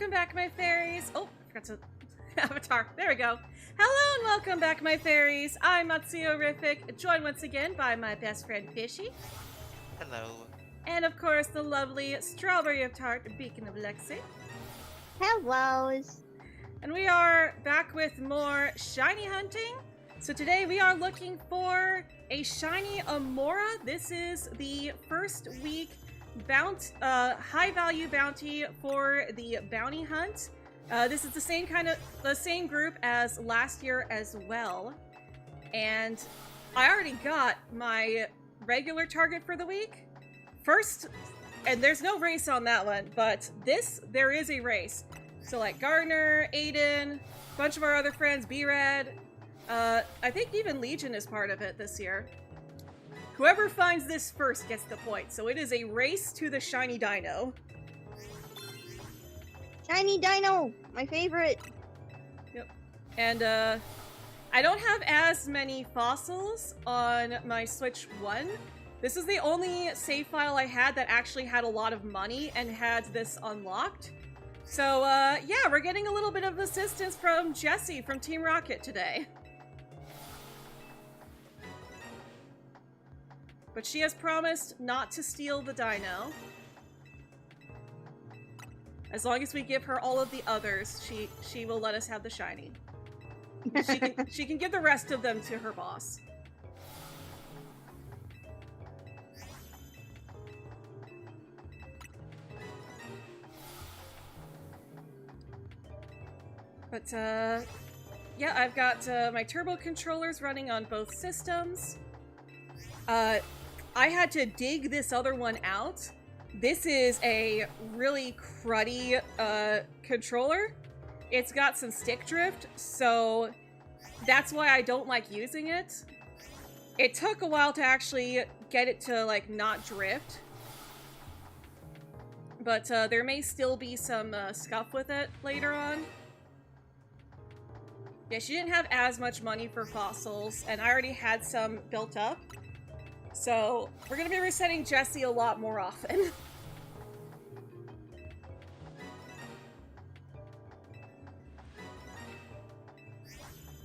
welcome back, my fairies. Oh, I forgot to avatar. There we go. Hello and welcome back, my fairies. I'm Matsuyo-rific, joined once again by my best friend Fishy. Hello. And of course, the lovely Strawberry of Tart, Beacon of Lexi. Hellos. And we are back with more shiny hunting. So today we are looking for a shiny Amora. This is the first week high value bounty for the bounty hunt. This is the same group as last year as well. And I already got my regular target for the week. First, and there's no race on that one, but there is a race. So like Gardner, Aiden, a bunch of our other friends, B-Rad, I think even Legion is part of it this year. Whoever finds this first gets the point. So it is a race to the shiny dino. Shiny dino, my favorite. Yep. And I don't have as many fossils on my Switch 1. This is the only save file I had that actually had a lot of money and had this unlocked. So yeah, we're getting a little bit of assistance from Jessie from Team Rocket today. But she has promised not to steal the dino. As long as we give her all of the others, she will let us have the shiny. She can give the rest of them to her boss. But yeah, I've got my turbo controllers running on both systems. I had to dig this other one out. This is a really cruddy controller. It's got some stick drift, so that's why I don't like using it. It took a while to actually get it to like not drift. But there may still be some scuff with it later on. Yeah, she didn't have as much money for fossils, and I already had some built up. So, we're gonna be resetting Jessie a lot more often.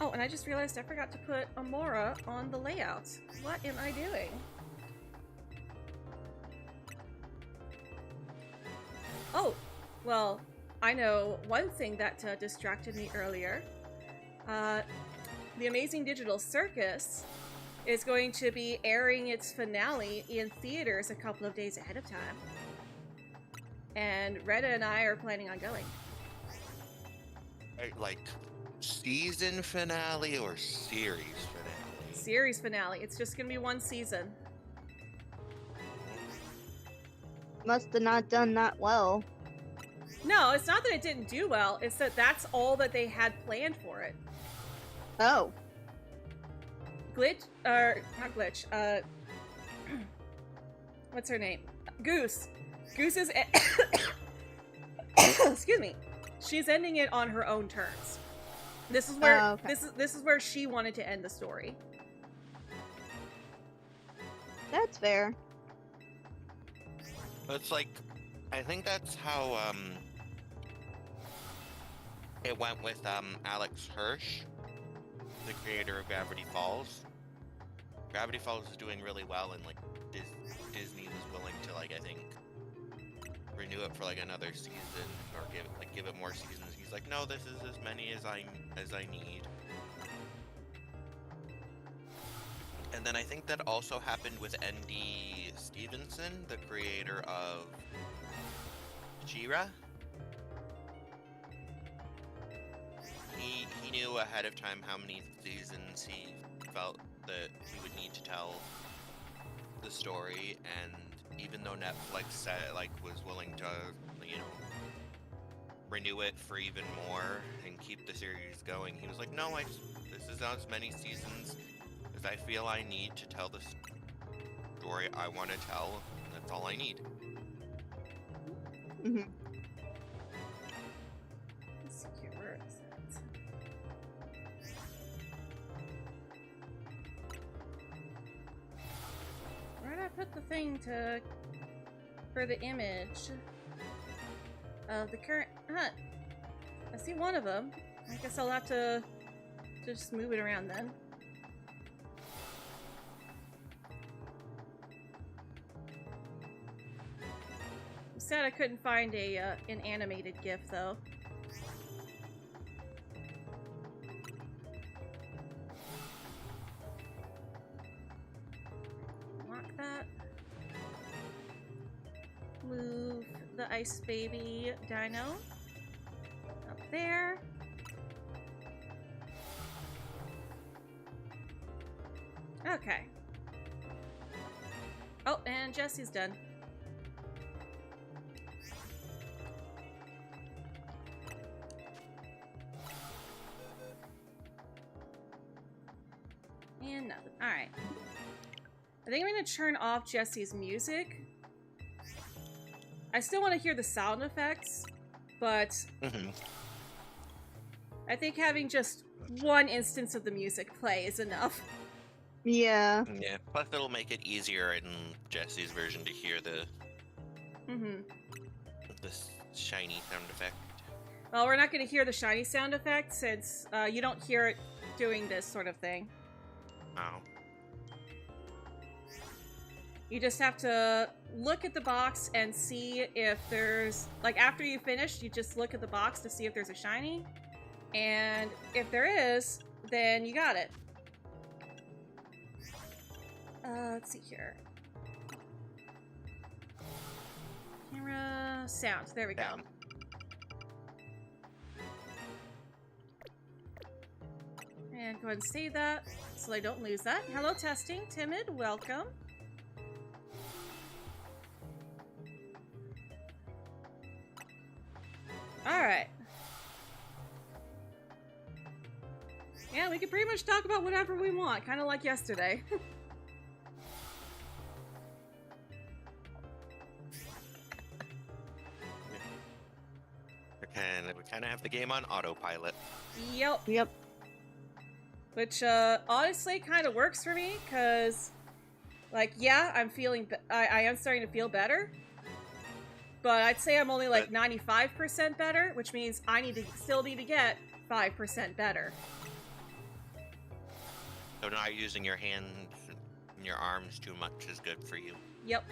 Oh, and I just realized I forgot to put Amora on the layout. What am I doing? Oh, well, I know one thing that distracted me earlier. The Amazing Digital Circus is going to be airing its finale in theaters a couple of days ahead of time. And Retta and I are planning on going. Like, season finale or series finale? Series finale. It's just gonna be one season. Must have not done that well. No, it's not that it didn't do well. It's that that's all that they had planned for it. Oh. Glitch, or not Glitch, what's her name? Goose. Goose is, excuse me. She's ending it on her own terms. This is where, okay. this is where she wanted to end the story. That's fair. It's like, I think that's how, it went with, Alex Hirsch, the creator of Gravity Falls. Gravity Falls is doing really well, and like Disney was willing to like I think renew it for like another season or give it more seasons. He's like, no, this is as many as I need. And then I think that also happened with N.D. Stevenson, the creator of She-Ra. He knew ahead of time how many seasons he felt that he would need to tell the story, and even though Netflix said was willing to, you know, renew it for even more and keep the series going, he was like, no, this is as many seasons as I feel I need to tell the story I want to tell. That's all I need. Mm-hmm. Where did I put the thing for the image? of the current hunt. I see one of them. I guess I'll have to just move it around then. I'm sad I couldn't find a an animated GIF though. Lock that. Move the ice baby dino up there. Okay. Oh, and Jesse's done. And nothing. Alright. I think I'm gonna turn off Jesse's music. I still want to hear the sound effects, but I think having just one instance of the music play is enough. Yeah. Yeah, plus it'll make it easier in Jesse's version to hear the shiny sound effect. Well, we're not going to hear the shiny sound effect since you don't hear it doing this sort of thing. Oh. You just have to look at the box and see if there's... Like, after you finish, you just look at the box to see if there's a shiny. And if there is, then you got it. Let's see here. Camera... Sound. There we go. And go ahead and save that so I don't lose that. Hello, testing. Timid, welcome. Alright. Yeah, we can pretty much talk about whatever we want, kind of like yesterday. And we kind of have the game on autopilot. Yep. Yep. Which, honestly kind of works for me, because, like, yeah, I am starting to feel better. But I'd say I'm only like 95% better, which means I still need to get 5% better. So not using your hands and your arms too much is good for you. Yep.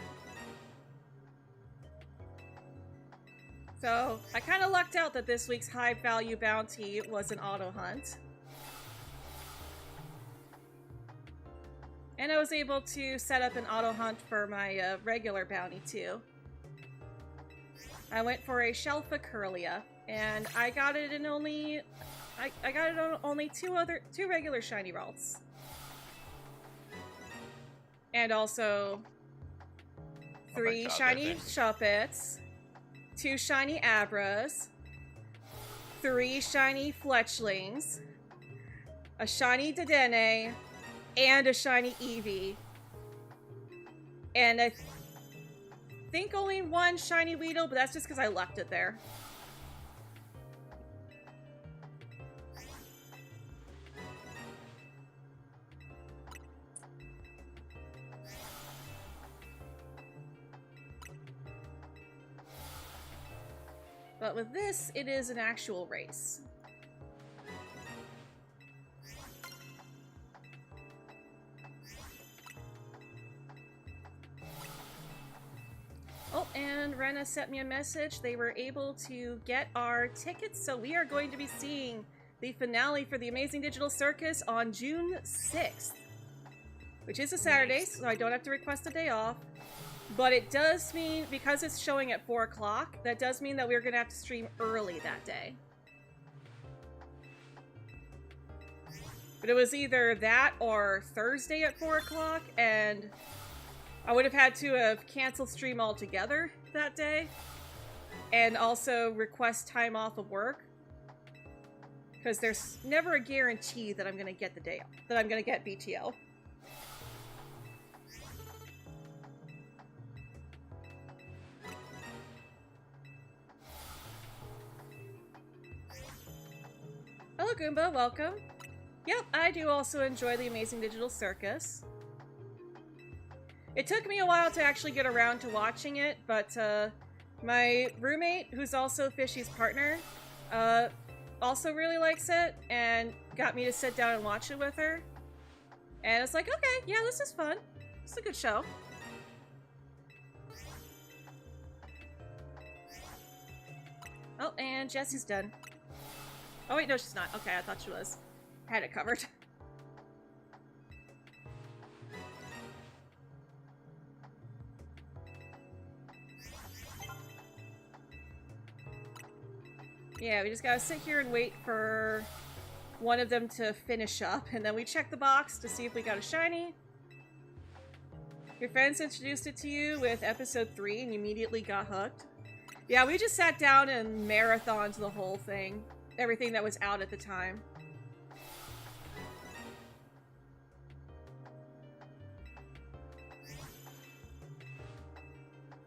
So, I kind of lucked out that this week's high value bounty was an auto hunt. And I was able to set up an auto hunt for my regular bounty too. I went for a Shelfa Curlia, and I got it in only... I got it on only two regular shiny Ralts. And also... 3 shiny Shuppets, 2 shiny Abras, 3 shiny Fletchlings, a shiny Dedenne, and a shiny Eevee. And I think only 1 shiny Weedle, but that's just because I left it there. But with this, it is an actual race. Oh, and Rena sent me a message. They were able to get our tickets, so we are going to be seeing the finale for the Amazing Digital Circus on June 6th. Which is a Saturday, nice. So I don't have to request a day off. But it does mean, because it's showing at 4 o'clock, that does mean that we're going to have to stream early that day. But it was either that or Thursday at 4 o'clock, and I would have had to have canceled stream altogether that day. And also request time off of work. Because there's never a guarantee that I'm going to get the day off, that I'm going to get BTO. Hello, Goomba. Welcome. Yep, I do also enjoy the Amazing Digital Circus. It took me a while to actually get around to watching it, but My roommate, who's also Fishy's partner, also really likes it and got me to sit down and watch it with her. And it's like, okay, yeah, this is fun. It's a good show. Oh, and Jessie's done. Oh wait, no, she's not. Okay, I thought she was. Had it covered. Yeah, we just gotta sit here and wait for one of them to finish up, and then we check the box to see if we got a shiny. Your friends introduced it to you with episode 3 and you immediately got hooked. Yeah, we just sat down and marathoned the whole thing. Everything that was out at the time.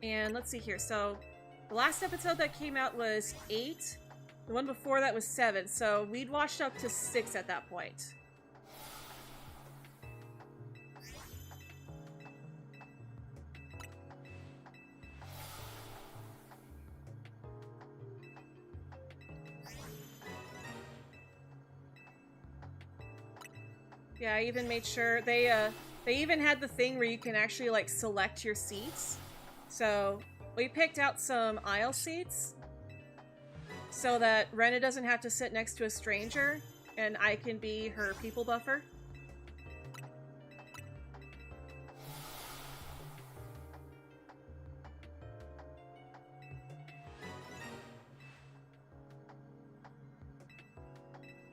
And let's see here. So, the last episode that came out was 8. The one before that was 7. So, we'd washed up to 6 at that point. Yeah, I even made sure they even had the thing where you can actually like select your seats. So we picked out some aisle seats so that Rena doesn't have to sit next to a stranger and I can be her people buffer.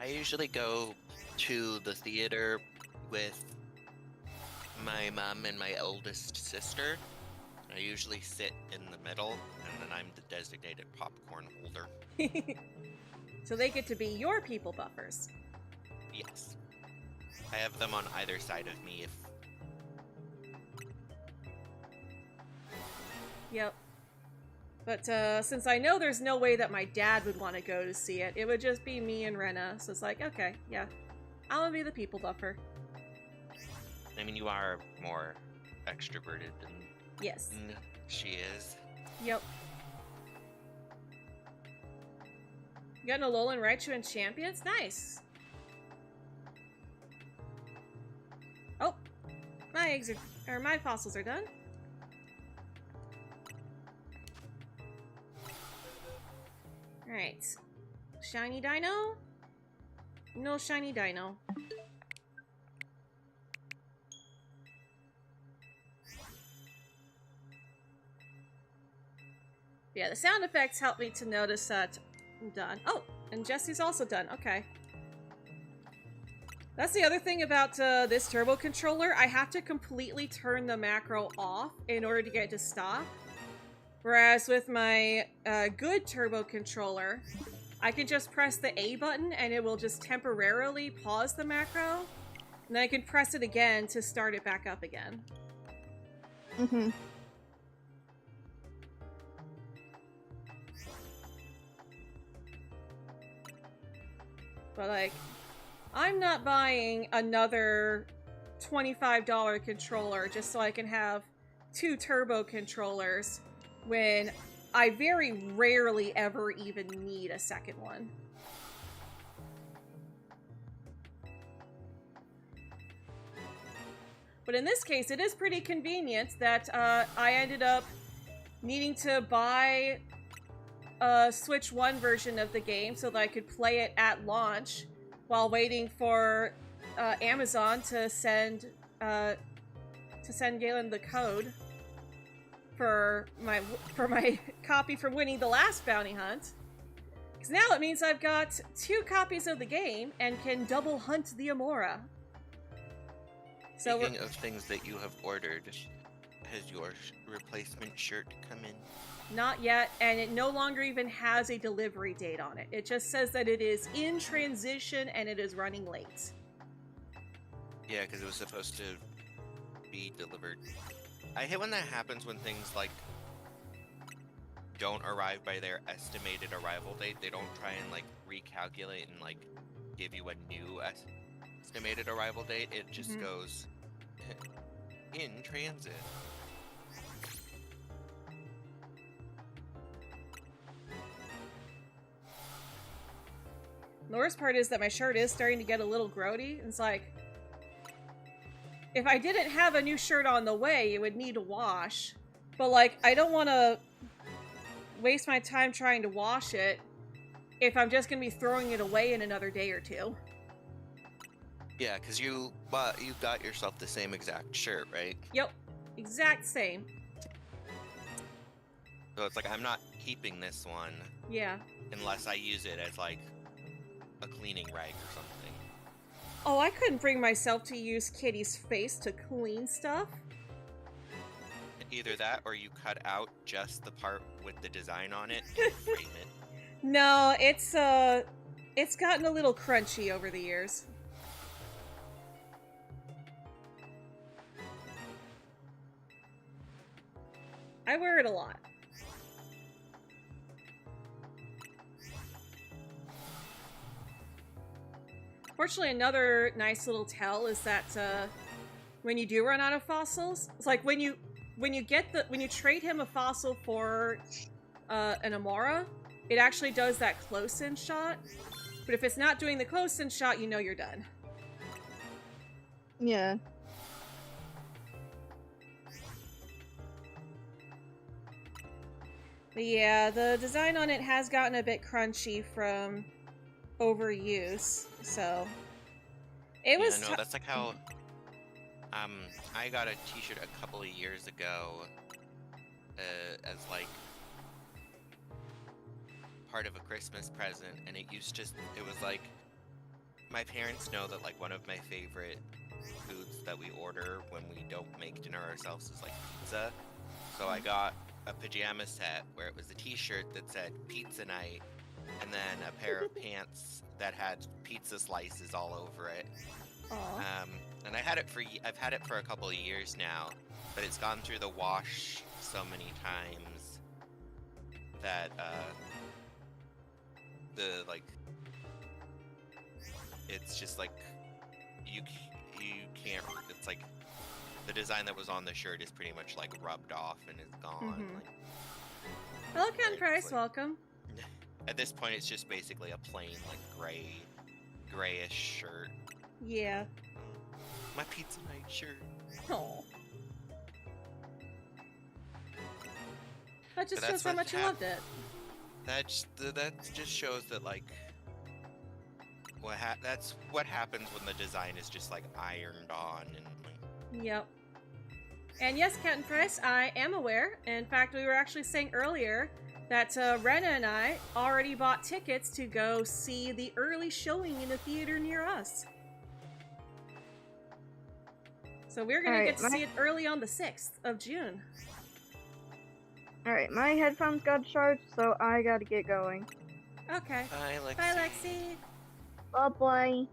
I usually go to the theater with my mom and my eldest sister. I usually sit in the middle, and then I'm the designated popcorn holder. So they get to be your people buffers. Yes. I have them on either side of me if... Yep. But since I know there's no way that my dad would want to go to see it, it would just be me and Rena. So it's like, okay, yeah. I'm gonna be the people buffer. I mean, you are more extroverted than Yes. she is. Yep. You got an Alolan Raichu and Champions? Nice! Oh! My eggs are... or my fossils are done. Alright. Shiny Dino? No shiny Dino. Yeah, the sound effects help me to notice that I'm done. Oh, and Jessie's also done. Okay. That's the other thing about this turbo controller. I have to completely turn the macro off in order to get it to stop. Whereas with my good turbo controller, I can just press the A button and it will just temporarily pause the macro. And then I can press it again to start it back up again. Mm-hmm. But like, I'm not buying another $25 controller just so I can have 2 turbo controllers when I very rarely ever even need a second one. But in this case, it is pretty convenient that I ended up needing to buy a Switch 1 version of the game so that I could play it at launch while waiting for Amazon to send Galen the code for my copy from winning the last bounty hunt. Because now it means I've got 2 copies of the game and can double hunt the Amora. So Speaking of things that you have ordered, has your replacement shirt come in? Not yet, and it no longer even has a delivery date on it. It just says that it is in transition and it is running late. Yeah, because it was supposed to be delivered. I hate when that happens when things like don't arrive by their estimated arrival date. They don't try and like recalculate and like give you a new estimated arrival date. It just goes in transit. The worst part is that my shirt is starting to get a little grody. It's like, if I didn't have a new shirt on the way, it would need a wash. But like, I don't want to waste my time trying to wash it if I'm just going to be throwing it away in another day or two. Yeah, because you got yourself the same exact shirt, right? Yep, exact same. So it's like, I'm not keeping this one. Yeah. Unless I use it as like a cleaning rag or something. Oh, I couldn't bring myself to use Kitty's face to clean stuff. Either that, or you cut out just the part with the design on it and frame it. No, it's gotten a little crunchy over the years. I wear it a lot. Fortunately, another nice little tell is that when you do run out of fossils, it's like when you trade him a fossil for an Amora, it actually does that close-in shot. But if it's not doing the close-in shot, you know you're done. Yeah. But yeah, the design on it has gotten a bit crunchy from overuse, so it was. Yeah, no, that's like how I got a T-shirt a couple of years ago as like part of a Christmas present, and it was like, my parents know that like one of my favorite foods that we order when we don't make dinner ourselves is like pizza. So I got a pajama set where it was a T-shirt that said pizza night, and then a pair of pants that had pizza slices all over it. Aww. And I've had it for a couple of years now, but it's gone through the wash so many times that it's just like you can't. It's like the design that was on the shirt is pretty much like rubbed off and is gone. Mhm. Like, Hello, Ken Price. like- Welcome. At this point, it's just basically a plain like grayish shirt. Yeah. My pizza night shirt. Oh. That just But that's shows how what much you loved it. That just shows that like that's what happens when the design is just like ironed on and like, Yep. And yes, Cat and Price, I am aware. In fact, we were actually saying earlier that Rena and I already bought tickets to go see the early showing in a theater near us. So we're gonna Alright, get to see it early on the 6th of June. Alright, my headphones got charged, so I gotta get going. Okay. Bye, Lexi. Bye, Lexi. Bye-bye.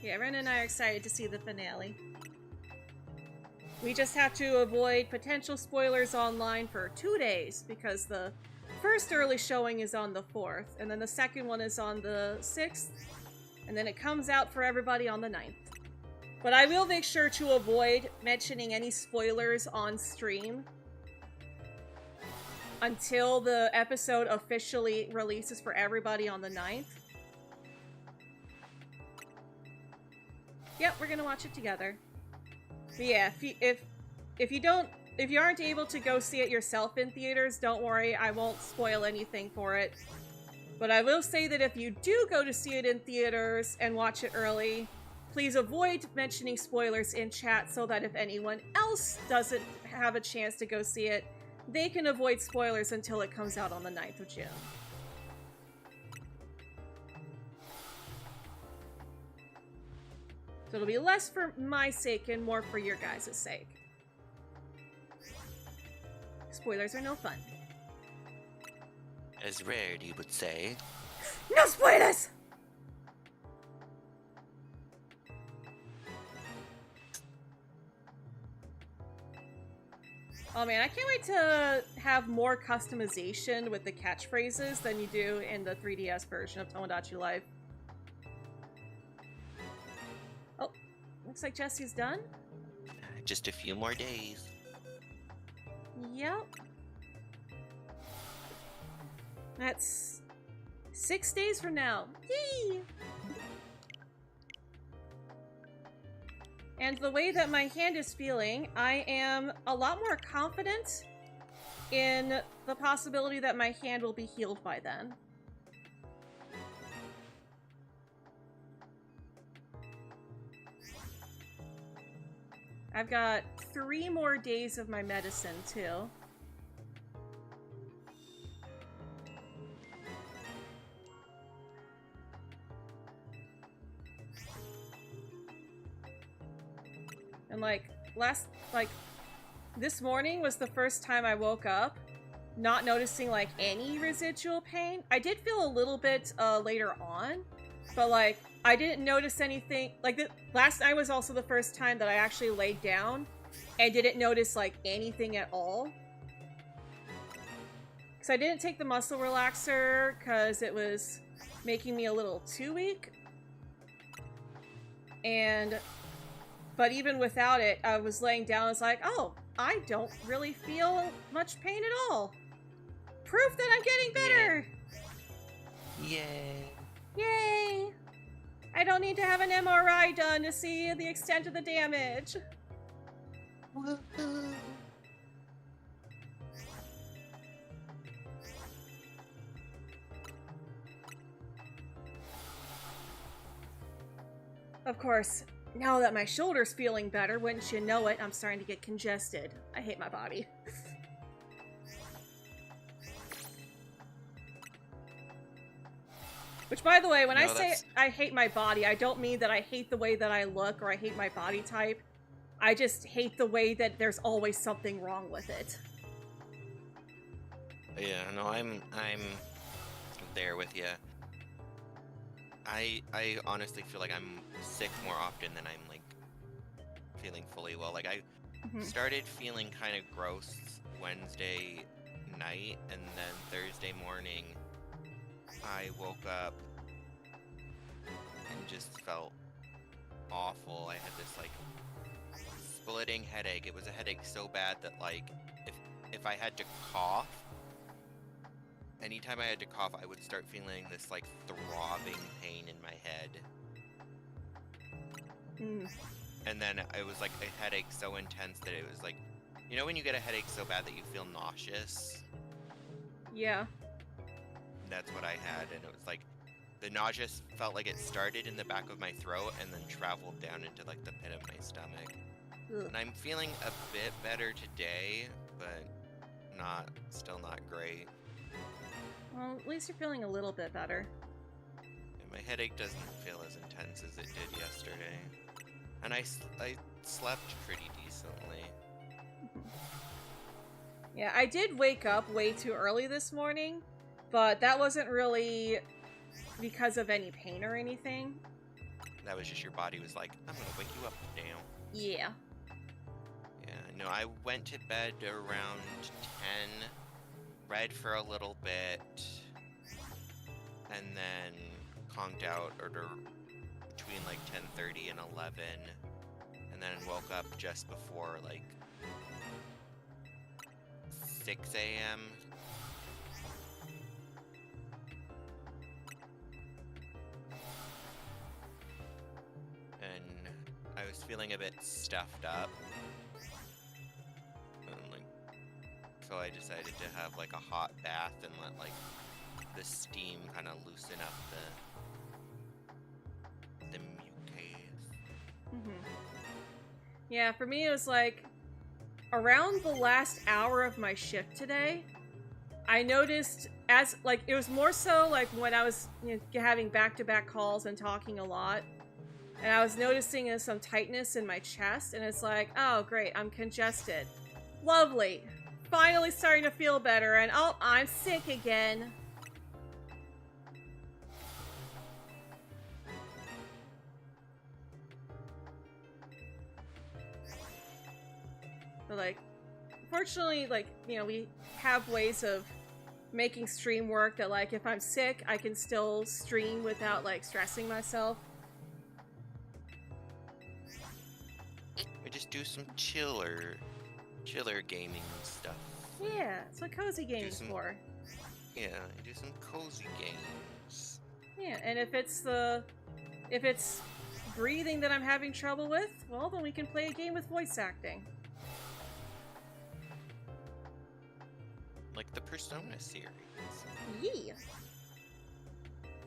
Yeah, Ren and I are excited to see the finale. We just have to avoid potential spoilers online for 2 days, because the first early showing is on the 4th, and then the second one is on the 6th, and then it comes out for everybody on the 9th. But I will make sure to avoid mentioning any spoilers on stream until the episode officially releases for everybody on the 9th. Yep, we're gonna watch it together. But yeah, if you aren't able to go see it yourself in theaters, don't worry, I won't spoil anything for it. But I will say that if you do go to see it in theaters and watch it early, please avoid mentioning spoilers in chat so that if anyone else doesn't have a chance to go see it, they can avoid spoilers until it comes out on the 9th of June. So it'll be less for my sake and more for your guys' sake. Spoilers are no fun. As Rarity would say. No spoilers! Oh man, I can't wait to have more customization with the catchphrases than you do in the 3DS version of Tomodachi Life. Oh, looks like Jesse's done. Just a few more days. Yep. That's 6 days from now. Yay! And the way that my hand is feeling, I am a lot more confident in the possibility that my hand will be healed by then. I've got 3 more days of my medicine, too. And this morning was the first time I woke up not noticing, like, any residual pain. I did feel a little bit, later on, but, like, I didn't notice anything. Like, last night was also the first time that I actually laid down and didn't notice, like, anything at all. Because I didn't take the muscle relaxer because it was making me a little too weak. But even without it, I was laying down, I was like, oh, I don't really feel much pain at all. Proof that I'm getting better! Yay! Yay! I don't need to have an MRI done to see the extent of the damage. Woohoo! Of course, now that my shoulder's feeling better, wouldn't you know it, I'm starting to get congested. I hate my body. Which, by the way, when I say I hate my body, I don't mean that I hate the way that I look or I hate my body type. I just hate the way that there's always something wrong with it. Yeah, no, I'm there with you. I honestly feel like I'm sick more often than I'm, like, feeling fully well. Like, I started feeling kind of gross Wednesday night, and then Thursday morning I woke up and just felt awful. I had this, like, splitting headache. It was a headache so bad that, like, if I had to cough, anytime I had to cough, I would start feeling this, like, throbbing pain in my head. And then it was, like, a headache so intense that it was, like, you know when you get a headache so bad that you feel nauseous? Yeah. That's what I had, and it was, like, the nausea felt like it started in the back of my throat and then traveled down into, like, the pit of my stomach. Ugh. And I'm feeling a bit better today, but still not great. Well, at least you're feeling a little bit better. And my headache doesn't feel as intense as it did yesterday. And I slept pretty decently. Yeah, I did wake up way too early this morning, but that wasn't really because of any pain or anything. That was just your body was like, I'm gonna wake you up now. Yeah. Yeah, no, I went to bed around 10, read for a little bit, and then conked out between like 10:30 and 11, and then woke up just before like 6 a.m. And I was feeling a bit stuffed up. And, like, so I decided to have like a hot bath and let like the steam kind of loosen up the mucus. Yeah, for me it was like around the last hour of my shift today, I noticed it was more so like when I was having back-to-back calls and talking a lot, and I was noticing some tightness in my chest, and it's like, oh great, I'm congested. Lovely. Finally starting to feel better, and oh, I'm sick again. But like, fortunately, like, we have ways of making stream work that, like, if I'm sick, I can still stream without, like, stressing myself. We just do some chiller. chiller gaming stuff. Yeah, that's what cozy games some- for. Yeah, do some cozy games. Yeah, and if it's breathing that I'm having trouble with, well, then we can play a game with voice acting. Like the Persona series. Yeah.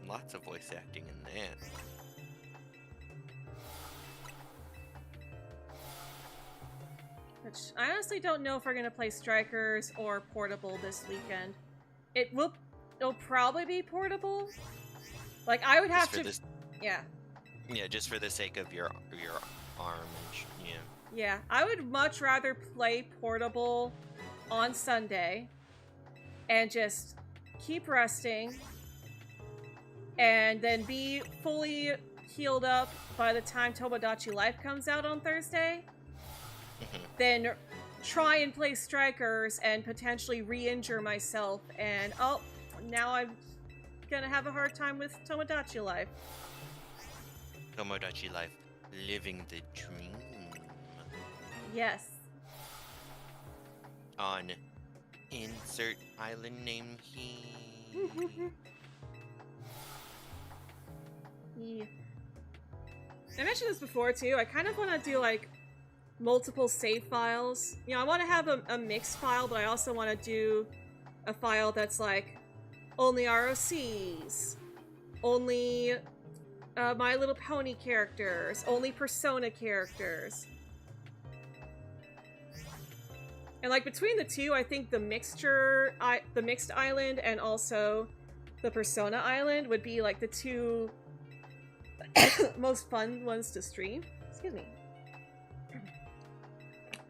Lots of voice acting in that. Which I honestly don't know if we're gonna play Strikers or Portable this weekend. It'll probably be Portable. Like I would have to. Yeah. Yeah, just for the sake of your arm and yeah. Yeah, I would much rather play Portable on Sunday and just keep resting and then be fully healed up by the time Tomodachi Life comes out on Thursday. Then try and play Strikers and potentially re-injure myself and now I'm gonna have a hard time with Tomodachi Life. Tomodachi Life, living the dream. Yes. On insert island name here. Yeah. I mentioned this before too. I kind of want to do like multiple save files. You know, I want to have a mixed file, but I also want to do a file that's like only ROCs, only My Little Pony characters, only Persona characters. And like between the two, I think the mixed island and also the Persona island would be like the two most fun ones to stream. Excuse me.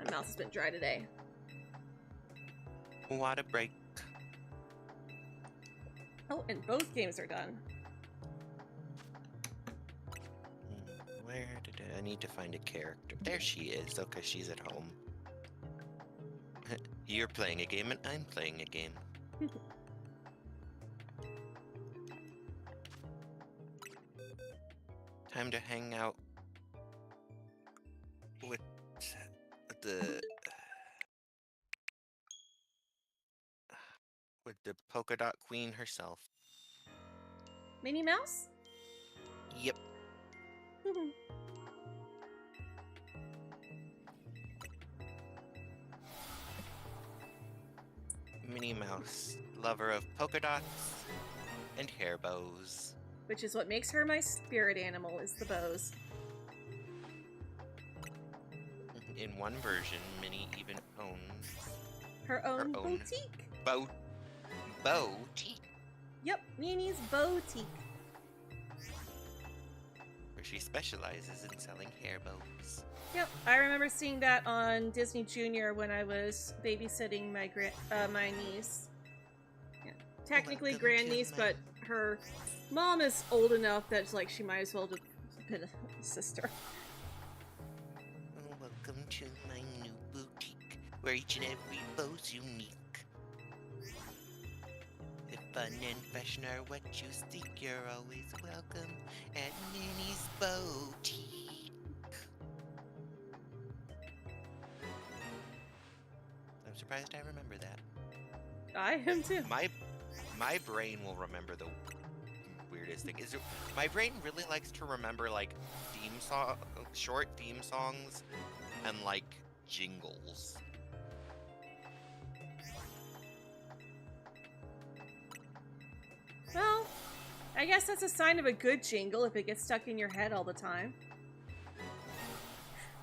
My mouth has been dry today. Water break. Oh, and both games are done. Where did I need to find a character? There she is. Okay, she's at home. You're playing a game and I'm playing a game. Time to hang out with the polka dot queen herself. Minnie Mouse? Yep. Minnie Mouse, lover of polka dots and hair bows. Which is what makes her my spirit animal, is the bows. In one version, Minnie even owns Her own boutique. Boutique. Yep, Minnie's boutique. Where she specializes in selling hair bows. Yep, I remember seeing that on Disney Junior when I was babysitting my my niece. Yeah. Technically grandniece, but her mom is old enough that like she might as well have been a sister. Welcome to my new boutique, where each and every bow's unique. If fun and fashion are what you seek, you're always welcome at Minnie's Boutique. I'm surprised I remember that. I am too. My brain will remember the weirdest thing. My brain really likes to remember like short theme songs and like jingles. Well, I guess that's a sign of a good jingle if it gets stuck in your head all the time.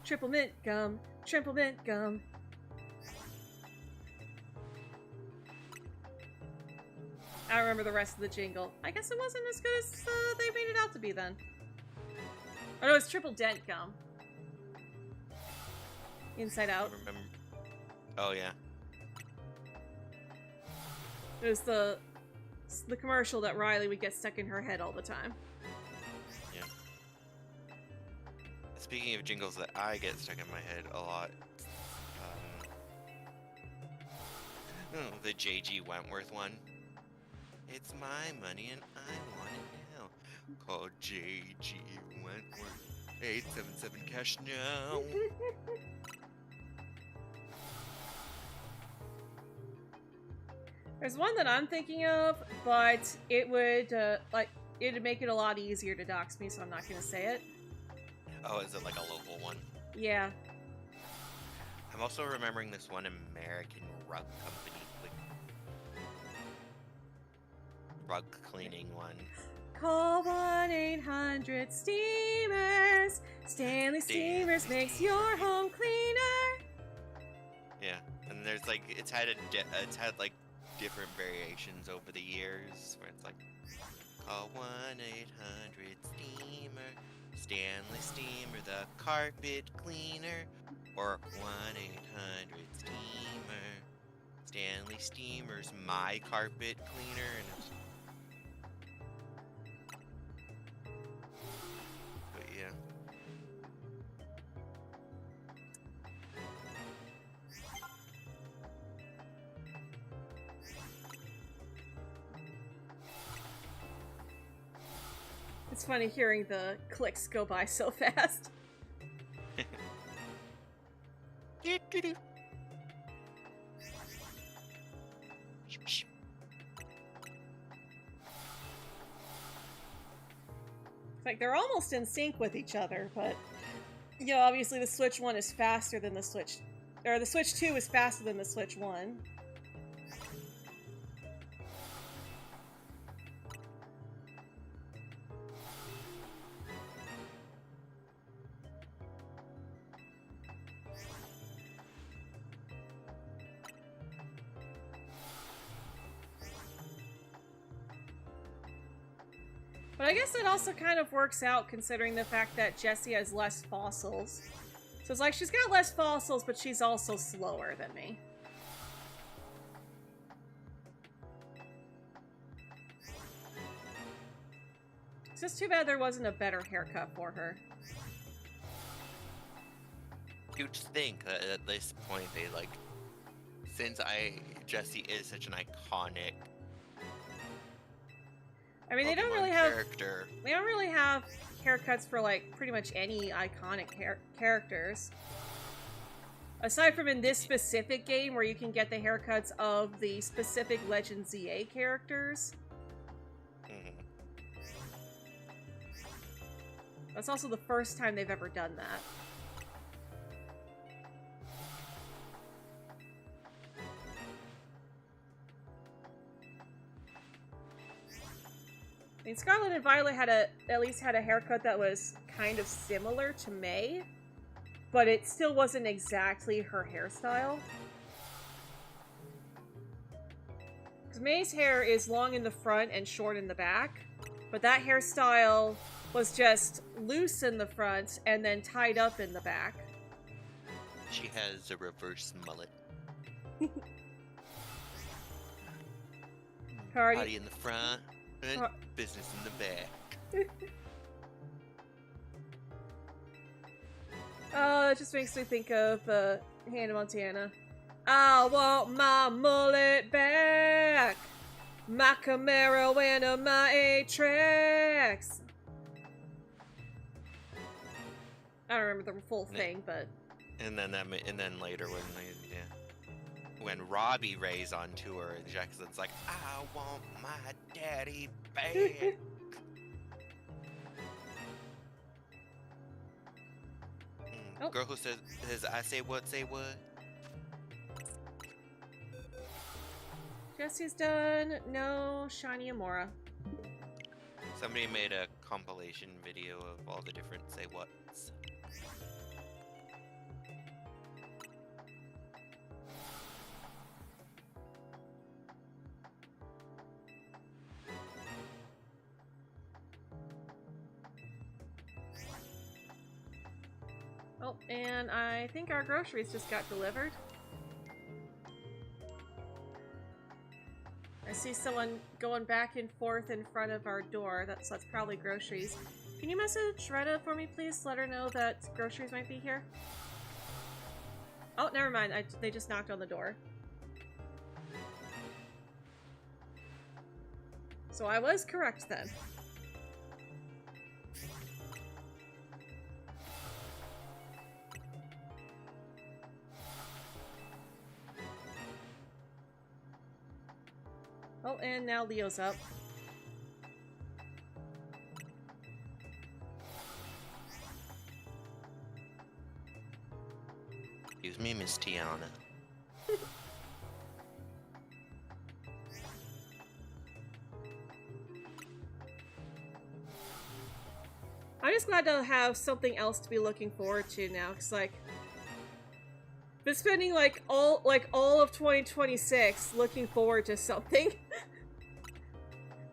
Triple mint gum, triple mint gum. I remember the rest of the jingle. I guess it wasn't as good as they made it out to be then. Oh no, it's triple dent gum. Inside Out. I remember. Oh yeah. It was the commercial that Riley would get stuck in her head all the time. Yeah. Speaking of jingles that I get stuck in my head a lot, the J.G. Wentworth one. It's my money and I want it now. Call J.G. Wentworth. 877 cash now. There's one that I'm thinking of, but it would, it'd make it a lot easier to dox me, so I'm not gonna say it. Oh, is it like a local one? Yeah. I'm also remembering this one American rug company, like rug cleaning one. Call 1-800-STEAMERS. Stanley Steamers makes your home cleaner. Yeah, and there's like it's had like different variations over the years where it's like call 1-800-STEAMER, Stanley Steamer, the carpet cleaner, or 1-800-STEAMER, Stanley Steamer's my carpet cleaner, and it's but yeah. It's funny hearing the clicks go by so fast. It's like they're almost in sync with each other, but you know, obviously the Switch 1 is faster than the Switch, or the Switch 2 is faster than the Switch 1. But I guess it also kind of works out considering the fact that Jessie has less fossils. So it's like she's got less fossils, but she's also slower than me. It's just too bad there wasn't a better haircut for her. You'd think that at this point they like, since Jessie is such an iconic. I mean, they don't Pokemon really have character. They don't really have haircuts for like pretty much any iconic characters. Aside from in this specific game where you can get the haircuts of the specific Legend ZA characters. That's also the first time they've ever done that. I mean, Scarlet and Violet had at least had a haircut that was kind of similar to May, but it still wasn't exactly her hairstyle. Because May's hair is long in the front and short in the back, but that hairstyle was just loose in the front and then tied up in the back. She has a reverse mullet. Party in the front, and business in the back. Oh, that just makes me think of Hannah Montana. I want my mullet back, my Camaro and my 8-Trax. I don't remember the full thing, but. And then later when Robbie Ray's on tour and Jackson's like, I want my daddy back. Oh. Girl who says I say what? Jessie's done. No shiny Amora. Somebody made a compilation video of all the different say whats. Oh, and I think our groceries just got delivered. I see someone going back and forth in front of our door. That's probably groceries. Can you message Retta for me, please? Let her know that groceries might be here. Oh, never mind. They just knocked on the door. So I was correct then. Oh, and now Leo's up. Excuse me, Miss Tiana. I'm just glad to have something else to be looking forward to now, because, like, been spending, like, all of 2026 looking forward to something.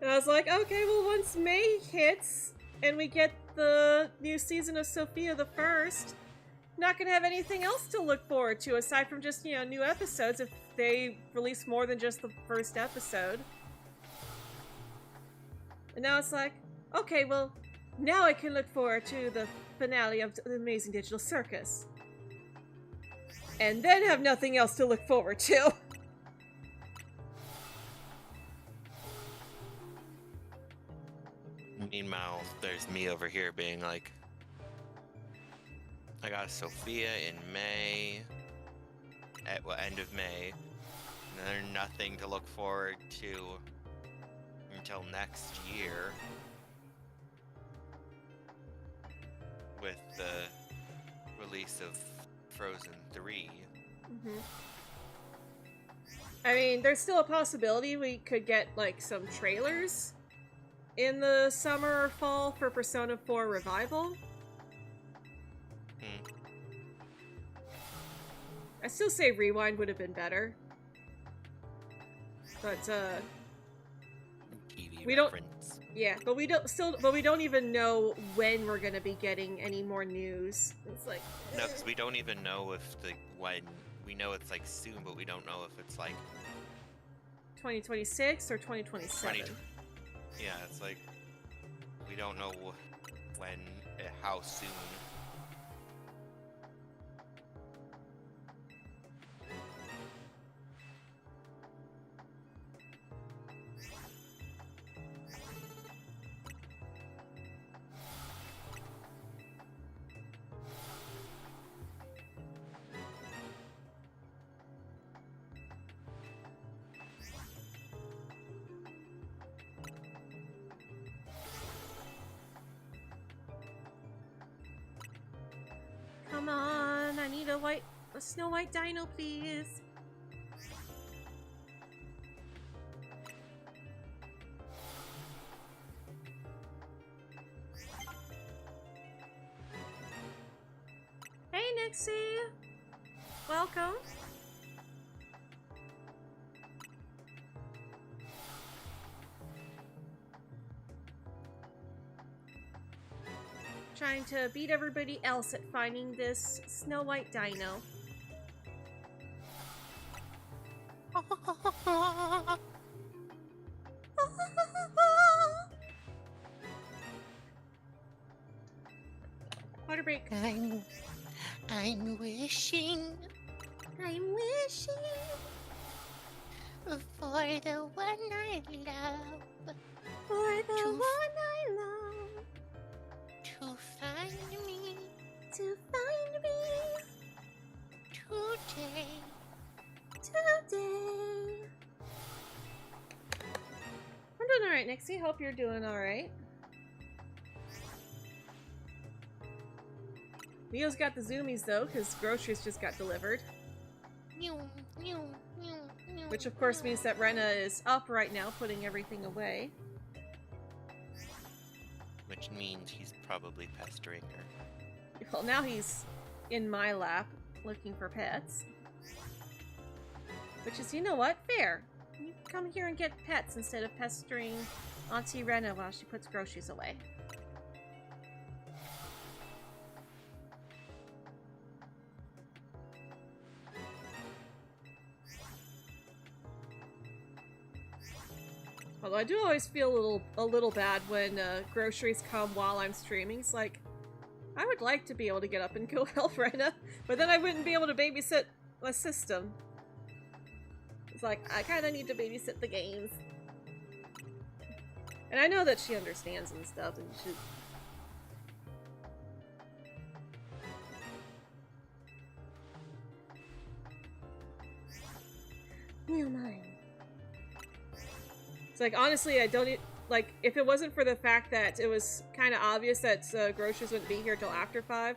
And I was like, okay, well, once May hits, and we get the new season of Sophia the First, not gonna have anything else to look forward to, aside from just, you know, new episodes, if they release more than just the first episode. And now it's like, okay, well, now I can look forward to the finale of The Amazing Digital Circus. And then have nothing else to look forward to. Meanwhile, there's me over here being like, I got Sophia in May, end of May, and there's nothing to look forward to until next year with the release of Frozen 3. Mm-hmm. I mean, there's still a possibility we could get, like, some trailers in the summer or fall for Persona 4 Revival. I still say Rewind would have been better. But, TV we reference. yeah, but we don't even know when we're gonna be getting any more news. It's like... No, because we don't even know if when. We know it's, like, soon, but we don't know if it's, like... 2026 or 2027. Yeah, it's like... We don't know when, how soon. Come on, I need a Snow White dino, please. Hey, Nixie! Welcome. Trying to beat everybody else at finding this Snow White dino. Water break. I'm wishing for the one I love For the To- one I love to find me to find me today. today. I'm doing alright, Nixie. Hope you're doing alright. Leo's got the zoomies though, because groceries just got delivered. Mew, mew, mew, mew, Which of course mew. means that Rena is up right now, putting everything away. Which means he's probably pestering her. Well, now he's in my lap, looking for pets. Which is, you know what? Fair. You come here and get pets instead of pestering Auntie Rena while she puts groceries away. Although I do always feel a little bad when groceries come while I'm streaming. It's like, I would like to be able to get up and go help Rena, but then I wouldn't be able to babysit my system. It's like, I kind of need to babysit the games. And I know that she understands and stuff, and she... Mew mine. like, honestly, I don't like, if it wasn't for the fact that it was kind of obvious that groceries wouldn't be here till after 5,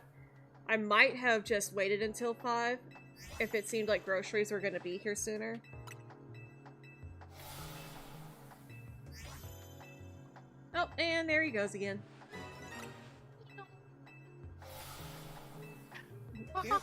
I might have just waited until 5 if it seemed like groceries were going to be here sooner. Oh, and there he goes again. Cute.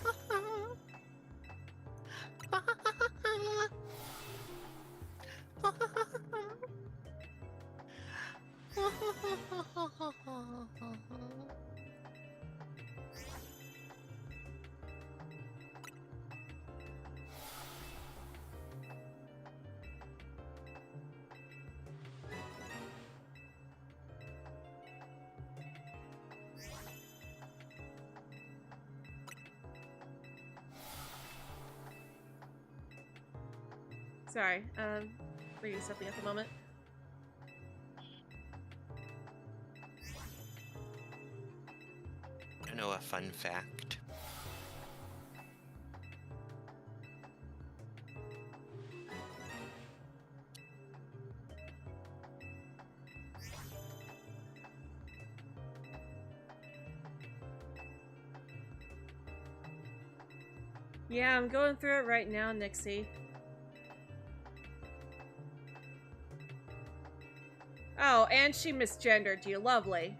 Sorry, reading something at the moment. I know a fun fact. Yeah, I'm going through it right now, Nixie. Oh, and she misgendered you. Lovely.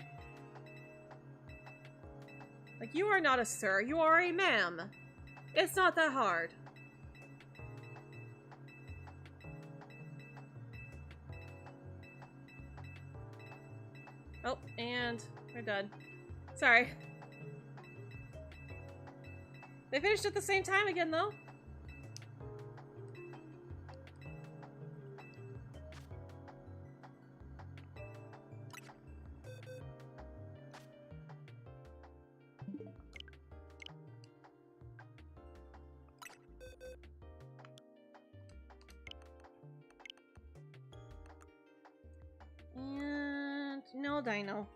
Like, you are not a sir, you are a ma'am. It's not that hard. Oh, and we're done. Sorry. They finished at the same time again, though. And no dino.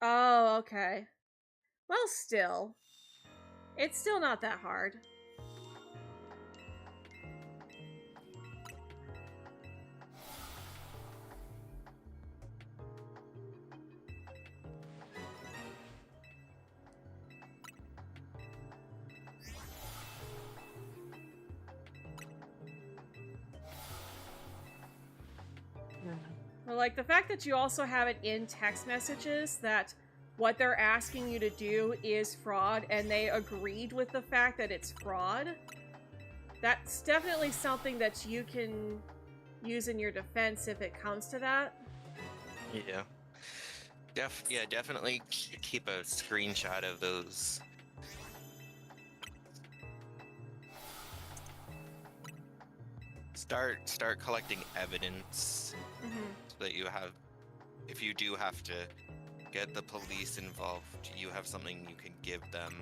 Oh, okay. Well, still. It's still not that hard. Well, like, the fact that you also have it in text messages that what they're asking you to do is fraud, and they agreed with the fact that it's fraud, that's definitely something that you can use in your defense if it comes to that. Yeah. Definitely keep a screenshot of those. Start collecting evidence so that you have, if you do have to get the police involved, you have something you can give them.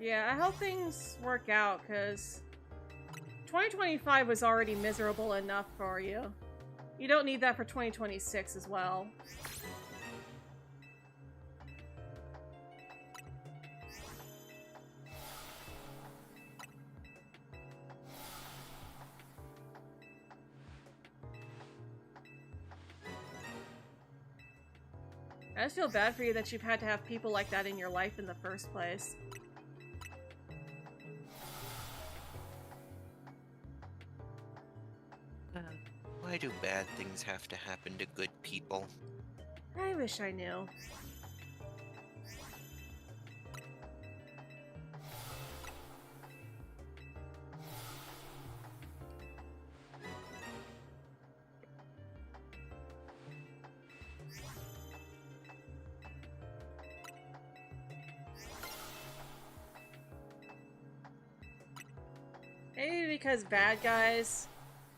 Yeah, I hope things work out, because 2025 was already miserable enough for you. You don't need that for 2026 as well. I just feel bad for you that you've had to have people like that in your life in the first place. Why do bad things have to happen to good people? I wish I knew. Maybe because bad guys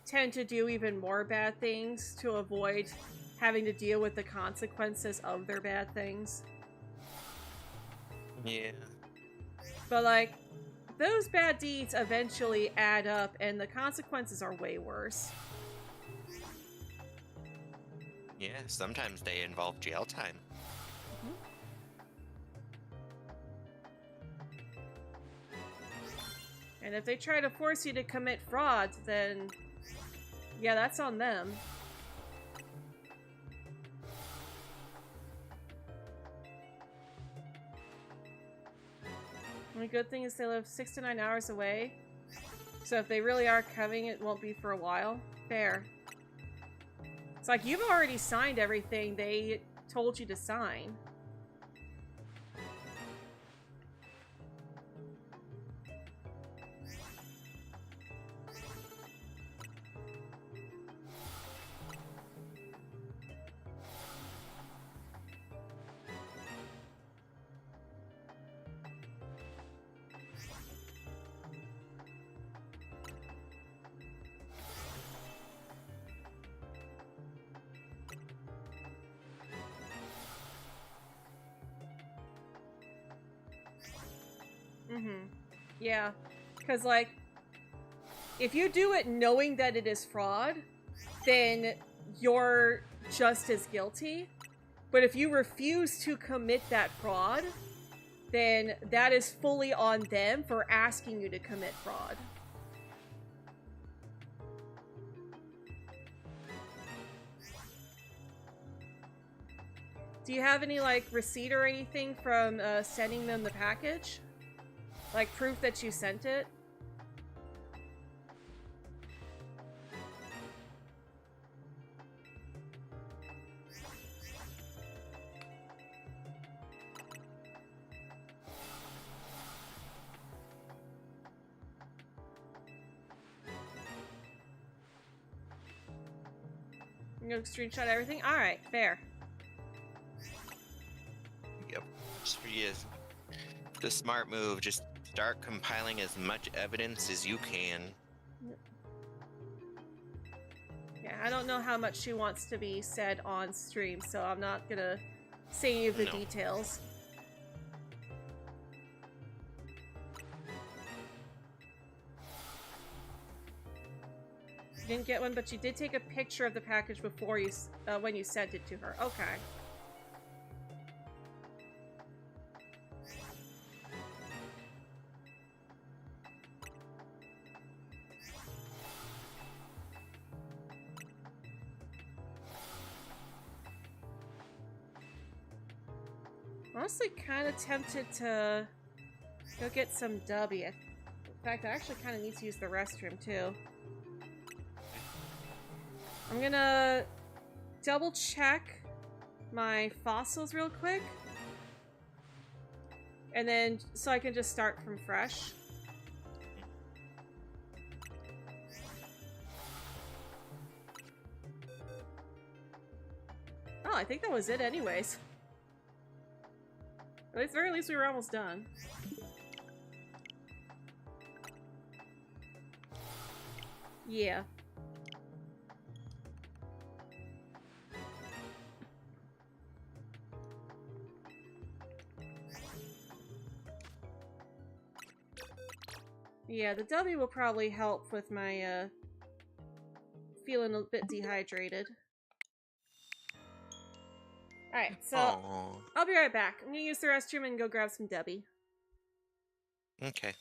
tend to do even more bad things to avoid having to deal with the consequences of their bad things. Yeah. But, like, those bad deeds eventually add up, and the consequences are way worse. Yeah, sometimes they involve jail time. And if they try to force you to commit fraud, then yeah, that's on them. The good thing is they live 6 to 9 hours away. So if they really are coming, it won't be for a while. Fair. It's like you've already signed everything they told you to sign. Yeah, because like, if you do it knowing that it is fraud, then you're just as guilty. But if you refuse to commit that fraud, then that is fully on them for asking you to commit fraud. Do you have any, like, receipt or anything from sending them the package? Like, proof that you sent it? You know, screenshot everything? Alright, fair. Yep. Just for you, the smart move, just start compiling as much evidence as you can. Yeah, I don't know how much she wants to be said on stream, so I'm not gonna say any of the details. You didn't get one, but you did take a picture of the package before you, when you sent it to her. Okay. Honestly, kind of tempted to go get some W. In fact, I actually kind of need to use the restroom, too. I'm gonna double check my fossils real quick. And then, so I can just start from fresh. Oh, I think that was it anyways. At the very least, we were almost done. Yeah. Yeah, the W will probably help with my, feeling a bit dehydrated. Alright, so Aww. I'll be right back. I'm gonna use the restroom and go grab some W. Okay.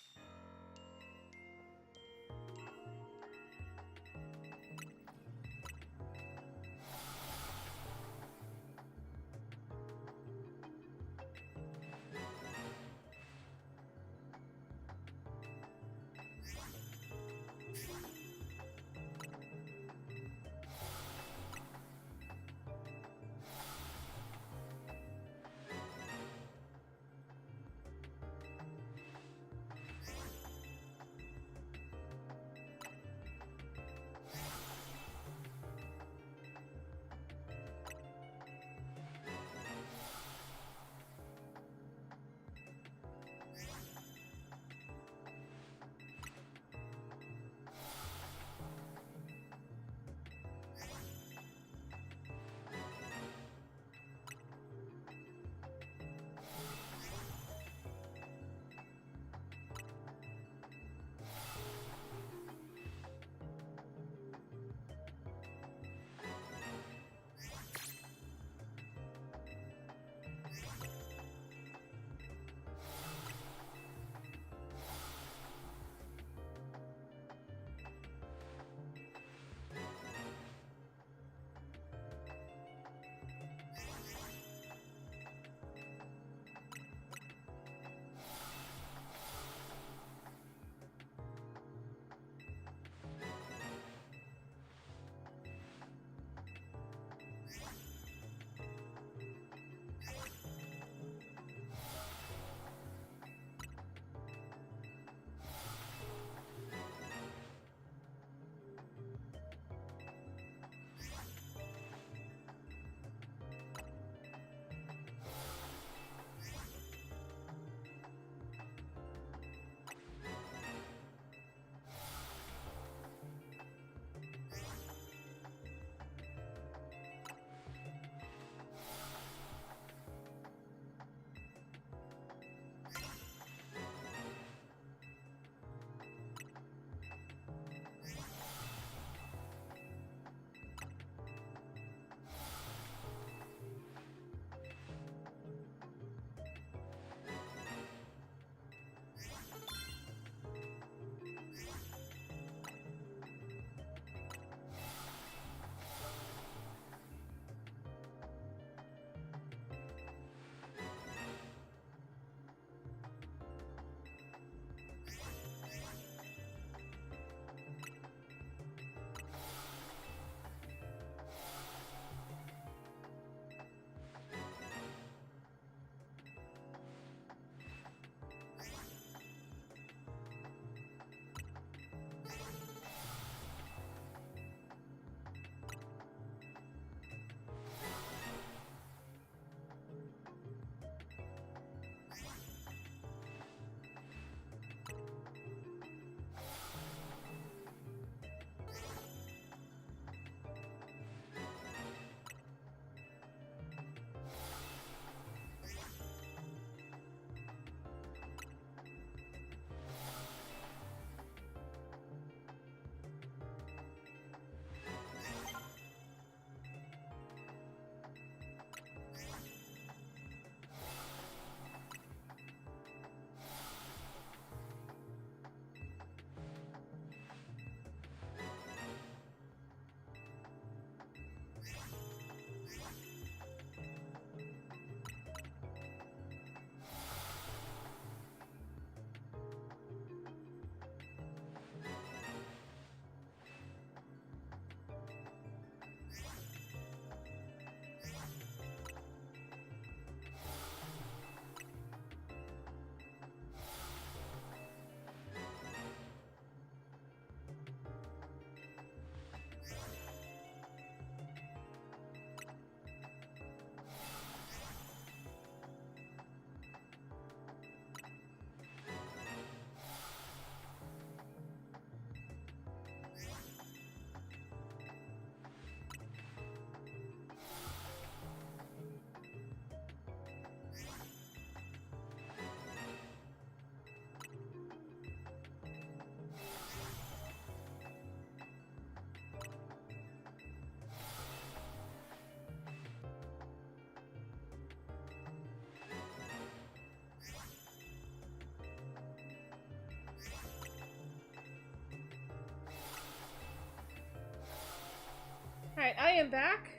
Alright, I am back.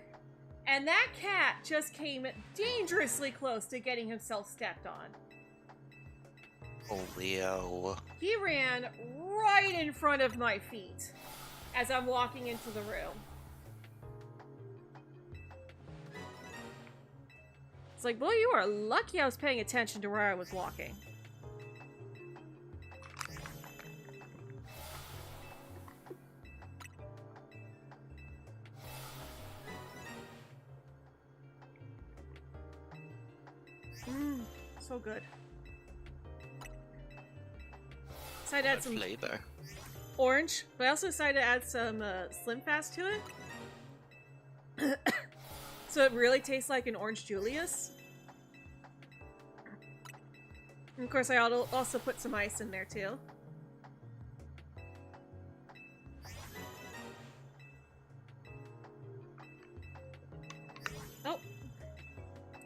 And that cat just came dangerously close to getting himself stepped on. Oh, Leo. He ran right in front of my feet as I'm walking into the room. It's like, boy, you are lucky I was paying attention to where I was walking. So good. Decided to add some flavor. orange, but I also decided to add some Slim Fast to it. So it really tastes like an Orange Julius. And of course, I also put some ice in there too. Oh.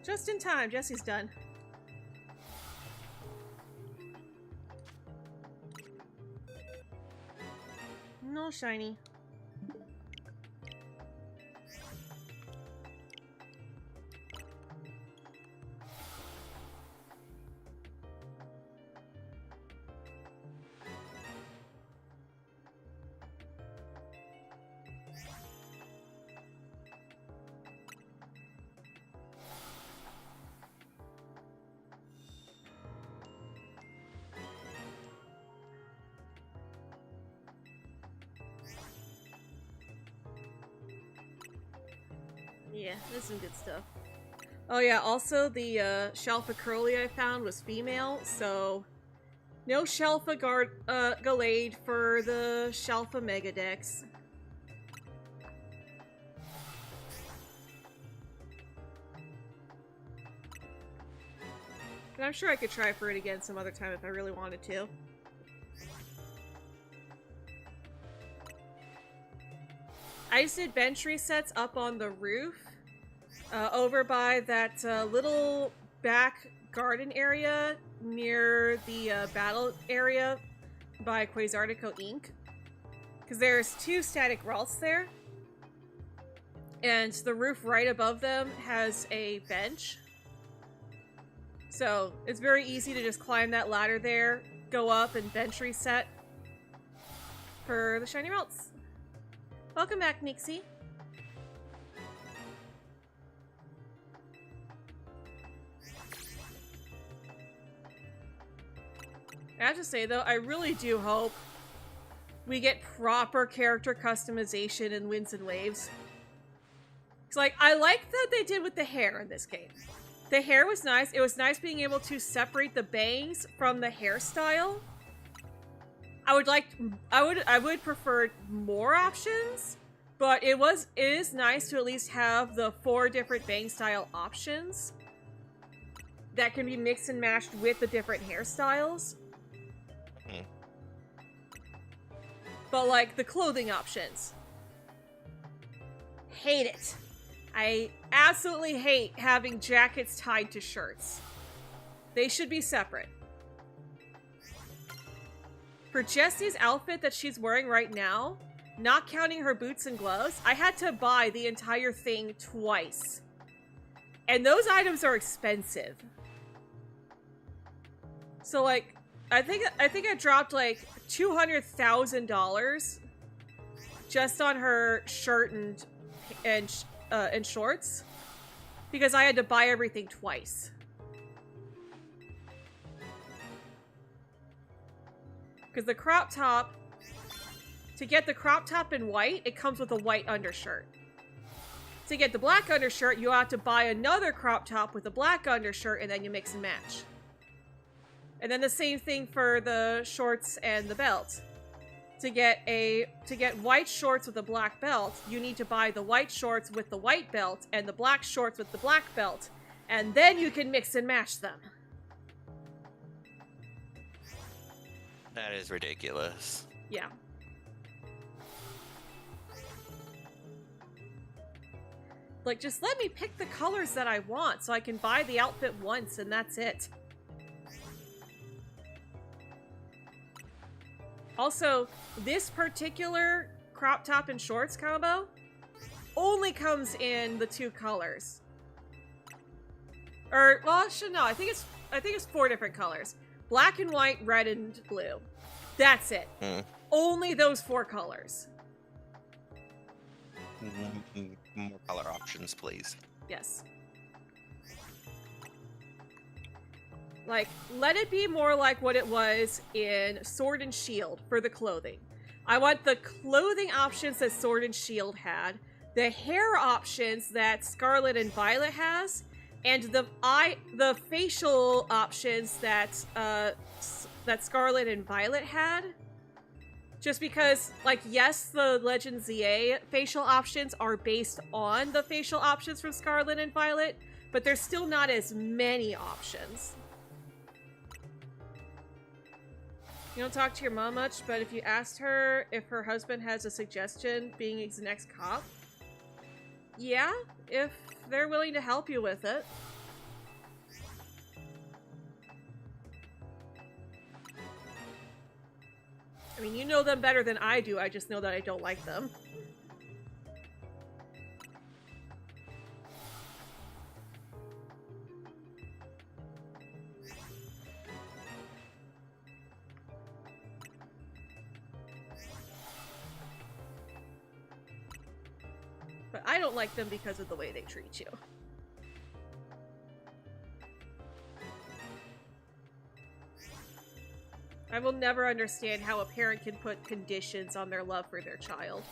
Just in time, Jesse's done. No shiny. Yeah, there's some good stuff. Oh yeah, also the Shelfa Curly I found was female, so no Shelfa Gallade for the Shelfa Megadex. And I'm sure I could try for it again some other time if I really wanted to. I just did bench resets up on the roof, over by that little back garden area near the battle area by Quasartico Inc. Because there's 2 static ralts there, and the roof right above them has a bench. So it's very easy to just climb that ladder there, go up, and bench reset for the shiny ralts. Welcome back, Nixie. I have to say, though, I really do hope we get proper character customization in Winds and Waves. It's like, I like that they did with the hair in this game. The hair was nice. It was nice being able to separate the bangs from the hairstyle. I would prefer more options, but it is nice to at least have the 4 different bang style options that can be mixed and matched with the different hairstyles. But like the clothing options, hate it. I absolutely hate having jackets tied to shirts. They should be separate. For Jessie's outfit that she's wearing right now, not counting her boots and gloves, I had to buy the entire thing twice. And those items are expensive. So like, I think I dropped like $200,000 just on her shirt and shorts because I had to buy everything twice. Because the crop top, to get the crop top in white, it comes with a white undershirt. To get the black undershirt, you have to buy another crop top with a black undershirt, and then you mix and match. And then the same thing for the shorts and the belt. To get white shorts with a black belt, you need to buy the white shorts with the white belt and the black shorts with the black belt, and then you can mix and match them. That is ridiculous. Yeah. Like, just let me pick the colors that I want so I can buy the outfit once and that's it. Also, this particular crop top and shorts combo only comes in the 2 colors. Or, well, actually, no, I think it's 4 different colors. Black and white, red and blue. That's it. Only those 4 colors. More color options, please. Yes. Like, let it be more like what it was in Sword and Shield for the clothing. I want the clothing options that Sword and Shield had, the hair options that Scarlet and Violet has, and the facial options that Scarlet and Violet had. Just because, like, yes, the Legend ZA facial options are based on the facial options from Scarlet and Violet, but there's still not as many options. You don't talk to your mom much, but if you asked her if her husband has a suggestion being his next cop, yeah, if they're willing to help you with it. I mean, you know them better than I do, I just know that I don't like them. But I don't like them because of the way they treat you. I will never understand how a parent can put conditions on their love for their child.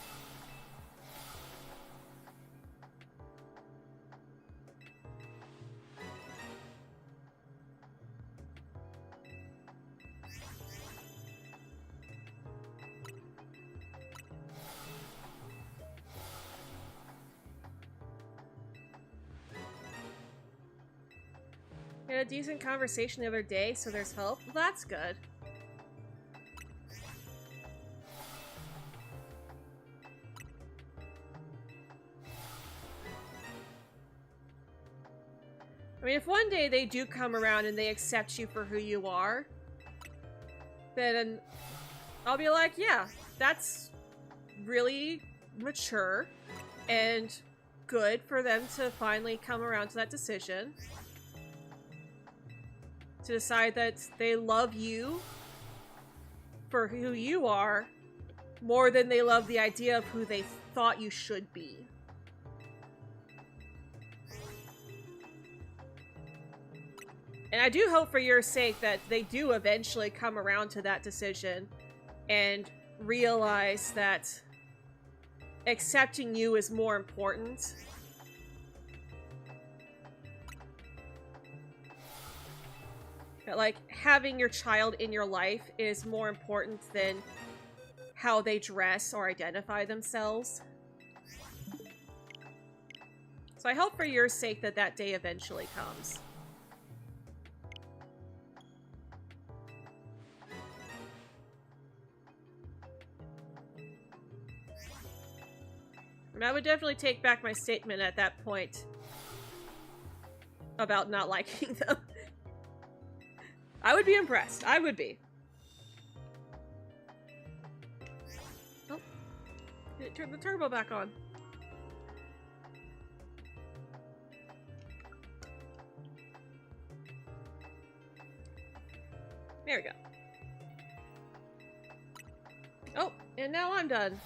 We had a decent conversation the other day, so there's hope. Well, that's good. I mean, if one day they do come around and they accept you for who you are, then I'll be like, yeah, that's really mature and good for them to finally come around to that decision. To decide that they love you for who you are more than they love the idea of who they thought you should be. And I do hope for your sake that they do eventually come around to that decision and realize that accepting you is more important. That, like, having your child in your life is more important than how they dress or identify themselves. So I hope for your sake that that day eventually comes. And I would definitely take back my statement at that point about not liking them. I would be impressed. I would be. Oh. Turn the turbo back on. There we go. Oh, and now I'm done.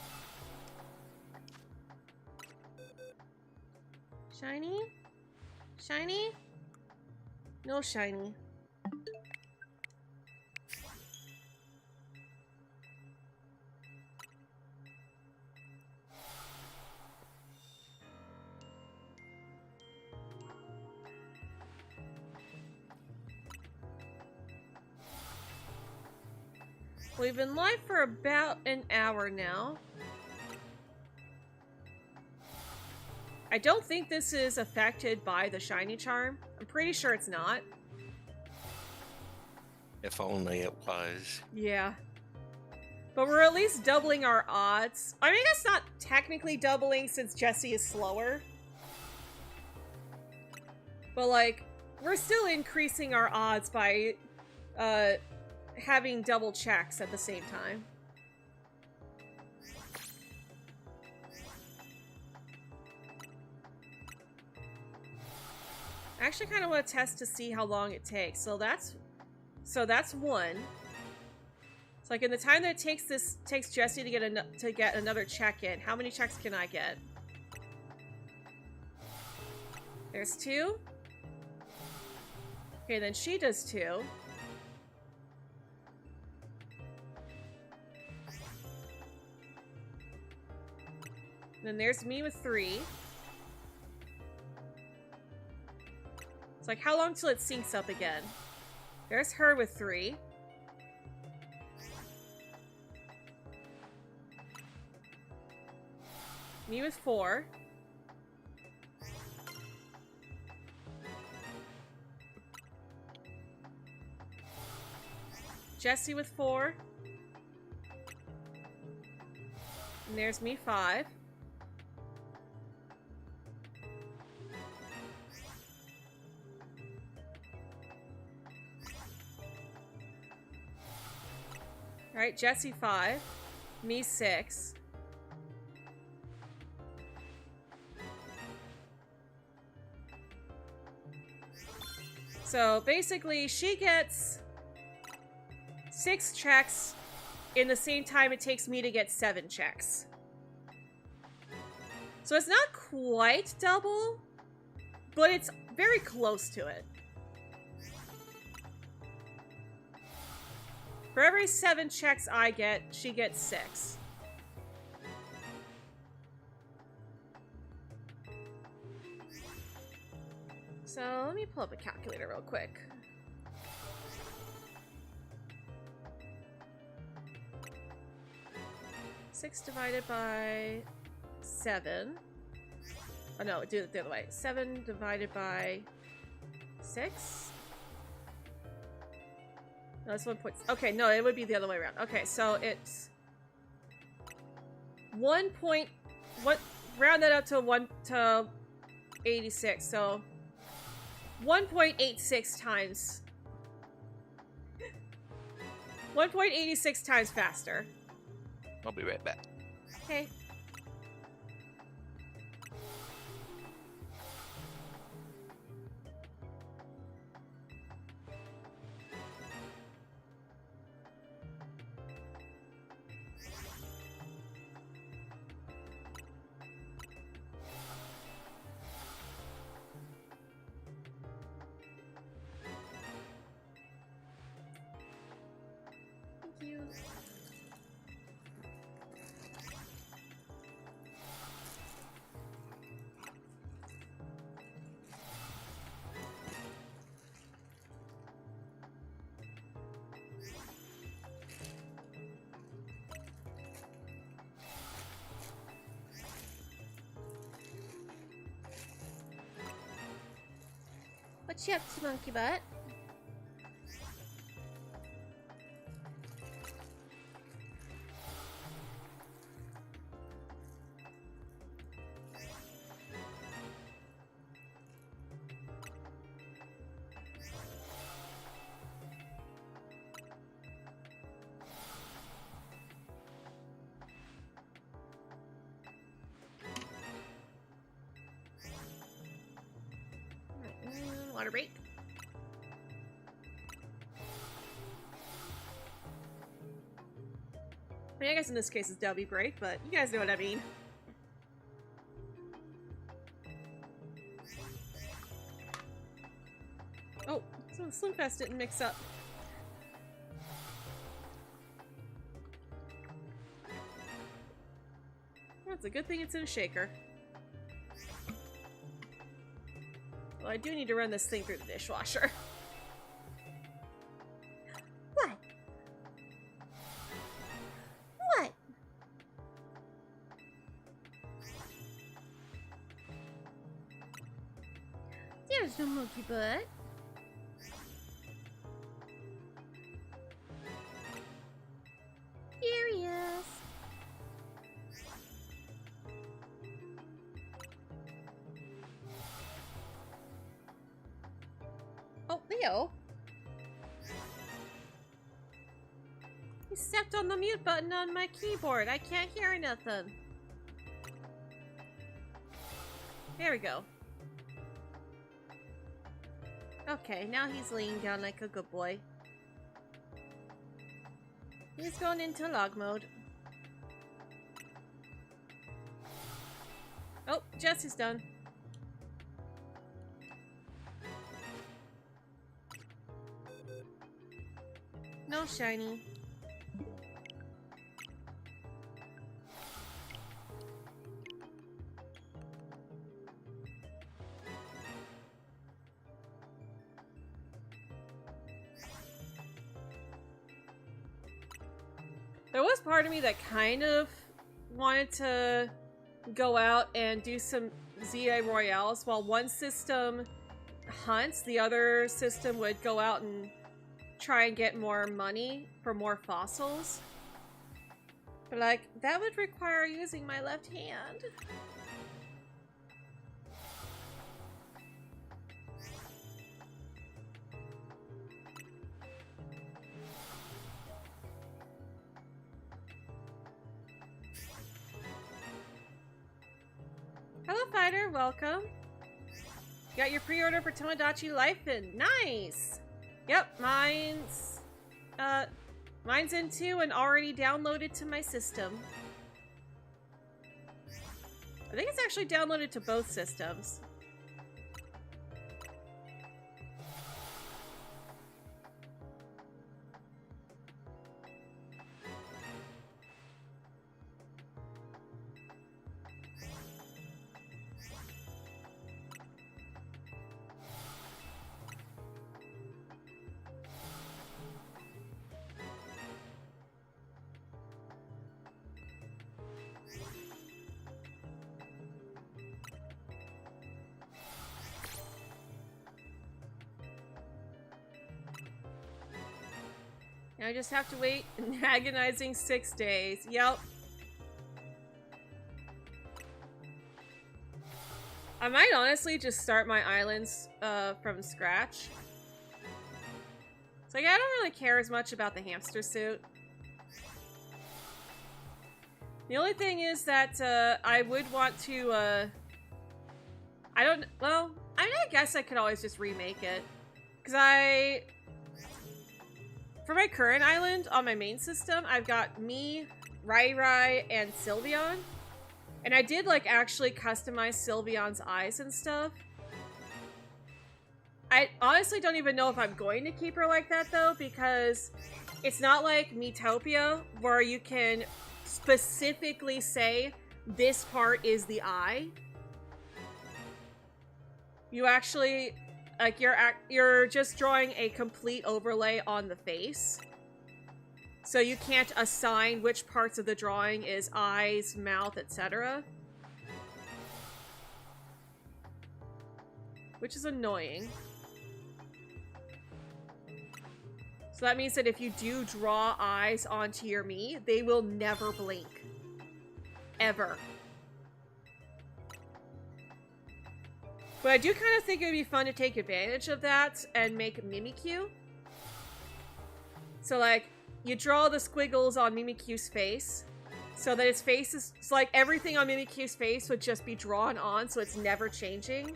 Shiny? Shiny? No shiny. We've been live for about an hour now. I don't think this is affected by the shiny charm. I'm pretty sure it's not. If only it was. Yeah. But we're at least doubling our odds. I mean, it's not technically doubling since Jessie is slower. But, like, we're still increasing our odds by, having double checks at the same time. I actually kind of want to test to see how long it takes. So that's one. It's like in the time that it takes Jesse to get another check in. How many checks can I get? There's 2. Okay, then she does 2. And then there's me with 3. It's like, how long till it syncs up again? There's her with 3. Me with 4. Jesse with 4. And there's me 5. Alright, Jesse 5. Me 6. So basically, she gets 6 checks in the same time it takes me to get 7 checks. So it's not quite double, but it's very close to it. For every 7 checks I get, she gets 6. So let me pull up a calculator real quick. Six divided by 7. Oh no, do it the other way. 7 divided by 6. No, it's 1 point. Okay, no, it would be the other way around. Okay, so it's 1 point. What? Round that up to 86. So 1.86 times. 1.86 times faster. I'll be right back. Okay. Thank you. What you up to, monkey butt? Water break. I mean, I guess in this case it's W break, but you guys know what I mean. Oh, so the Slim Fast didn't mix up. Well, it's a good thing it's in a shaker. Well, I do need to run this thing through the dishwasher. What? What? There's no monkey butt. Here he is. Oh, Leo. You stepped on the mute button on my keyboard. I can't hear nothing. There we go. Okay, now he's laying down like a good boy. He's going into log mode. Oh, Jess is done. No shiny. There was part of me that kind of wanted to go out and do some ZA Royales while one system hunts, the other system would go out and try and get more money for more fossils. But like, that would require using my left hand. Hello, Fighter. Welcome. Got your pre-order for Tomodachi Life in. Nice! Yep, mine's in too and already downloaded to my system. I think it's actually downloaded to both systems. Now I just have to wait an agonizing 6 days. Yep. I might honestly just start my islands from scratch. It's like, I don't really care as much about the hamster suit. The only thing is that I would want to, well, I mean, I guess I could always just remake it. Because for my current island on my main system, I've got me, Rai, and Sylveon. And I did, like, actually customize Sylveon's eyes and stuff. I honestly don't even know if I'm going to keep her like that, though, because it's not like Miitopia, where you can specifically say, this part is the eye. You actually, like, you're just drawing a complete overlay on the face. So you can't assign which parts of the drawing is eyes, mouth, etc. Which is annoying. So that means that if you do draw eyes onto your Mii, they will never blink. Ever. But I do kind of think it would be fun to take advantage of that and make Mimikyu. So, like, you draw the squiggles on Mimikyu's face, so that its face is, it's like everything on Mimikyu's face would just be drawn on, so it's never changing.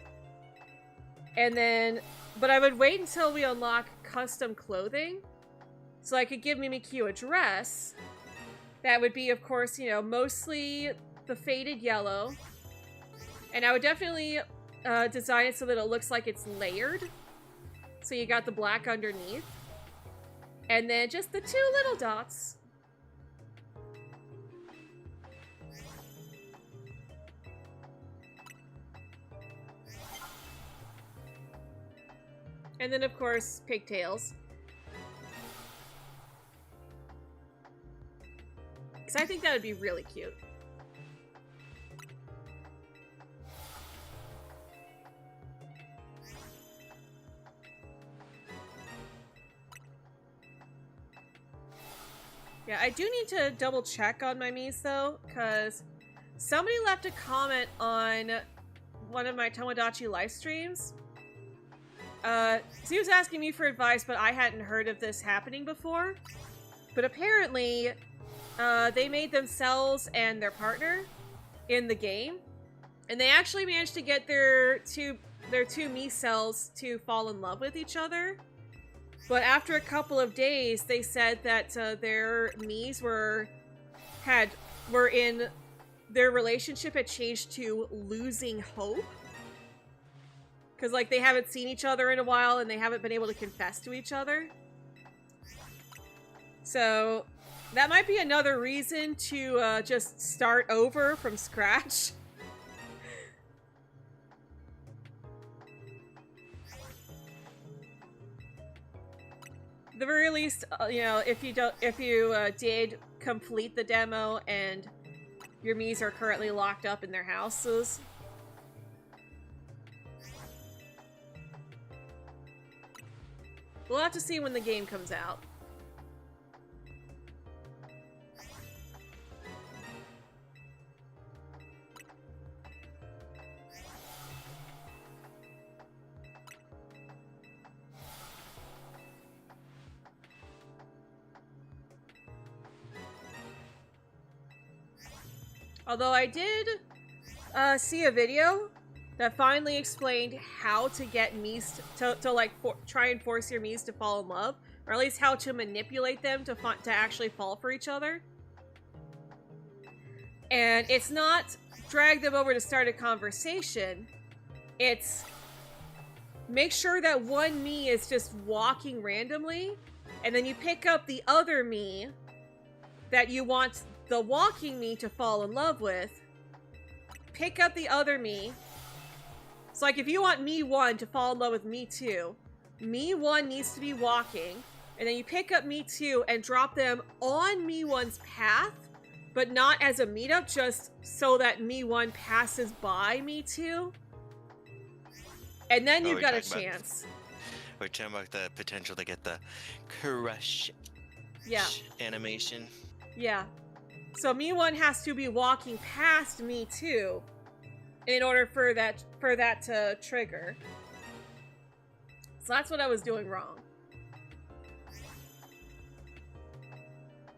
And then, but I would wait until we unlock custom clothing, so I could give Mimikyu a dress that would be, of course, you know, mostly the faded yellow. And I would definitely design it so that it looks like it's layered. So you got the black underneath. And then just the 2 little dots. And then, of course, pigtails. Because I think that would be really cute. Yeah, I do need to double check on my Miis though, because somebody left a comment on one of my Tomodachi live streams. So he was asking me for advice, but I hadn't heard of this happening before. But apparently, they made themselves and their partner in the game. And they actually managed to get their 2 their two me cells to fall in love with each other. But after a couple of days, they said that their me's were in their relationship had changed to losing hope. Because, like, they haven't seen each other in a while and they haven't been able to confess to each other. So, that might be another reason to just start over from scratch. At the very least, you know, if you did complete the demo and your Miis are currently locked up in their houses. We'll have to see when the game comes out. Although I did see a video that finally explained how to get Miis to like try and force your Miis to fall in love, or at least how to manipulate them to actually fall for each other. And it's not drag them over to start a conversation. It's make sure that one Mii is just walking randomly, and then you pick up the other Mii that you want the walking Mii to fall in love with. Pick up the other Mii. So, like, if you want Mii 1 to fall in love with Mii 2, Mii 1 needs to be walking, and then you pick up Mii 2 and drop them on Mii 1's path, but not as a meetup, just so that Mii 1 passes by Mii 2. And then you've got a chance. We're talking about the potential to get the crush animation. Yeah. So Mii 1 has to be walking past Mii 2 in order for that to trigger. So that's what I was doing wrong.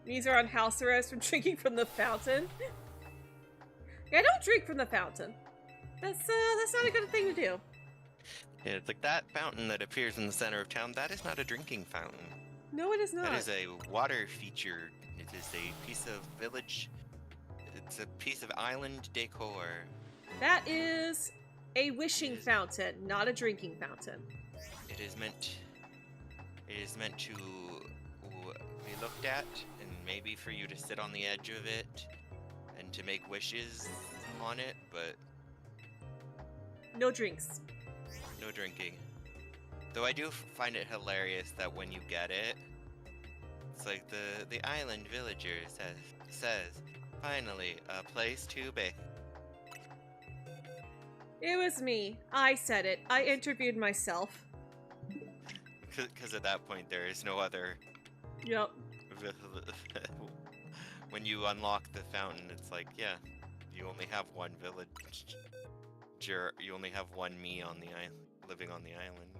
Miis are on house arrest from drinking from the fountain. Yeah, don't drink from the fountain. That's not a good thing to do. Yeah, it's like that fountain that appears in the center of town. That is not a drinking fountain. No, it is not. That is a water feature. It is a piece of village. It's a piece of island decor. That is a wishing fountain, not a drinking fountain. It is meant to be looked at, and maybe for you to sit on the edge of it and to make wishes on it, but no drinks. No drinking. Though I do find it hilarious that when you get it, it's like the island villager says, finally, a place to be. It was me. I said it. I interviewed myself. Because at that point, there is no other... Yep. When you unlock the fountain, it's like, yeah, you only have one village. You only have one Mii on the island, living on the island.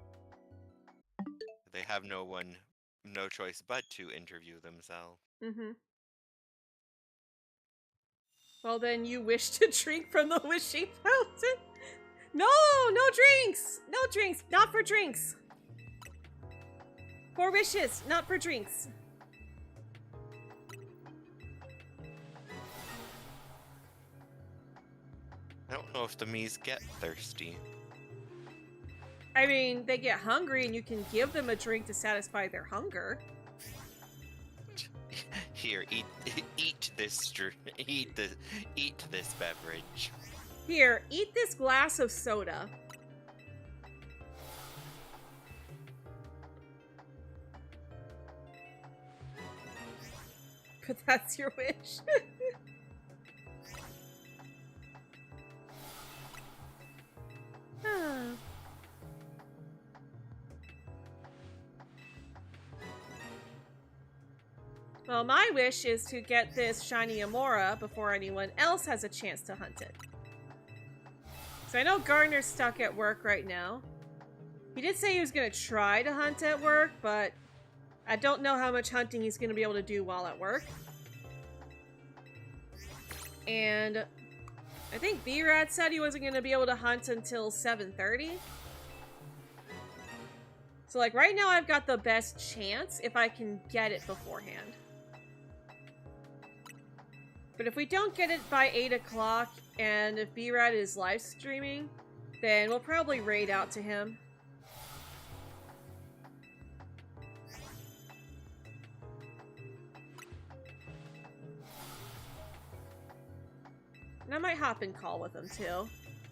They have no choice but to interview themselves. Mm-hmm. Well, then you wish to drink from the wishing fountain? No! No drinks! No drinks! Not for drinks! For wishes, not for drinks. I don't know if the Miis get thirsty. I mean, they get hungry and you can give them a drink to satisfy their hunger. Here, eat this beverage. Here, eat this glass of soda. But that's your wish. Well, my wish is to get this shiny Amora before anyone else has a chance to hunt it. So I know Gardner's stuck at work right now. He did say he was going to try to hunt at work, but I don't know how much hunting he's going to be able to do while at work. And I think B-Rad said he wasn't going to be able to hunt until 7:30. So, like, right now I've got the best chance if I can get it beforehand. But if we don't get it by 8 o'clock, and if B-Rad is live streaming, then we'll probably raid out to him. And I might hop in call with him too,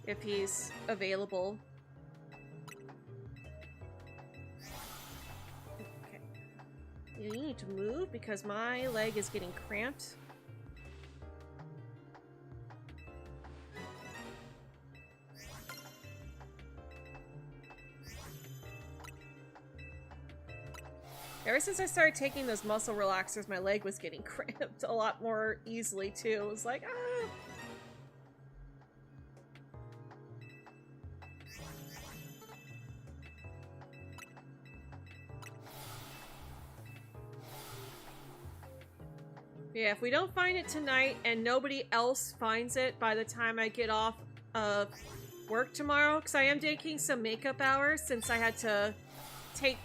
if he's available. Okay. You need to move because my leg is getting cramped. Ever since I started taking those muscle relaxers, my leg was getting cramped a lot more easily too. It was like, ah. Yeah, if we don't find it tonight and nobody else finds it by the time I get off of work tomorrow, because I am taking some makeup hours since I had to take,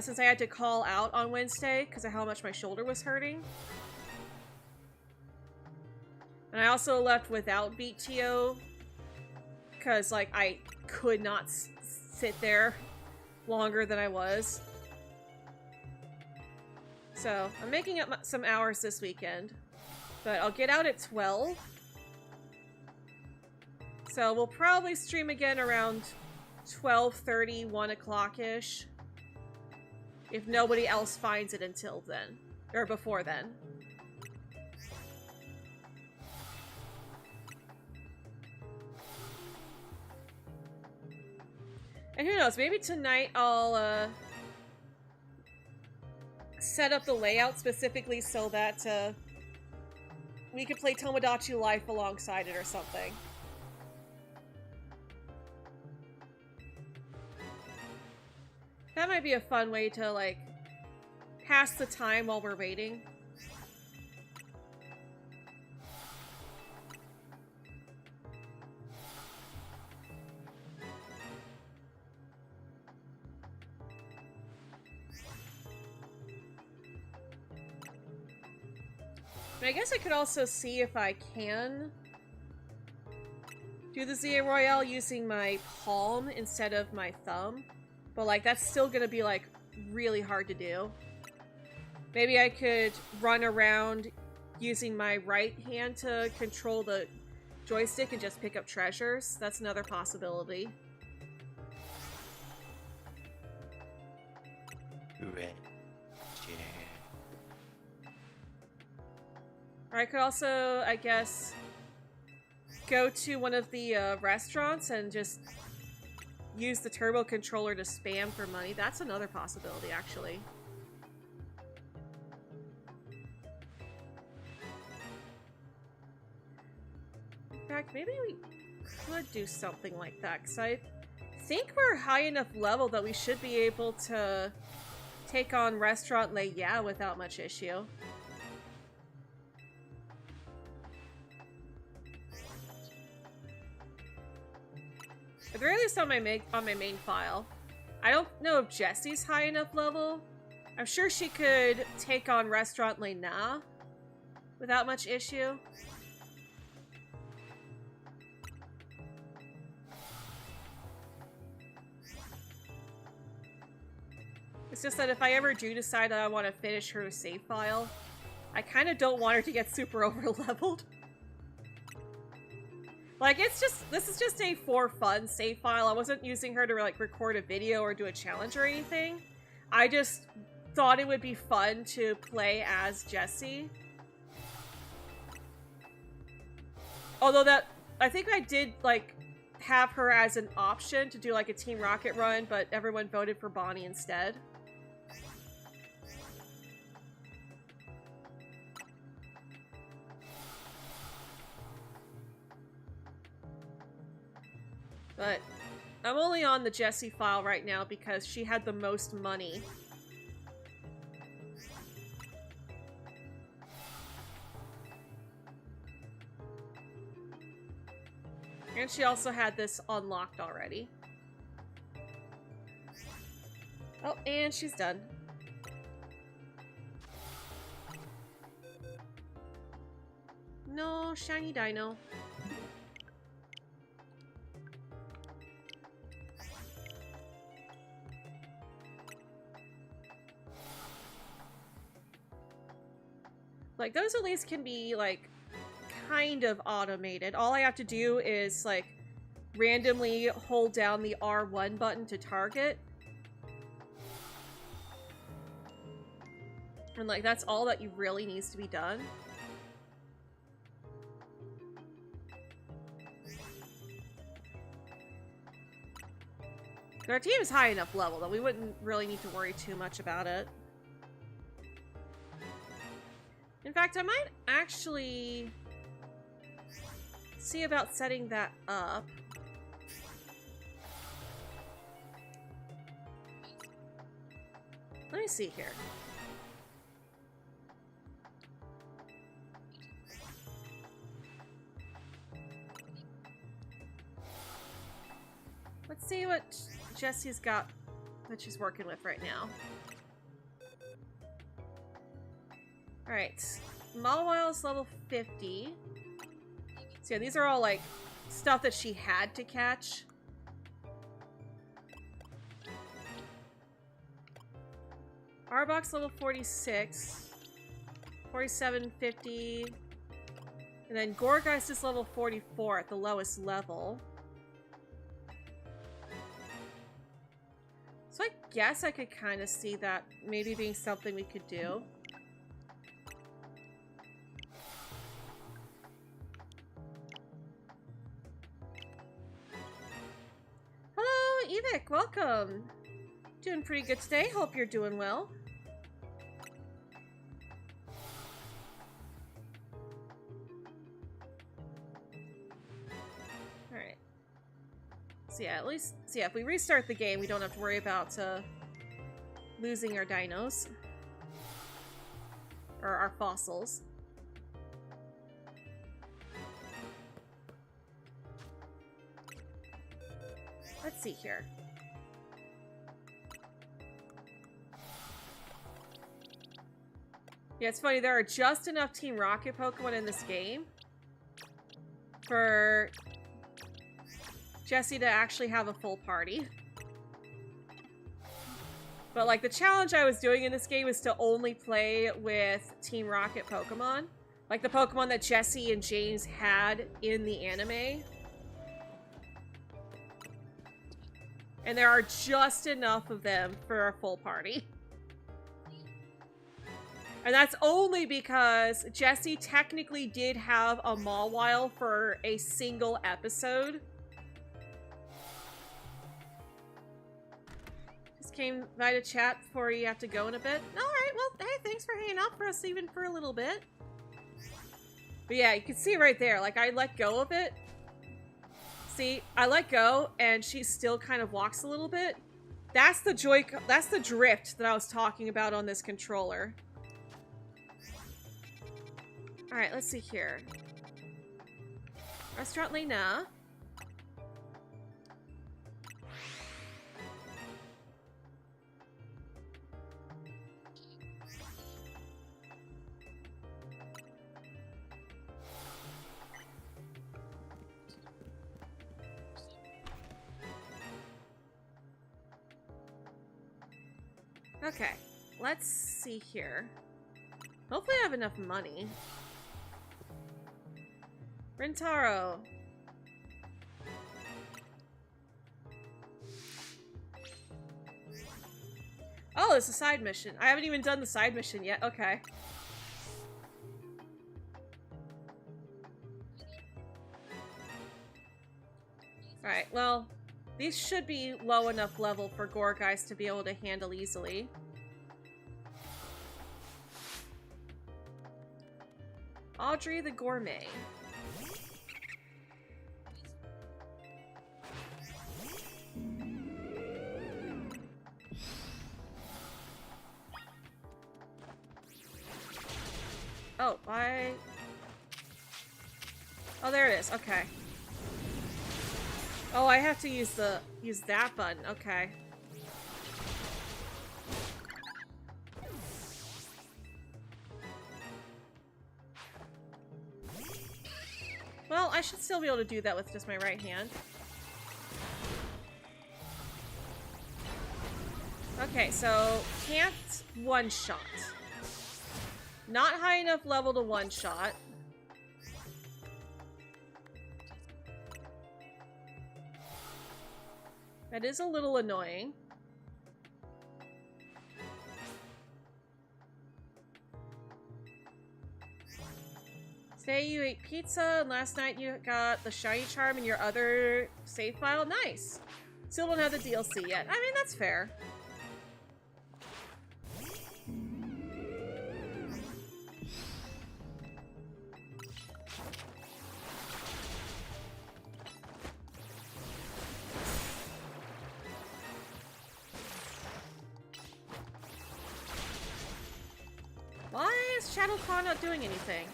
since I had to call out on Wednesday because of how much my shoulder was hurting. And I also left without BTO because, like, I could not sit there longer than I was. So, I'm making up some hours this weekend, but I'll get out at 12. So, we'll probably stream again around 12:30, 1 o'clock-ish. If nobody else finds it until then. Or before then. And who knows, maybe tonight I'll, set up the layout specifically so that we could play Tomodachi Life alongside it or something. That might be a fun way to, like, pass the time while we're waiting. I guess I could also see if I can do the Zia Royale using my palm instead of my thumb. But, like, that's still gonna be, like, really hard to do. Maybe I could run around using my right hand to control the joystick and just pick up treasures. That's another possibility. Red. Or I could also, I guess, go to one of the restaurants and just use the turbo controller to spam for money. That's another possibility, actually. In fact, maybe we could do something like that, because I think we're high enough level that we should be able to take on Restaurant Leia without much issue. At the very least on my main file. I don't know if Jessie's high enough level. I'm sure she could take on Restaurant Lena without much issue. It's just that if I ever do decide that I want to finish her save file, I kind of don't want her to get super over-leveled. Like, it's just, this is just a for fun save file. I wasn't using her to, like, record a video or do a challenge or anything. I just thought it would be fun to play as Jessie. Although that, I think I did, like, have her as an option to do, like, a Team Rocket run, but everyone voted for Bonnie instead. But I'm only on the Jessie file right now because she had the most money. And she also had this unlocked already. Oh, and she's done. No, shiny dino. Like, those at least can be, like, kind of automated. All I have to do is, like, randomly hold down the R1 button to target. And, like, that's all that you really needs to be done. Our team is high enough level that we wouldn't really need to worry too much about it. In fact, I might actually see about setting that up. Let me see here. Let's see what Jessie's got that she's working with right now. Alright. Mawwile's level 50. So yeah, these are all like stuff that she had to catch. Arbok's level 46. 47, 50. And then Gorgeist is level 44 at the lowest level. So I guess I could kind of see that maybe being something we could do. Hello, Evic, welcome. Doing pretty good today. Hope you're doing well. Alright. So yeah, at least, so yeah, if we restart the game, we don't have to worry about losing our dinos. Or our fossils. Let's see here. Yeah, it's funny, there are just enough Team Rocket Pokemon in this game for Jessie to actually have a full party. But like the challenge I was doing in this game is to only play with Team Rocket Pokemon. Like the Pokemon that Jessie and James had in the anime. And there are just enough of them for a full party. And that's only because Jessie technically did have a Mawile for a single episode. Just came by to chat before you have to go in a bit. Alright, well, hey, thanks for hanging out for us even for a little bit. But yeah, you can see right there, like, I let go of it. See, I let go, and she still kind of walks a little bit. That's the drift that I was talking about on this controller. Alright, let's see here. Restaurant Lena. Okay, let's see here. Hopefully I have enough money. Rintaro. Oh, it's a side mission. I haven't even done the side mission yet. Okay. Alright, well, these should be low enough level for Gorgeist to be able to handle easily. Audrey the Gourmet. Oh, why? Oh, there it is. Okay. Oh, I have to use that button. Okay. Well, I should still be able to do that with just my right hand. Okay, so can't one-shot. Not high enough level to one-shot. That is a little annoying. Today you ate pizza, and last night you got the shiny charm in your other save file. Nice. Still don't have the DLC yet. I mean, that's fair. Why is Shadow Claw not doing anything?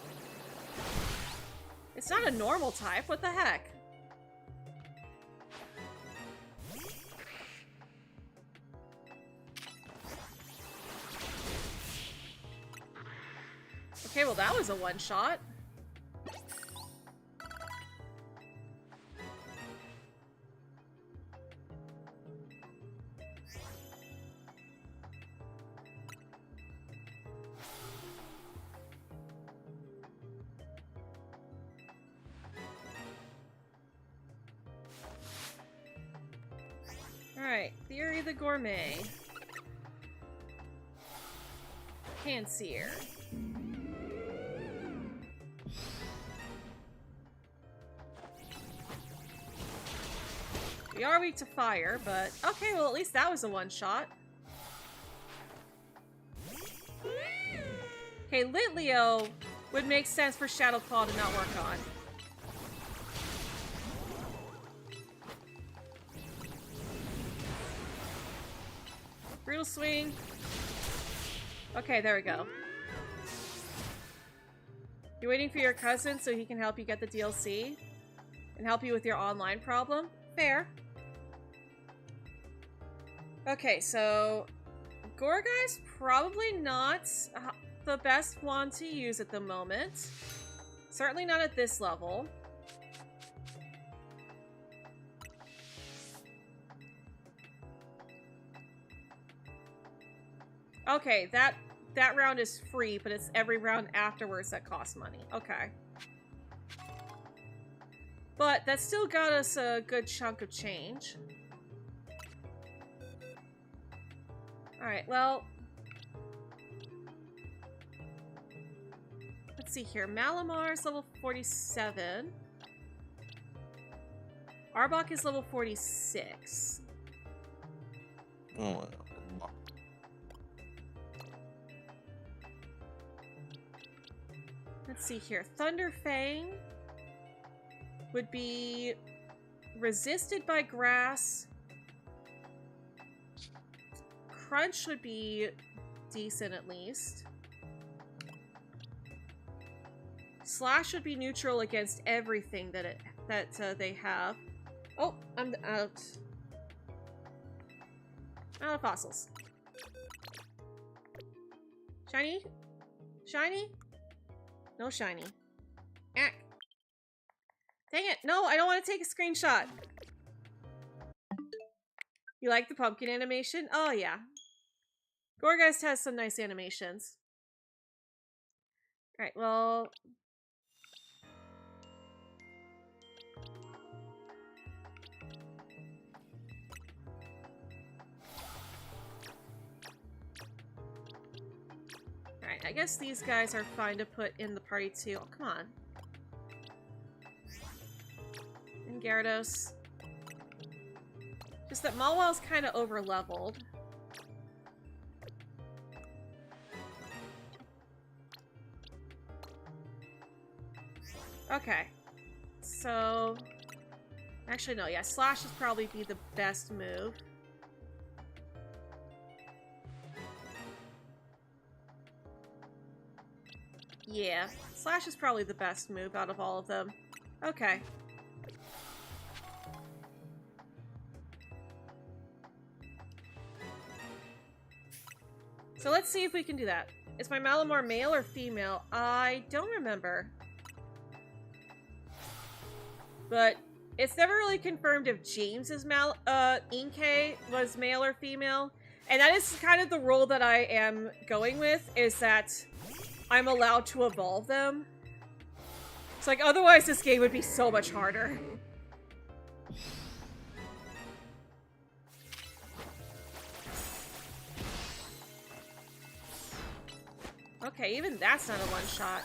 It's not a normal type, what the heck? Okay, well that was a one-shot. Alright, Theory the Gourmet. Panseer. We are weak to fire, but okay, well at least that was a one-shot. Okay, Litleo would make sense for Shadow Claw to not work on. Brutal Swing. Okay, there we go. You're waiting for your cousin so he can help you get the DLC and help you with your online problem? Fair. Okay, so Gorgai's probably not the best one to use at the moment. Certainly not at this level. Okay, that round is free, but it's every round afterwards that costs money. Okay. But that still got us a good chunk of change. Alright, well... let's see here. Malamar's level 47. Arbok is level 46. Oh, Let's see here. Thunderfang would be resisted by grass. Crunch would be decent at least. Slash would be neutral against everything that they have. Oh, I'm out. Out of fossils. Shiny? Shiny? No shiny. Ack. Dang it! No, I don't want to take a screenshot! You like the pumpkin animation? Oh, yeah. Gorgeist has some nice animations. Alright, well... Alright, I guess these guys are fine to put in the party too. Oh, come on. And Gyarados. Just that Malwell's kind of over-leveled. Okay. So... actually, no, yeah, Slash would probably be the best move. Yeah, Slash is probably the best move out of all of them. Okay. So let's see if we can do that. Is my Malamar male or female? I don't remember. but it's never really confirmed if James's Inkay was male or female. And that is kind of the rule that I am going with, is that I'm allowed to evolve them. It's like, otherwise this game would be so much harder. Okay, even that's not a one-shot.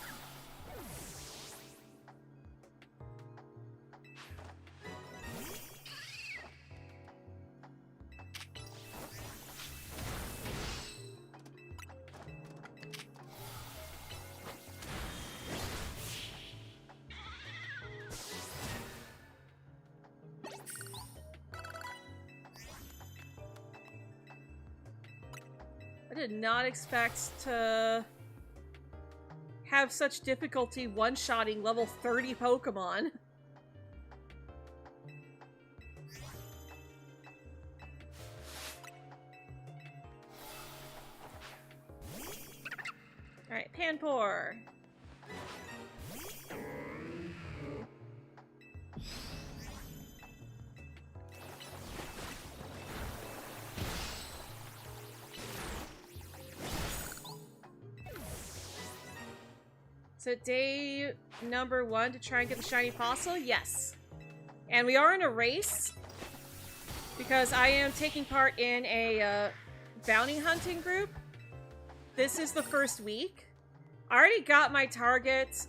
I did not expect to have such difficulty one-shotting level 30 Pokemon. Alright, Panpour. So day number 1 to try and get the shiny fossil? Yes. And we are in a race because I am taking part in a bounty hunting group. This is the first week. I already got my target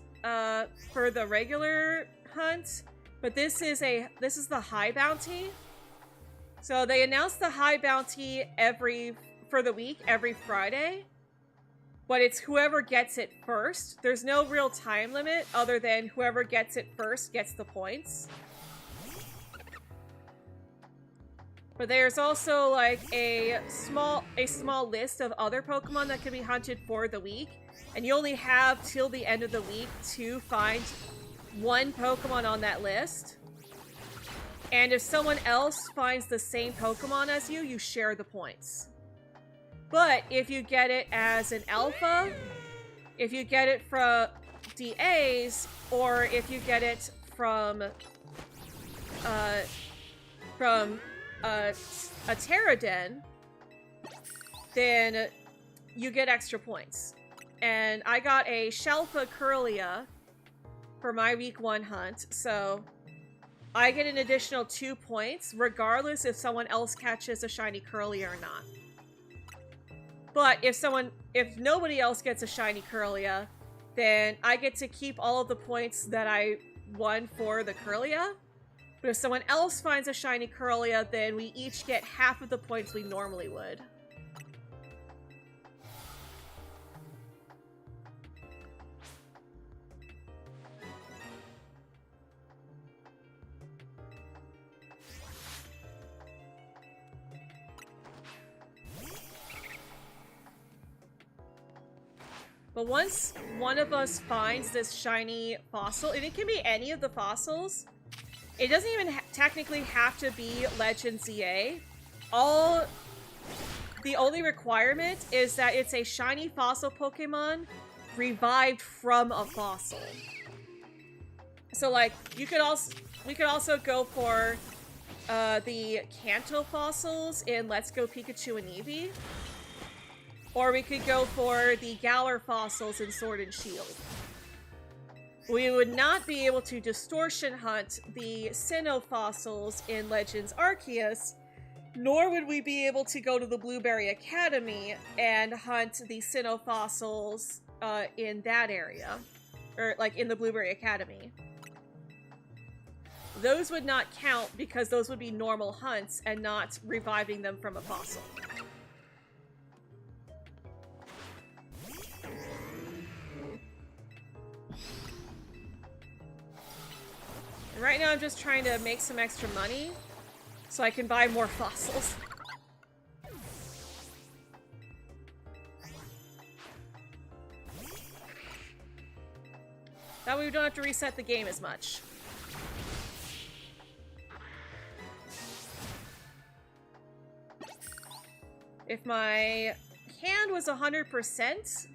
for the regular hunt, but this is the high bounty. So they announce the high bounty for the week every Friday. But it's whoever gets it first. There's no real time limit other than whoever gets it first gets the points. But there's also like a small list of other Pokemon that can be hunted for the week. And you only have till the end of the week to find one Pokemon on that list. And if someone else finds the same Pokemon as you, you share the points. But if you get it as an alpha, if you get it from DAs, or if you get it from a Pterodon, then you get extra points. And I got a Shelfa Curlia for my week 1 hunt, so I get an additional 2 points, regardless if someone else catches a shiny Curlia or not. But if nobody else gets a shiny Curlia, then I get to keep all of the points that I won for the Curlia. But if someone else finds a shiny Curlia, then we each get half of the points we normally would. But once one of us finds this shiny fossil, and it can be any of the fossils, it doesn't even technically have to be Legend ZA. The only requirement is that it's a shiny fossil Pokemon revived from a fossil. So like, we could also go for the Kanto fossils in Let's Go Pikachu and Eevee. Or we could go for the Galar fossils in Sword and Shield. We would not be able to distortion hunt the Sinnoh fossils in Legends Arceus, nor would we be able to go to the Blueberry Academy and hunt the Sinnoh fossils in that area. Or, like, in the Blueberry Academy. Those would not count because those would be normal hunts and not reviving them from a fossil. Right now I'm just trying to make some extra money so I can buy more fossils. That way we don't have to reset the game as much. If my hand was 100%,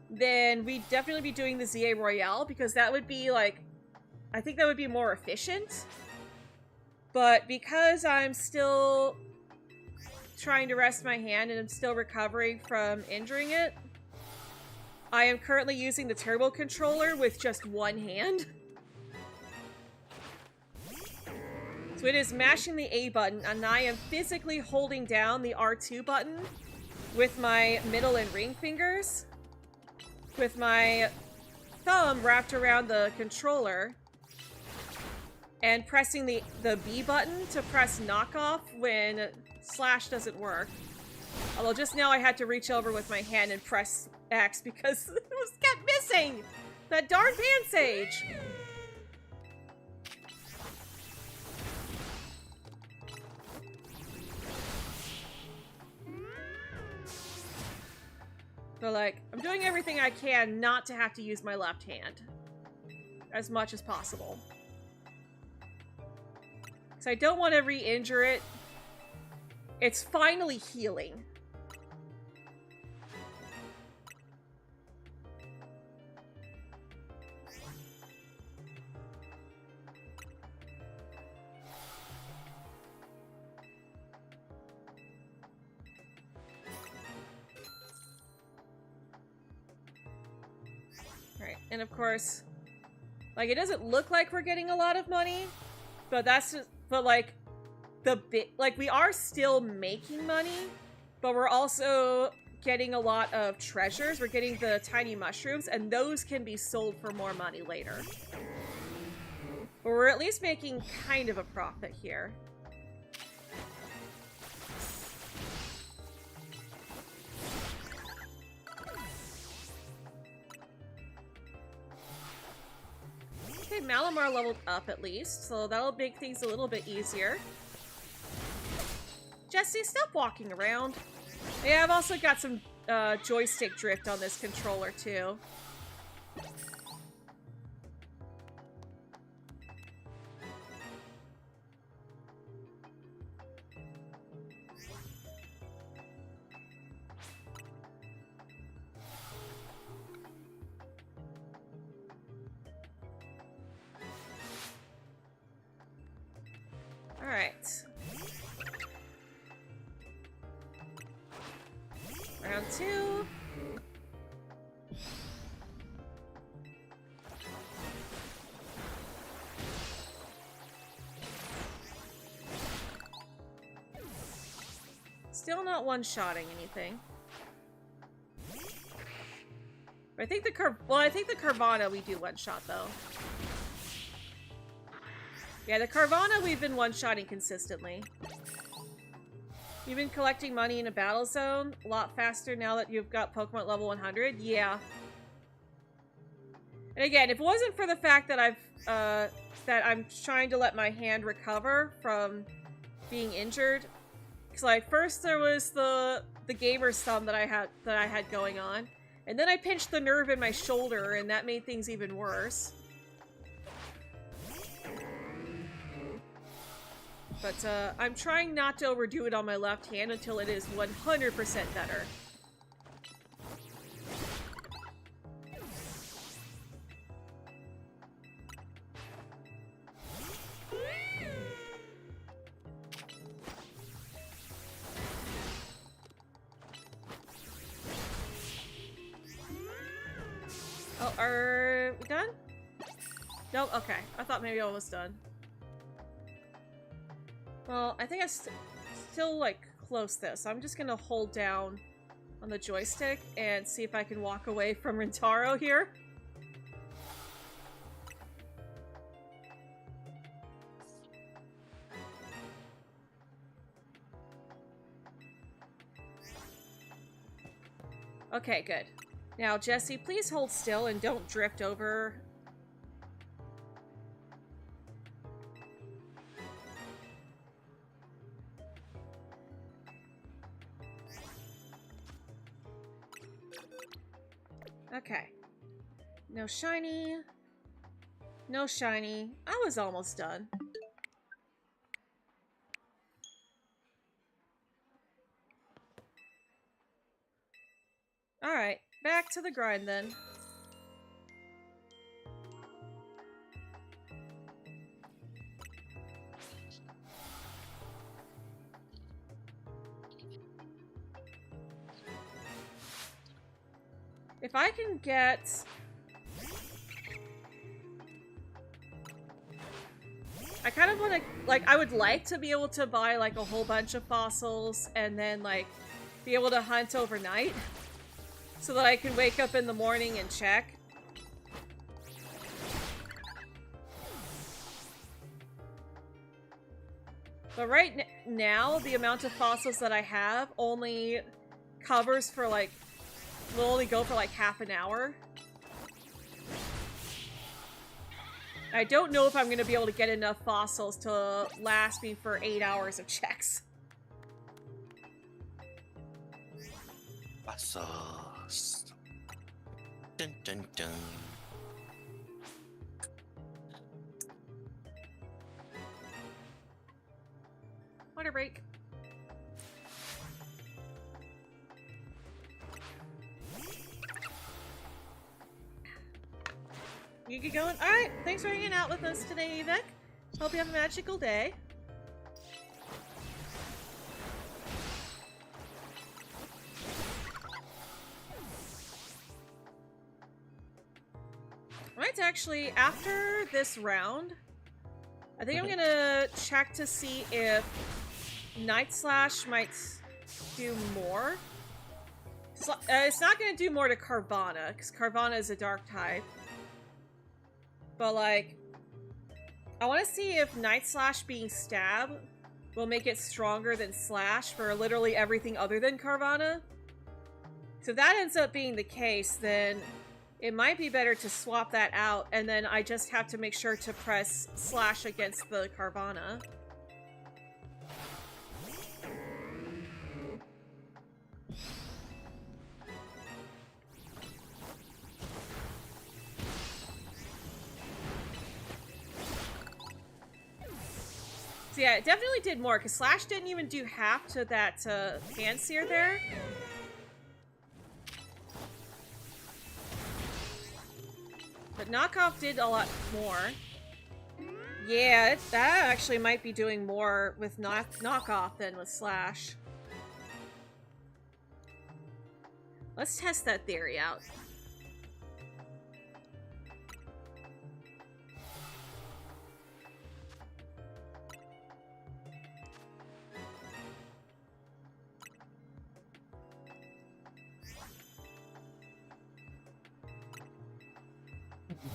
then we'd definitely be doing the ZA Royale because that would be like I think that would be more efficient. But because I'm still trying to rest my hand and I'm still recovering from injuring it, I am currently using the turbo controller with just one hand. So it is mashing the A button, and I am physically holding down the R2 button with my middle and ring fingers, with my thumb wrapped around the controller, and pressing the B button to press knockoff when slash doesn't work. Although just now I had to reach over with my hand and press X because it was kept missing! That darn pan sage! So, like, I'm doing everything I can not to have to use my left hand. As much as possible. Because I don't want to re-injure it. It's finally healing. Right, and of course, like, it doesn't look like we're getting a lot of money, but that's just, but like, we are still making money, but we're also getting a lot of treasures. We're getting the tiny mushrooms, and those can be sold for more money later. But we're at least making kind of a profit here. Okay, Malamar leveled up at least, so that'll make things a little bit easier. Jesse, stop walking around. Yeah, I've also got some joystick drift on this controller too. Alright. Round 2. Still not one-shotting anything. I think the Carvana we do one-shot though. Yeah, the Carvana we've been one-shotting consistently. You've been collecting money in a battle zone a lot faster now that you've got Pokemon level 100? Yeah. And again, if it wasn't for the fact that I'm trying to let my hand recover from being injured, because like first there was the gamer's thumb that I had going on, and then I pinched the nerve in my shoulder, and that made things even worse. But I'm trying not to overdo it on my left hand until it is 100% better. Oh, are we done? Nope, okay. I thought maybe I was done. Well, I think I still, like, close this. I'm just gonna hold down on the joystick and see if I can walk away from Rintaro here. Okay, good. Now, Jesse, please hold still and don't drift over. Okay. No shiny. No shiny. I was almost done. Alright, back to the grind then. If I can get... I kind of want to, like, I would like to be able to buy, like, a whole bunch of fossils and then, like, be able to hunt overnight so that I can wake up in the morning and check. But right now, the amount of fossils that I have only covers for, like, will only go for, like, half an hour. I don't know if I'm going to be able to get enough fossils to last me for 8 hours of checks. Fossils. Dun dun dun. Water break. You get going? Alright, thanks for hanging out with us today, Evek. Hope you have a magical day. Right, actually, after this round, I think I'm gonna check to see if Night Slash might do more. It's not gonna do more to Carvana, because Carvana is a dark type. But, like, I want to see if Night Slash being Stab will make it stronger than Slash for literally everything other than Carvana. So if that ends up being the case, then it might be better to swap that out, and then I just have to make sure to press Slash against the Carvana. So yeah, it definitely did more, because Slash didn't even do half to that Panseer there. But Knockoff did a lot more. Yeah, that actually might be doing more with Knockoff than with Slash. Let's test that theory out.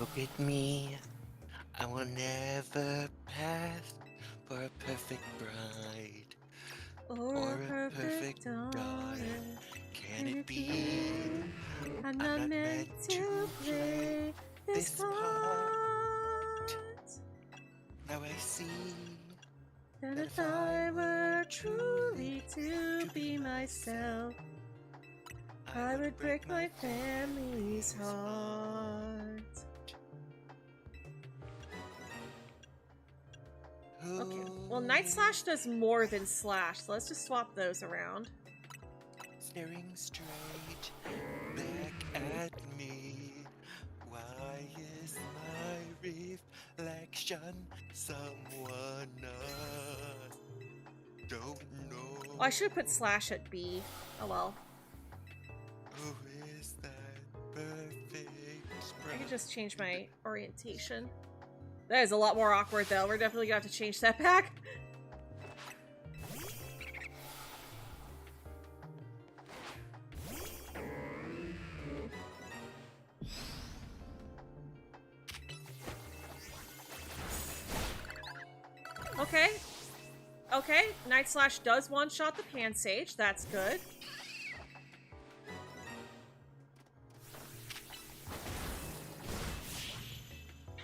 Look at me. I will never pass for a perfect bride Or a perfect daughter. Can it be? I'm not meant to play this part. Now I see That if I were truly to be myself, I would break my family's heart. Okay, well, Night Slash does more than Slash, so let's just swap those around. Staring straight back at me. Why is my reflection someone I don't know? Oh, I should have put Slash at B. Oh well. Who is that perfect I could just change my orientation. That is a lot more awkward, though. We're definitely gonna have to change that back. Okay. Okay, Night Slash does one-shot the Pansage. That's good.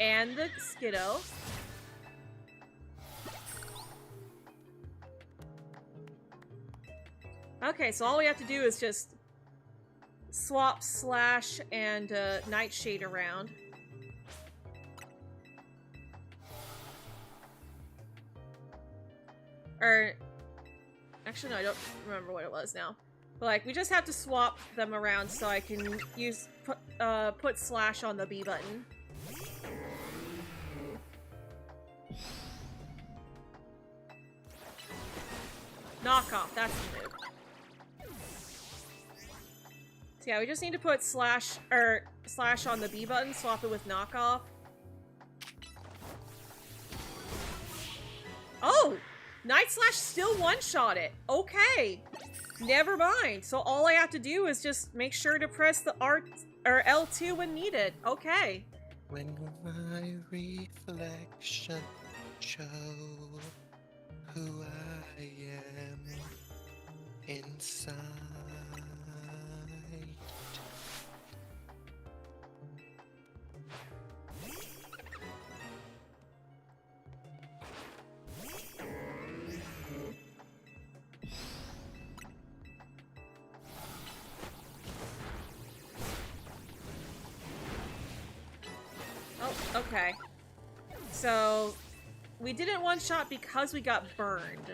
And the Skiddo. Okay, so all we have to do is just swap Slash and Nightshade around. Or, actually no, I don't remember what it was now. But like, we just have to swap them around so I can use put Slash on the B button. Knockoff, that's the move. So yeah, we just need to put slash on the B button, swap it with knockoff. Oh! Night Slash still one-shot it. Okay. Never mind. So all I have to do is just make sure to press the R or L2 when needed. Okay. When my reflection show who I am inside. Oh, okay. So, we didn't one-shot because we got burned.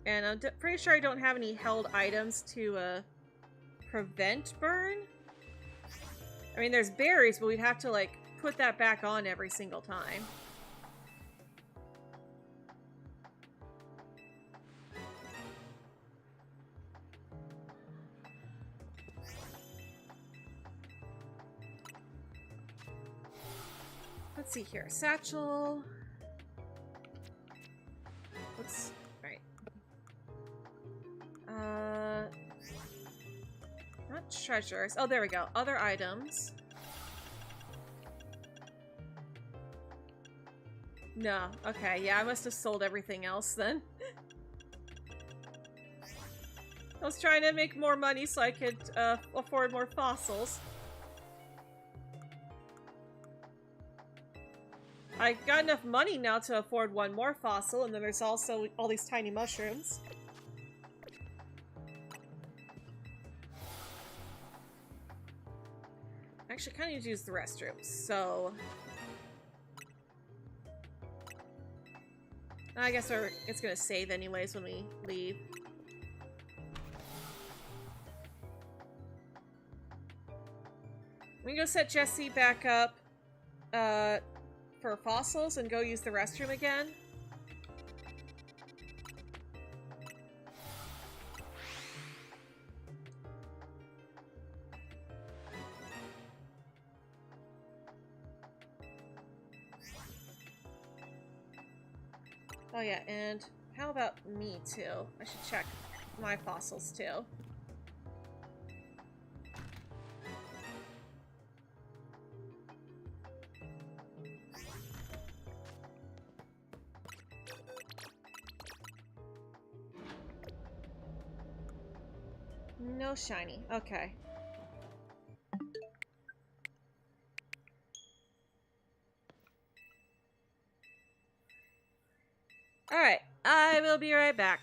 And I'm pretty sure I don't have any held items to, prevent burn. I mean, there's berries, but we'd have to, like, put that back on every single time. Let's see here. Satchel. Let's... Right. Not treasures. Oh, there we go. Other items. No. Okay, yeah, I must have sold everything else then. I was trying to make more money so I could afford more fossils. I got enough money now to afford one more fossil, and then there's also all these tiny mushrooms. Actually, I kind of need to use the restroom, so... I guess it's gonna save anyways when we leave. We can go set Jesse back up for fossils and go use the restroom again. Oh yeah, and how about me too? I should check my fossils too. No shiny. Okay. Alright, I will be right back.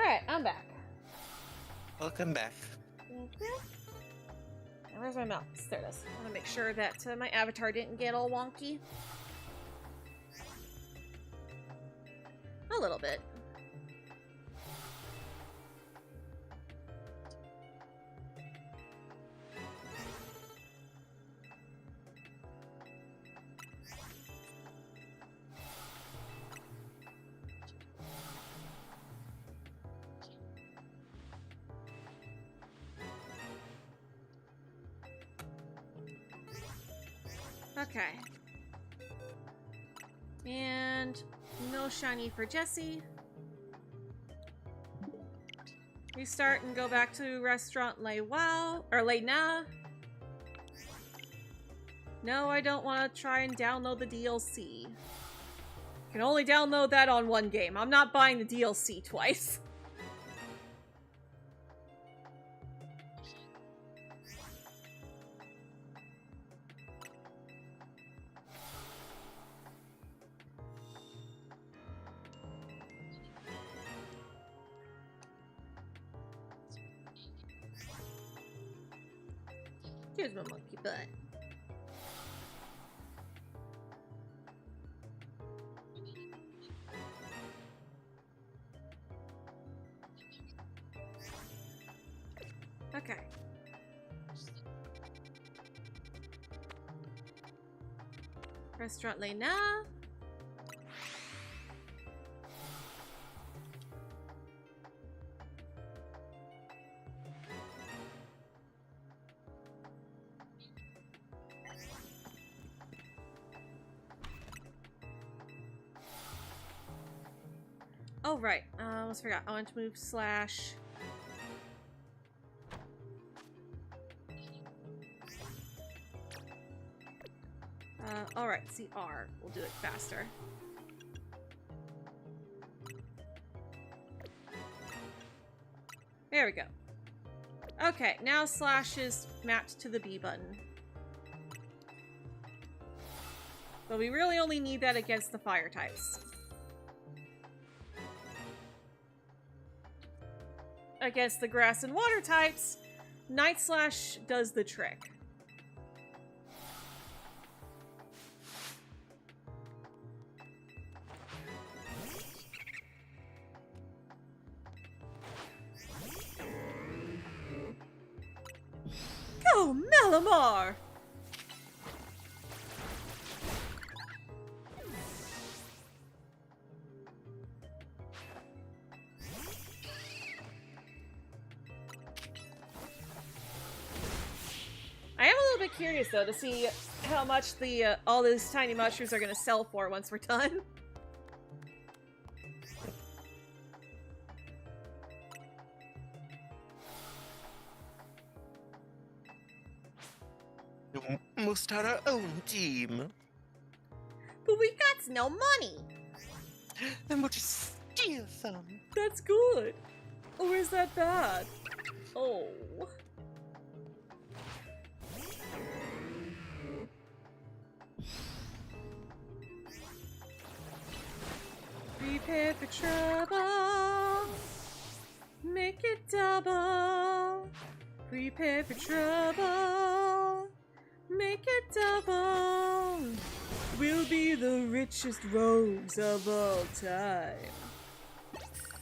Alright, I'm back. Welcome back. Thank you. Now, where's my mouse? There it is. I want to make sure that my avatar didn't get all wonky. A little bit. Okay. And no shiny for Jessie. Restart and go back to restaurant Le Wow or Le Na. No, I don't want to try and download the DLC. Can only download that on one game. I'm not buying the DLC twice. Here's my monkey butt. Okay. Restaurant Lena. Oh, right. I almost forgot. I want to move slash. Alright, CR. We'll do it faster. There we go. Okay, now slash is mapped to the B button. But we really only need that against the fire types. Against the grass and water types, Night Slash does the trick. Go, Malamar! I am a little bit curious though to see how much the all those tiny mushrooms are going to sell for once we're done. We almost start our own team. But we got no money. Then we'll just steal some. That's good. Or is that bad? Oh. Prepare for trouble. Make it double. Prepare for trouble. Make it double. We'll be the richest rogues of all time.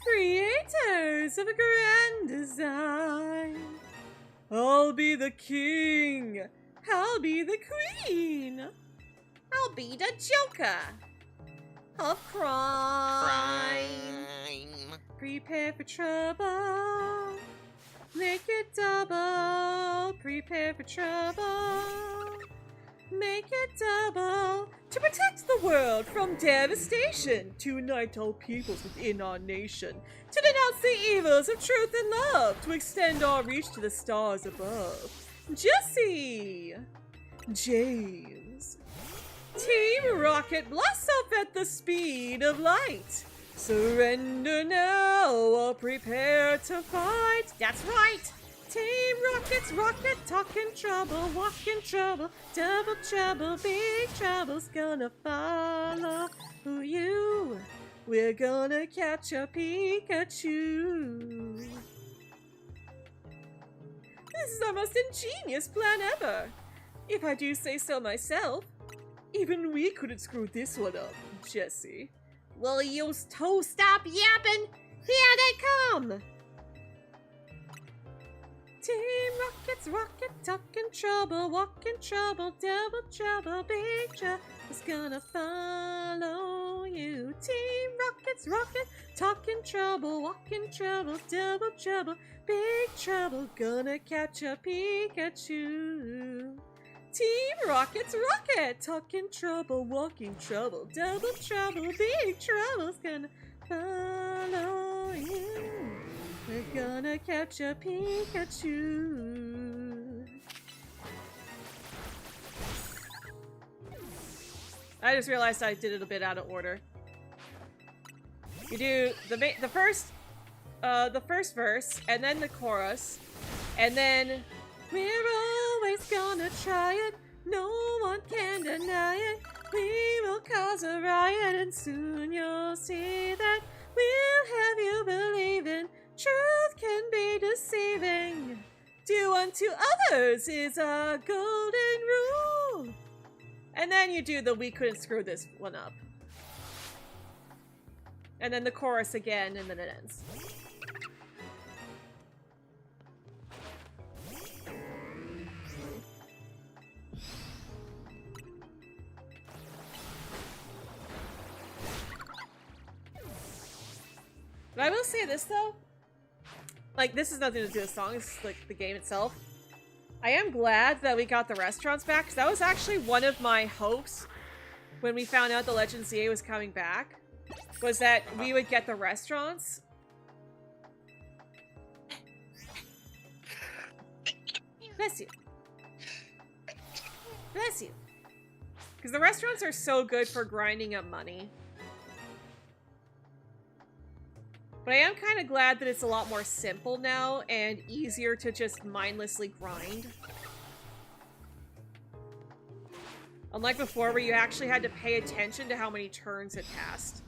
Creators of a grand design. I'll be the king. I'll be the queen. I'll be the Joker of crime. Prepare for trouble. Make it double. Prepare for trouble. Make it double. To protect the world from devastation. To unite all peoples within our nation. To denounce the evils of truth and love. To extend our reach to the stars above. Jesse. James. Team Rocket, blast off at the speed of light. Surrender now or prepare to fight. That's right. Team Rocket's rocket, talking trouble, walking trouble, double trouble, big trouble's gonna follow you. We're gonna catch a Pikachu. This is the most ingenious plan ever. If I do say so myself. Even we couldn't screw this one up, Jesse. Will you two stop yapping? Here they come! Team Rocket's rocket, talking trouble, walking trouble, double trouble, big trouble's gonna follow you. Team Rocket's rocket, talking trouble, walking trouble, double trouble, big trouble, gonna catch a Pikachu. Team Rocket's rocket, talking trouble, walking trouble, double trouble, big trouble's gonna follow you. We're gonna catch a Pikachu. I just realized I did it a bit out of order. You do the first verse, and then the chorus, and then we're always gonna try it. No one can deny it. We will cause a riot, and soon you'll see that we'll have you believing. Truth can be deceiving. Do unto others is a golden rule. And then you do the we couldn't screw this one up. And then the chorus again, and then it ends. But I will say this though. Like, this has nothing to do with songs, it's like the game itself. I am glad that we got the restaurants back, because that was actually one of my hopes when we found out the Legend ZA was coming back, was that we would get the restaurants. Bless you. Bless you. Because the restaurants are so good for grinding up money. But I am kind of glad that it's a lot more simple now and easier to just mindlessly grind. Unlike before where you actually had to pay attention to how many turns had passed.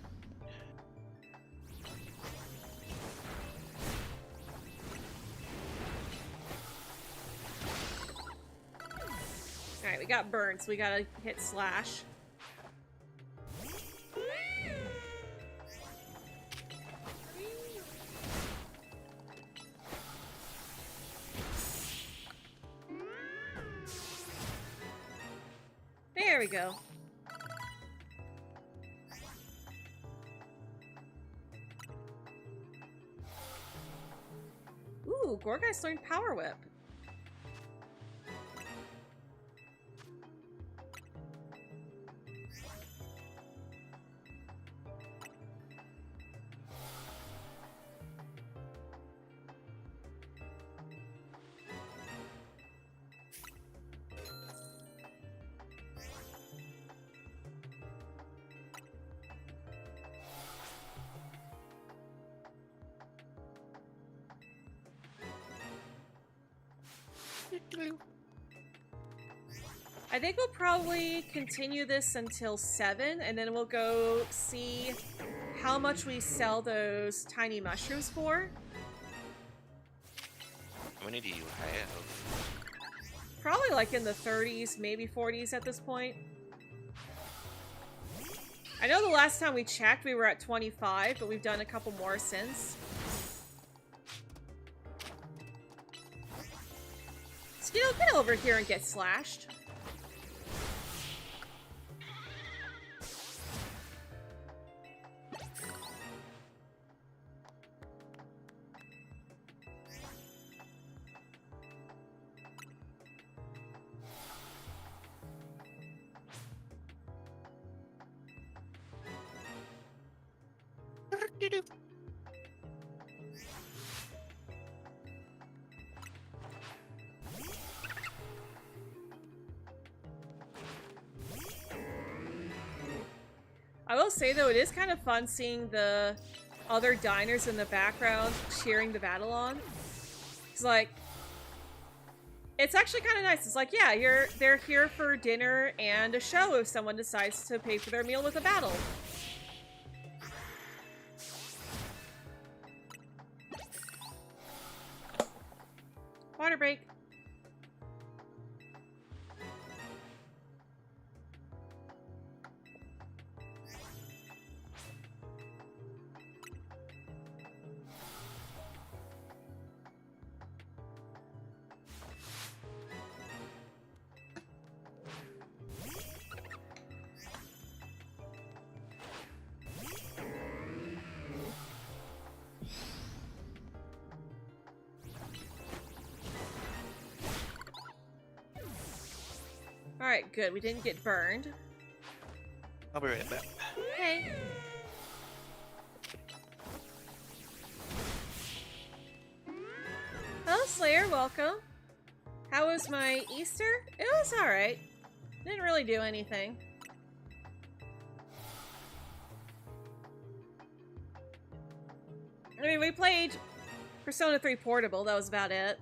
Alright, we got burned, so we gotta hit slash. There we go. Ooh, Gorgai's learned Power Whip. I think we'll probably continue this until 7, and then we'll go see how much we sell those tiny mushrooms for. How many do you have? Probably like in the 30s, maybe 40s at this point. I know the last time we checked we were at 25, but we've done a couple more since. Skittle, get over here and get slashed. I will say though, it is kind of fun seeing the other diners in the background cheering the battle on. It's like, it's actually kind of nice. It's like, yeah, they're here for dinner and a show if someone decides to pay for their meal with a battle. break. Alright, good. We didn't get burned. I'll be right back. Okay. Hello, Slayer. Welcome. How was my Easter? It was alright. Didn't really do anything. I mean, we played Persona 3 Portable. That was about it.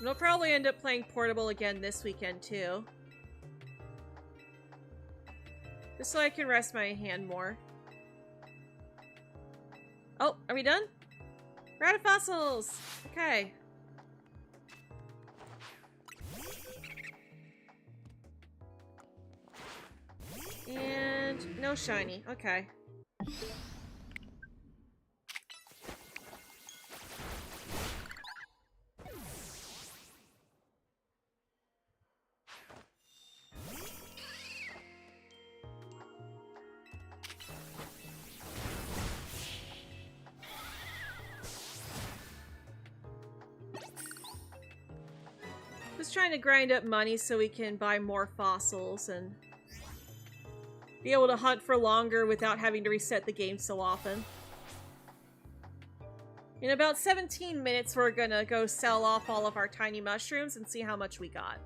We'll probably end up playing Portable again this weekend, too. Just so I can rest my hand more. Oh, are we done? We're out of fossils! Okay. And no shiny. Okay. Just trying to grind up money so we can buy more fossils and be able to hunt for longer without having to reset the game so often. In about 17 minutes, we're gonna go sell off all of our tiny mushrooms and see how much we got.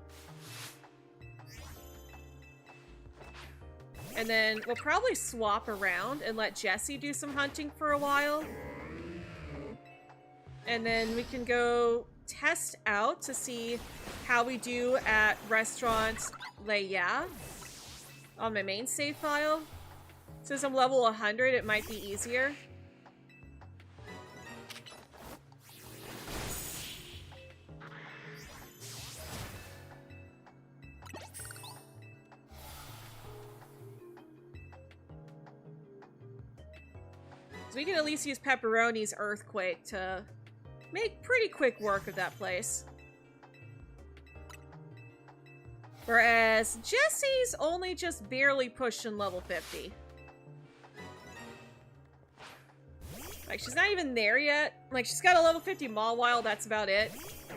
And then we'll probably swap around and let Jesse do some hunting for a while. And then we can go test out to see how we do at Restaurant Leia on my main save file. Since I'm level 100, it might be easier. So we can at least use Pepperoni's Earthquake to make pretty quick work of that place. Whereas Jessie's only just barely pushing level 50. Like, she's not even there yet. Like, she's got a level 50 Mawile, that's about it.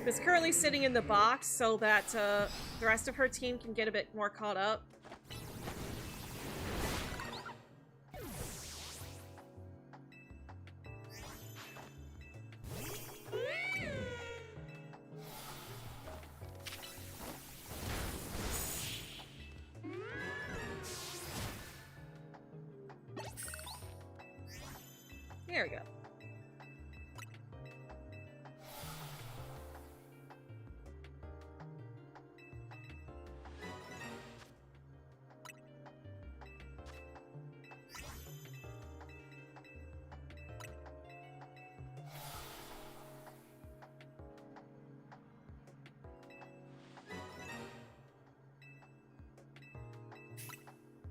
It's currently sitting in the box so that the rest of her team can get a bit more caught up. There we go.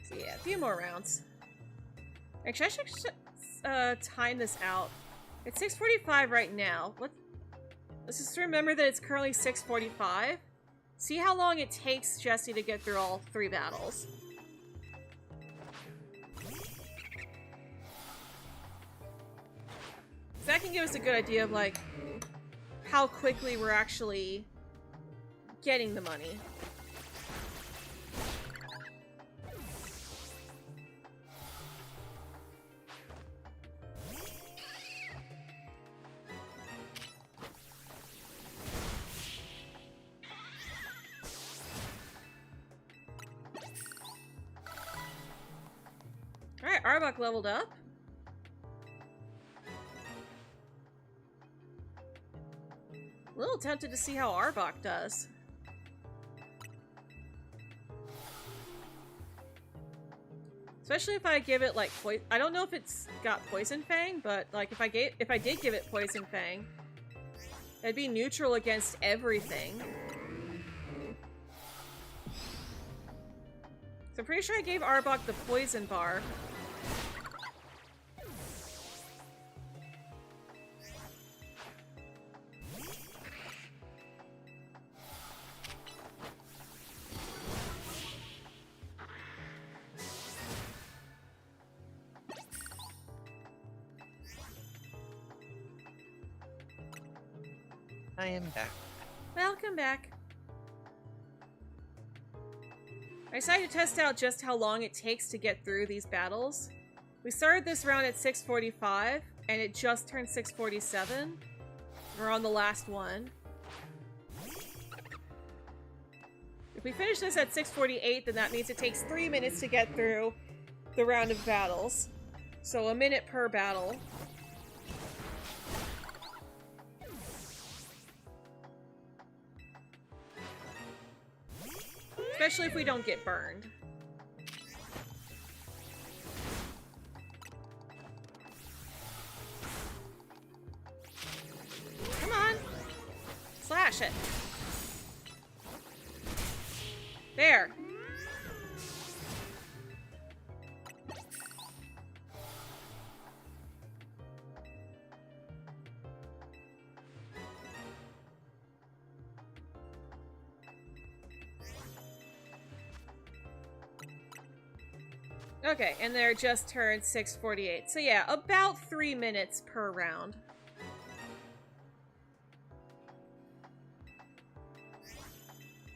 So yeah, a few more rounds. Actually, I should time this out. It's 6:45 right now. What? Let's just remember that it's currently 6:45. See how long it takes Jessie to get through all 3 battles. So that can give us a good idea of, like, how quickly we're actually getting the money. Alright, Arbok leveled up. A little little tempted to see how Arbok does. Especially if I give it like I don't know if it's got Poison Fang, but like if I did give it Poison Fang, it'd be neutral against everything. So I'm pretty sure I gave Arbok the Poison Bar. I am back. Welcome back. I decided to test out just how long it takes to get through these battles. We started this round at 6:45, and it just turned 6:47. We're on the last one. If we finish this at 6:48, then that means it takes 3 minutes to get through the round of battles. So a minute per battle. Especially if we don't get burned. Come on! Slash it! There! Okay, and they're just turned 6:48. So yeah, about 3 minutes per round.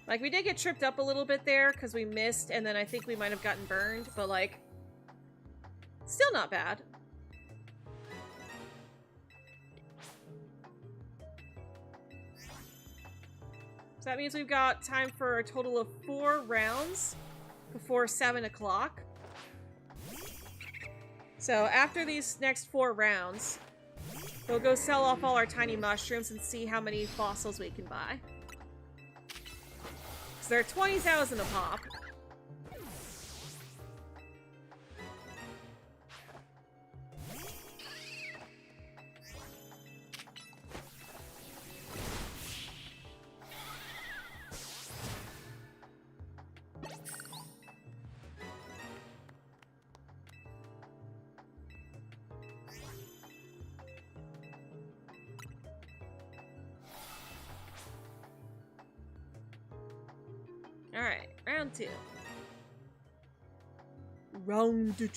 Like, we did get tripped up a little bit there because we missed, and then I think we might have gotten burned, but like, still not bad. So that means we've got time for a total of 4 rounds before 7 o'clock. So after these next 4 rounds, we'll go sell off all our tiny mushrooms and see how many fossils we can buy. So they're 20,000 a pop. Alright, round 2. Round 2.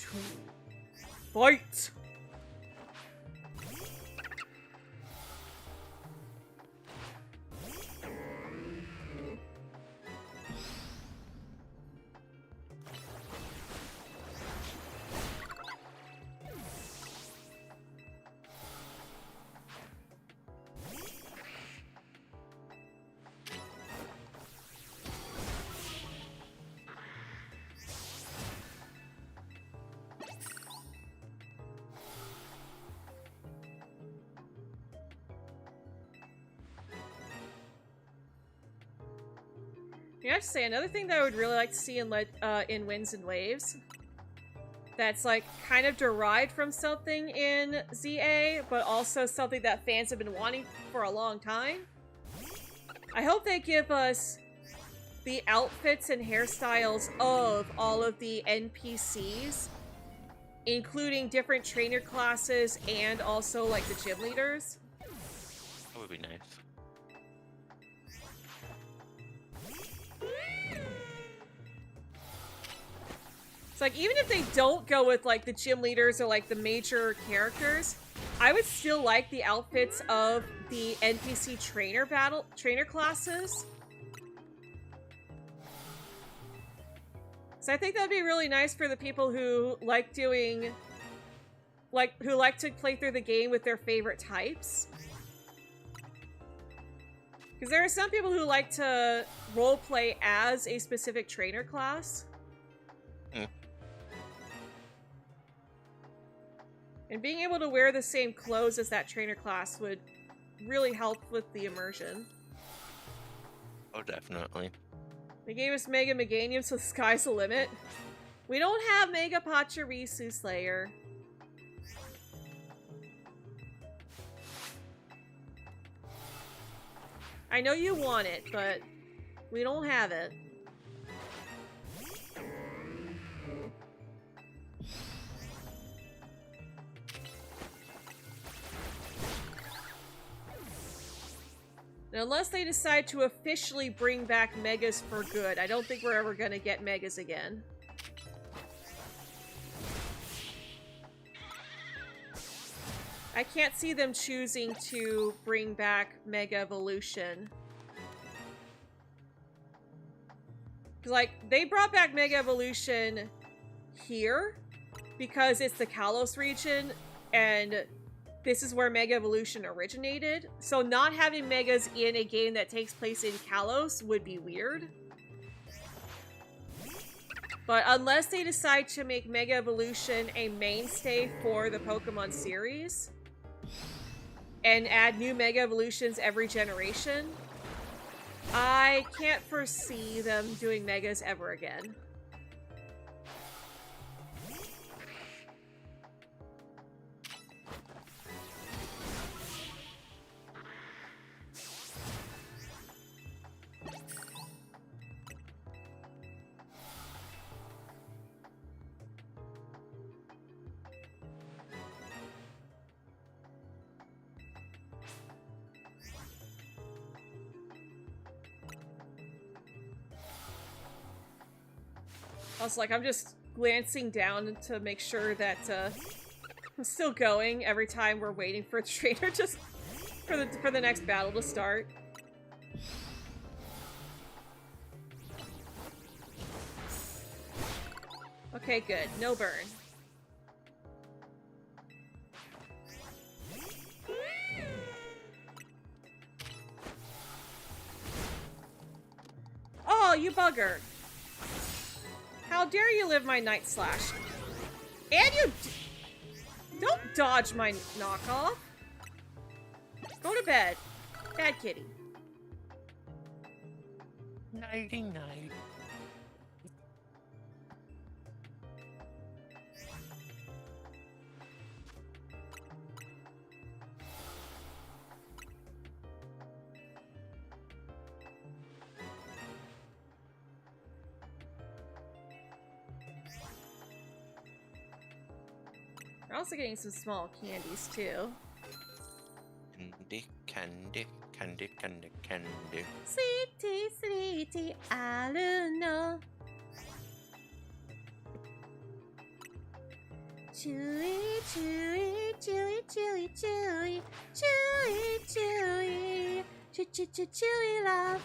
Fight! You have to say, another thing that I would really like to see in Winds and Waves that's like kind of derived from something in ZA, but also something that fans have been wanting for a long time. I hope they give us the outfits and hairstyles of all of the NPCs, including different trainer classes and also like the gym leaders. That would be nice. It's like, even if they don't go with like the gym leaders or like the major characters, I would still like the outfits of the NPC trainer classes. So I think that'd be really nice for the people who like doing, who like to play through the game with their favorite types. Because there are some people who like to roleplay as a specific trainer class. Mm. And being able to wear the same clothes as that trainer class would really help with the immersion. Oh, definitely. They gave us Mega Meganium, so the sky's the limit. We don't have Mega Pachirisu Slayer. I know you want it, but we don't have it. And unless they decide to officially bring back Megas for good, I don't think we're ever gonna get Megas again. I can't see them choosing to bring back Mega Evolution. Cause like, they brought back Mega Evolution here because it's the Kalos region and this is where Mega Evolution originated. So not having Megas in a game that takes place in Kalos would be weird. But unless they decide to make Mega Evolution a mainstay for the Pokemon series and add new Mega Evolutions every generation, I can't foresee them doing Megas ever again. Also, like, I'm just glancing down to make sure that I'm still going every time we're waiting for a trainer, just for the next battle to start. Okay, good. No burn. Oh, you bugger. How dare you live my Night Slash? And you don't dodge my knockoff. Go to bed. Bad kitty. Nighty night. We're also getting some small candies too. Candy, candy, candy, candy, candy. Sweetie, sweetie, I don't know. Chewy, chewy, chewy, chewy, chewy, chewy, chewy, chewy, chewy, love.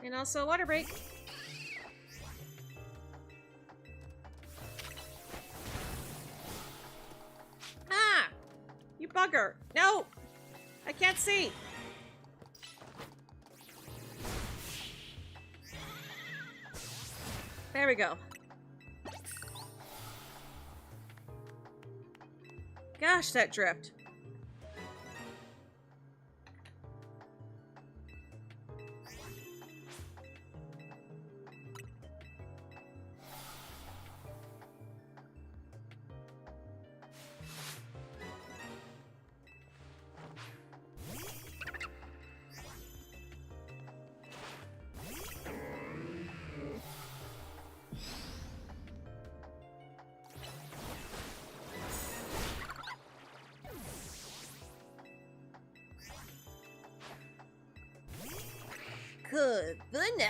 And also water break. Ah! You bugger! No! I can't see! There we go. Gosh, that drift. Good goodness.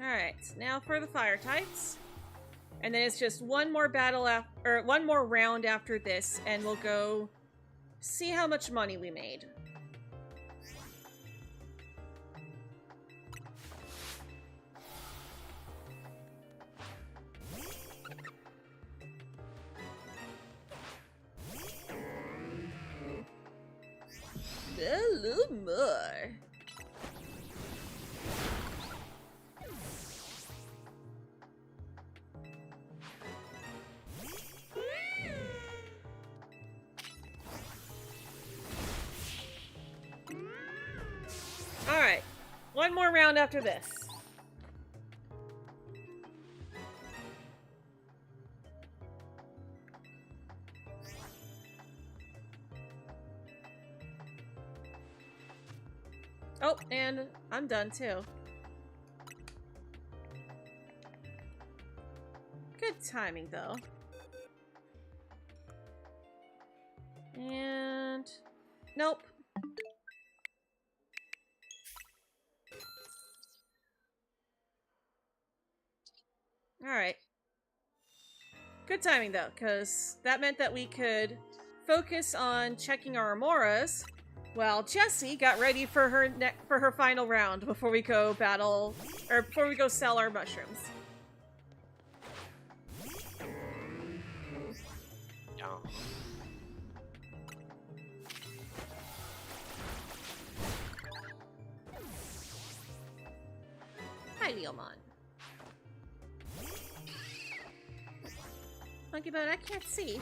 Alright, now for the fire types. And then it's just one more battle or one more round after this, and we'll go see how much money we made. little more. Alright. One more round after this. Oh, and I'm done too. Good timing though. And nope. Alright. Good timing though, because that meant that we could focus on checking our Amoras while Jessie got ready for her final round before we go battle, or before we go sell our mushrooms. Oh. Hi, Leomon. Monkey Bone, I can't see.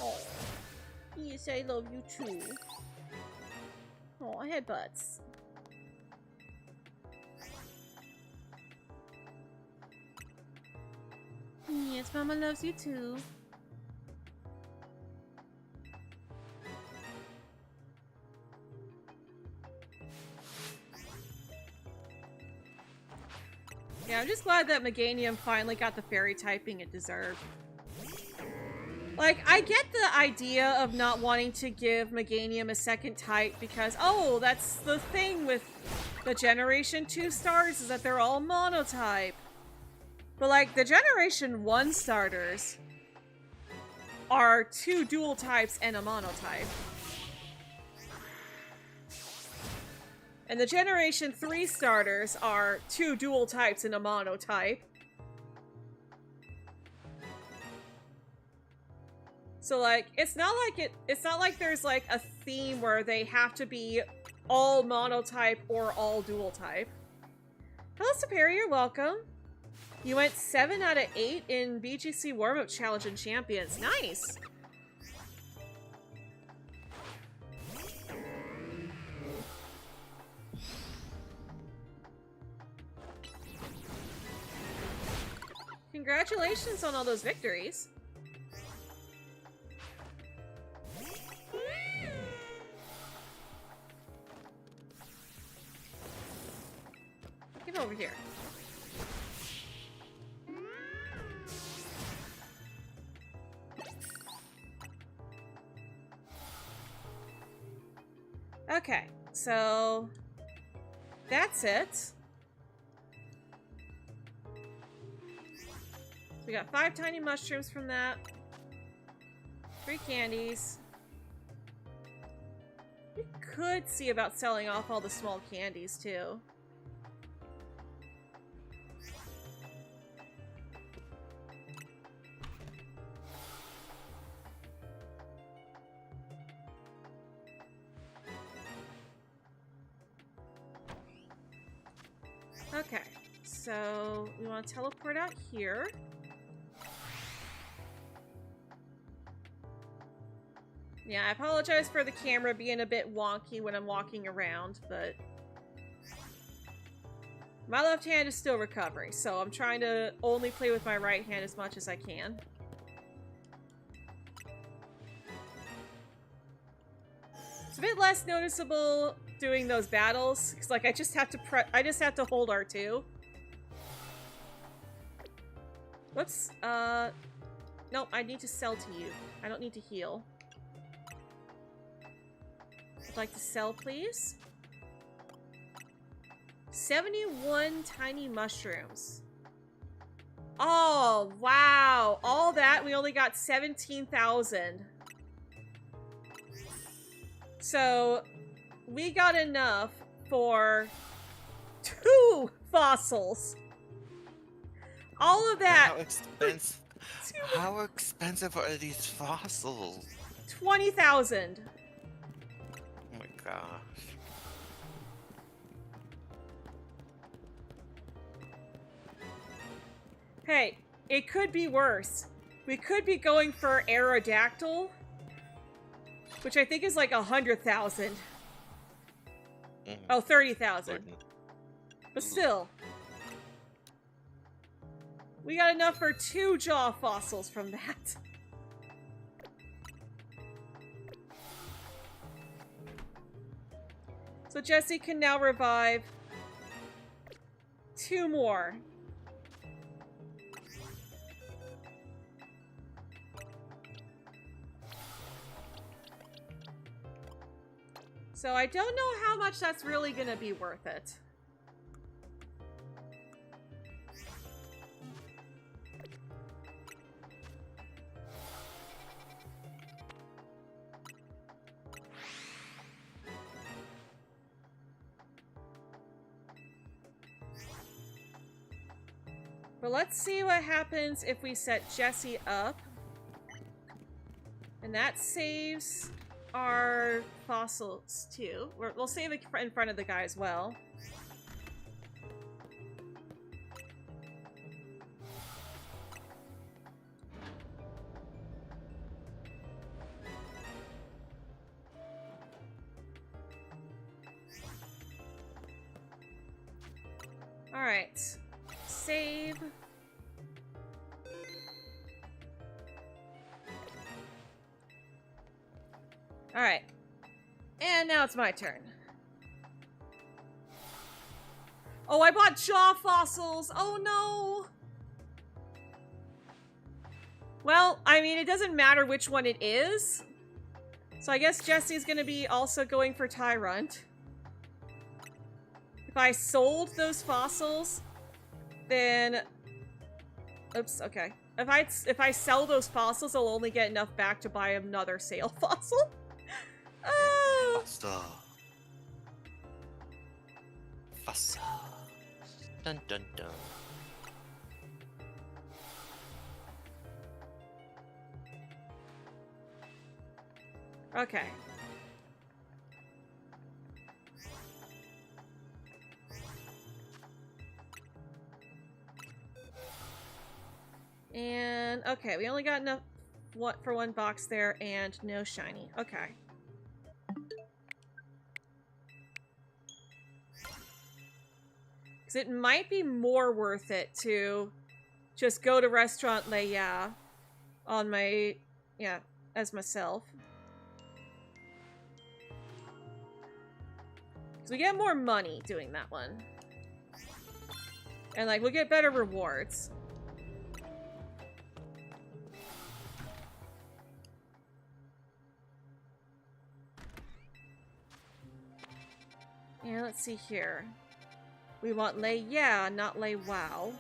Oh, yes, I love you too. Oh, headbutts. Yes, Mama loves you too. Yeah, I'm just glad that Meganium finally got the fairy typing it deserved. Like, I get the idea of not wanting to give Meganium a second type because, oh, that's the thing with the Generation 2 stars is that they're all monotype. But, like, the Generation 1 starters are 2 dual types and a monotype. And the Generation 3 starters are 2 dual types and a monotype. So like, it's not like there's like a theme where they have to be all monotype or all dual type. Hello Superior, welcome. You went 7 out of 8 in BGC Warm-Up Challenge and Champions. Nice! Congratulations on all those victories. Get over here. Okay, so that's it. So we got 5 tiny mushrooms from that. 3 candies. We could see about selling off all the small candies too. Okay, so we want to teleport out here. Yeah, I apologize for the camera being a bit wonky when I'm walking around, but my left hand is still recovering, so I'm trying to only play with my right hand as much as I can. It's a bit less noticeable doing those battles, because like I just have to hold R2. Whoops, nope, I need to sell to you. I don't need to heal. I'd like to sell, please. 71 tiny mushrooms. Oh, wow. All that, we only got 17,000. So, we got enough for 2 fossils. All of that. How expensive are these fossils? 20,000. Oh my gosh. Hey, it could be worse. We could be going for Aerodactyl, which I think is like 100,000. Oh, 30,000. Couldn't. But still. We got enough for 2 jaw fossils from that. So Jesse can now revive 2 more. So I don't know how much that's really gonna be worth it. But let's see what happens if we set Jesse up. And that saves our fossils too. We'll save it in front of the guy as well. All right, save. All right, and now it's my turn. Oh, I bought jaw fossils. Oh no. Well, I mean, it doesn't matter which one it is. So I guess Jesse's gonna be also going for Tyrant. If I sold those fossils, then... Oops, okay. If I sell those fossils, I'll only get enough back to buy another sale fossil. Oh! Faster. Faster. Dun dun dun. Okay. And, okay, we only got enough for 1 box there, and no shiny. Okay. Because it might be more worth it to just go to Restaurant Leia on my, yeah, as myself. Because we get more money doing that one. And, like, we'll get better rewards. Yeah, let's see here. We want Lay Yeah, not Lay Wow.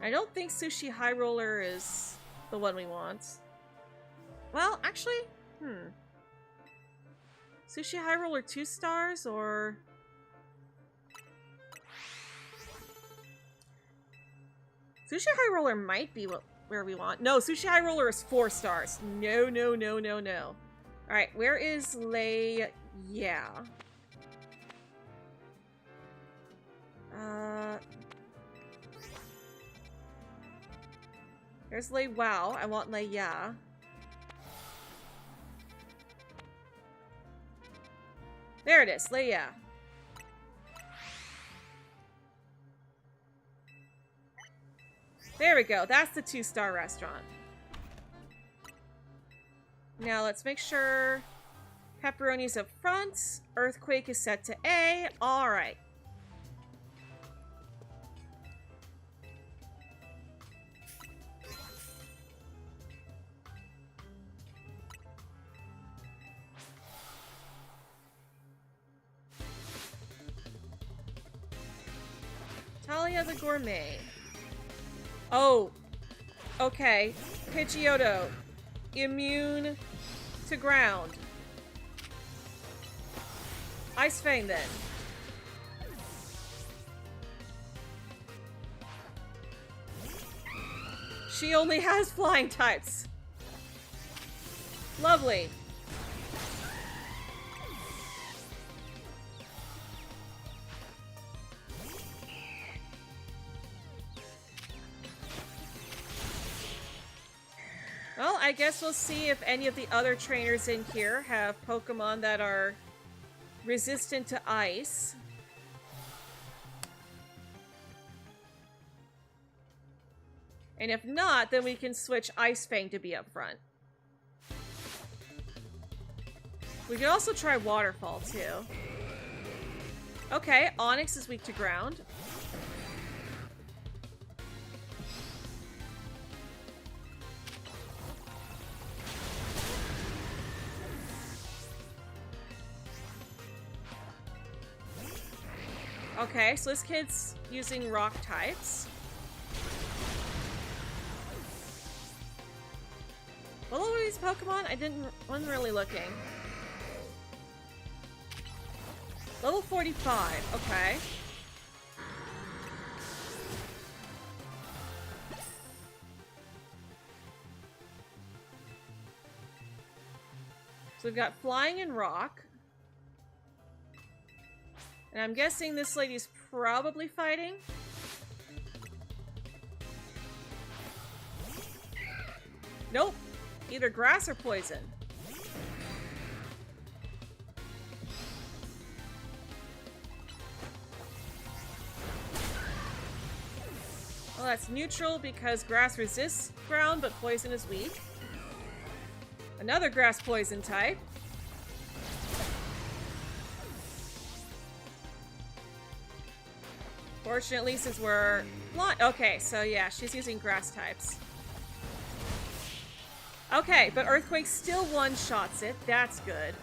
I don't think Sushi High Roller is the one we want. Well, actually, Sushi High Roller 2 stars, or... Sushi High Roller might be where we want. No, Sushi High Roller is 4 stars. No, no, no, no, no. Alright, where is Lay Yeah? There's Lay Wow. I want Lay Yeah. There it is, Lay Yeah. There we go. That's the 2-star restaurant. Now let's make sure pepperoni's up front. Earthquake is set to A. All right. Talia the Gourmet. Oh, okay. Pidgeotto. Immune to ground. Ice Fang then. She only has flying types. Lovely. Well, I guess we'll see if any of the other trainers in here have Pokemon that are resistant to ice. And if not, then we can switch Ice Fang to be up front. We can also try Waterfall, too. Okay, Onyx is weak to ground. Okay, so this kid's using rock types. What level are these Pokemon? Wasn't really looking. Level 45, okay. So we've got Flying and Rock. And I'm guessing this lady's probably fighting. Nope. Either grass or poison. Well, that's neutral because grass resists ground, but poison is weak. Another grass poison type. Fortunately, since we're... Okay, so yeah, she's using grass types. Okay, but Earthquake still one-shots it. That's good.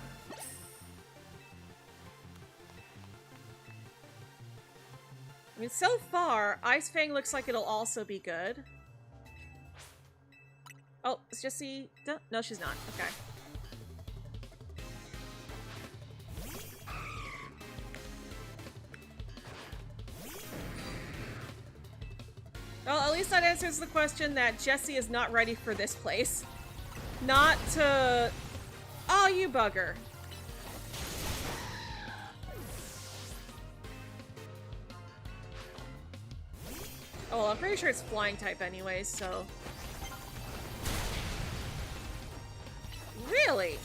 I mean, so far, Ice Fang looks like it'll also be good. Oh, is Jessie... No, she's not. Okay. Well, at least that answers the question that Jessie is not ready for this place. Not to... Oh, you bugger. Oh, well, I'm pretty sure it's flying type anyways, so... Really?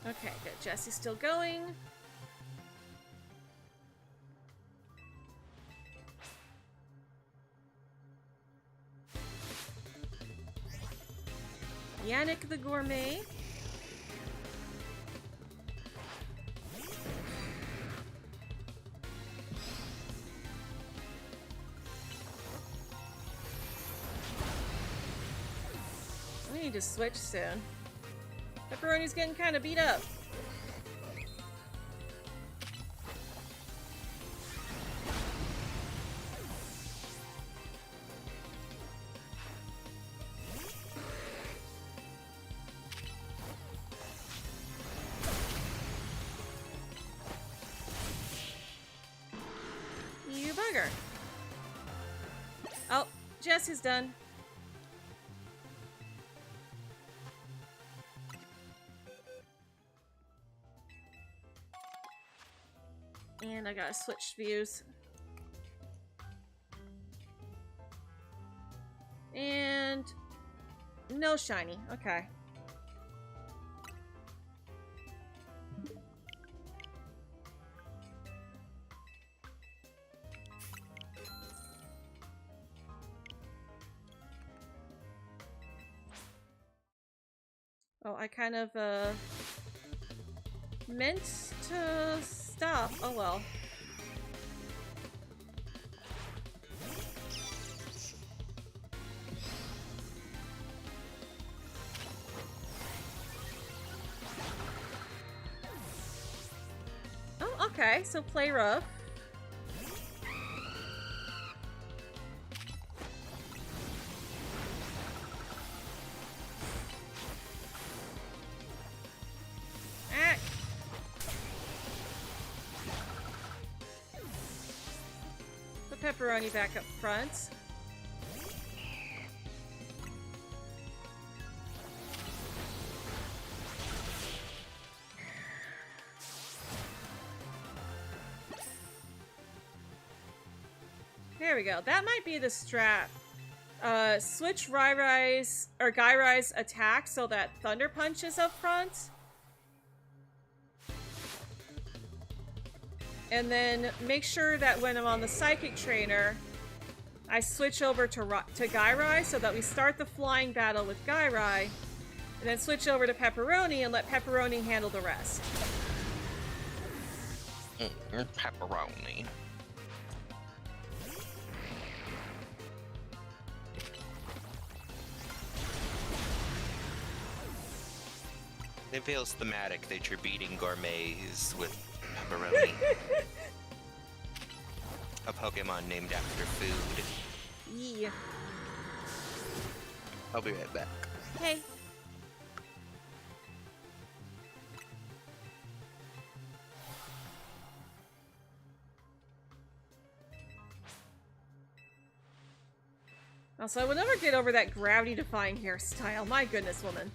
Okay, good. Jessie's still going. Yannick the Gourmet. We need to switch soon. Pepperoni's getting kind of beat up. You bugger. Oh, Jess is done. And I gotta switch views. And no shiny. Okay. Oh, I kind of meant to stop. Oh well. Oh, okay. So play rough. Put Pepperoni back up front. There we go. That might be the strat. Switch Gairai's attack so that Thunder Punch is up front. And then make sure that when I'm on the Psychic Trainer, I switch over to Gairai so that we start the flying battle with Gairai. And then switch over to Pepperoni and let Pepperoni handle the rest. Pepperoni. It feels thematic that you're beating gourmets with pepperoni. A Pokemon named after food. Yeah. I'll be right back. Hey. Also, I will never get over that gravity-defying hairstyle. My goodness, woman.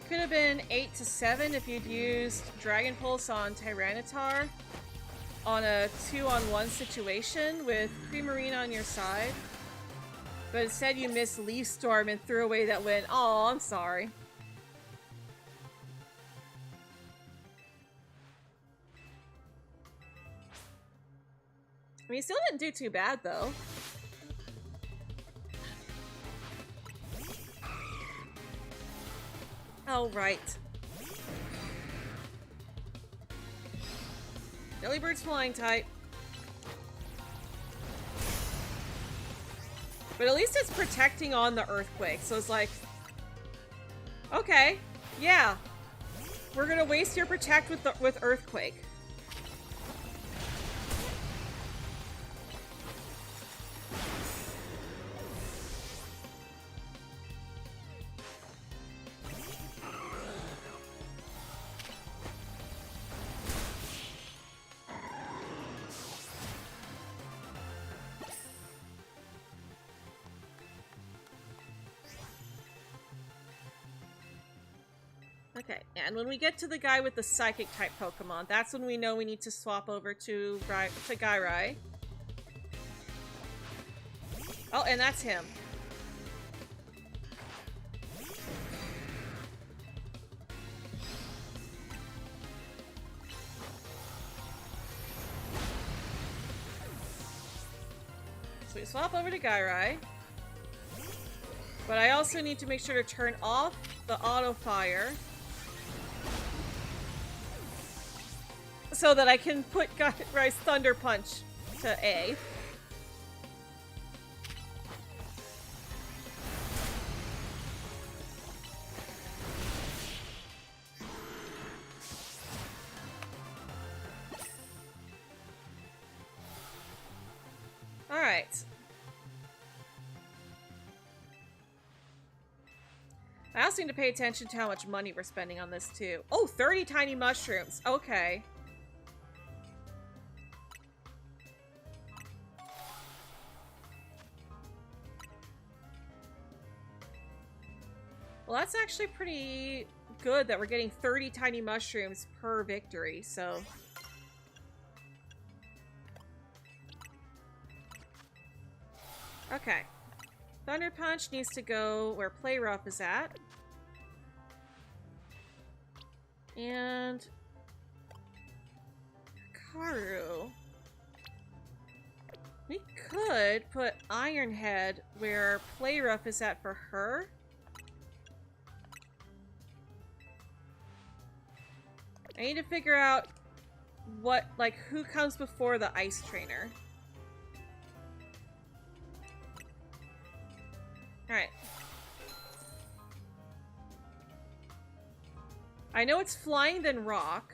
Could have been 8 to 7 if you'd used Dragon Pulse on Tyranitar on a 2-on-1 situation with Primarina on your side. But instead you missed Leaf Storm and threw away that win. Oh, I'm sorry. I mean, you still didn't do too bad, though. Oh, right. Dellybird's flying type. But at least it's protecting on the earthquake, so it's like... Okay, yeah. We're gonna waste your protect with earthquake. Okay, and when we get to the guy with the psychic type Pokemon, that's when we know we need to swap over to Gairai. Oh, and that's him. So we swap over to Gairai. But I also need to make sure to turn off the auto fire. So that I can put Gairai's Thunder Punch to A. Alright. I also need to pay attention to how much money we're spending on this too. Oh, 30 tiny mushrooms. Okay. Well, that's actually pretty good that we're getting 30 tiny mushrooms per victory, so... Okay. Thunder Punch needs to go where Play Rough is at. And... Karu. We could put Iron Head where Play Rough is at for her. I need to figure out what, like, who comes before the Ice Trainer. Alright. I know it's flying then rock.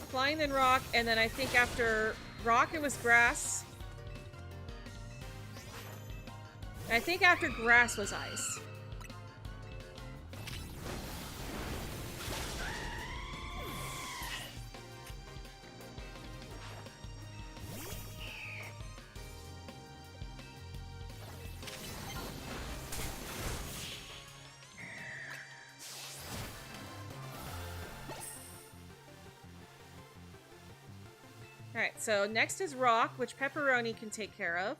Flying then rock, and then I think after rock it was grass. And I think after grass was ice. Alright, so next is rock, which Pepperoni can take care of.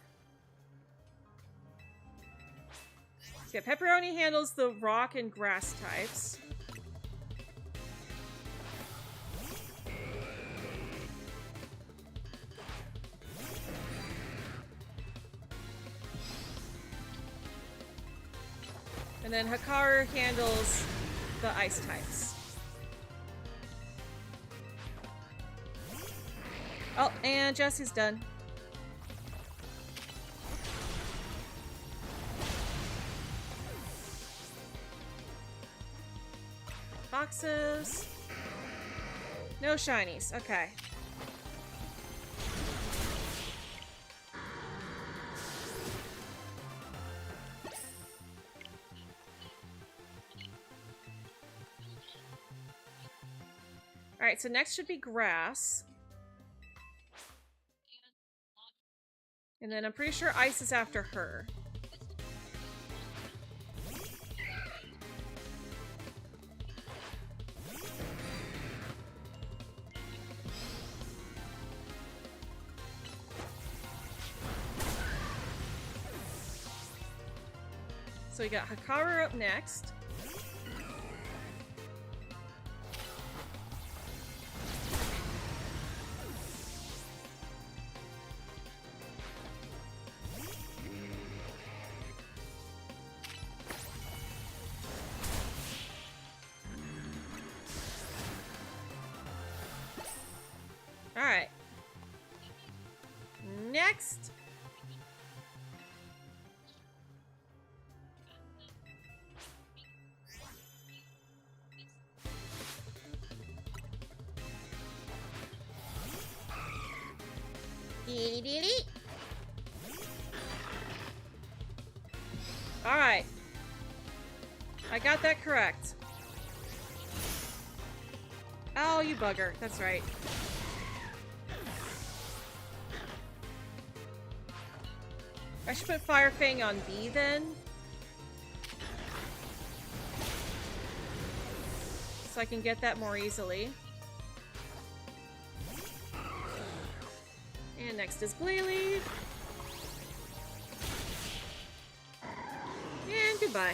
So yeah, Pepperoni handles the rock and grass types. And then Hikaru handles the ice types. Oh, and Jesse's done. Boxes. No shinies. Okay. Alright, so next should be grass. And then I'm pretty sure ice is after her. So we got Hikaru up next. Alright. Next. Alright. I got that correct. Oh, you bugger. That's right. I should put Fire Fang on B then. So I can get that more easily. And next is Glalie. And goodbye.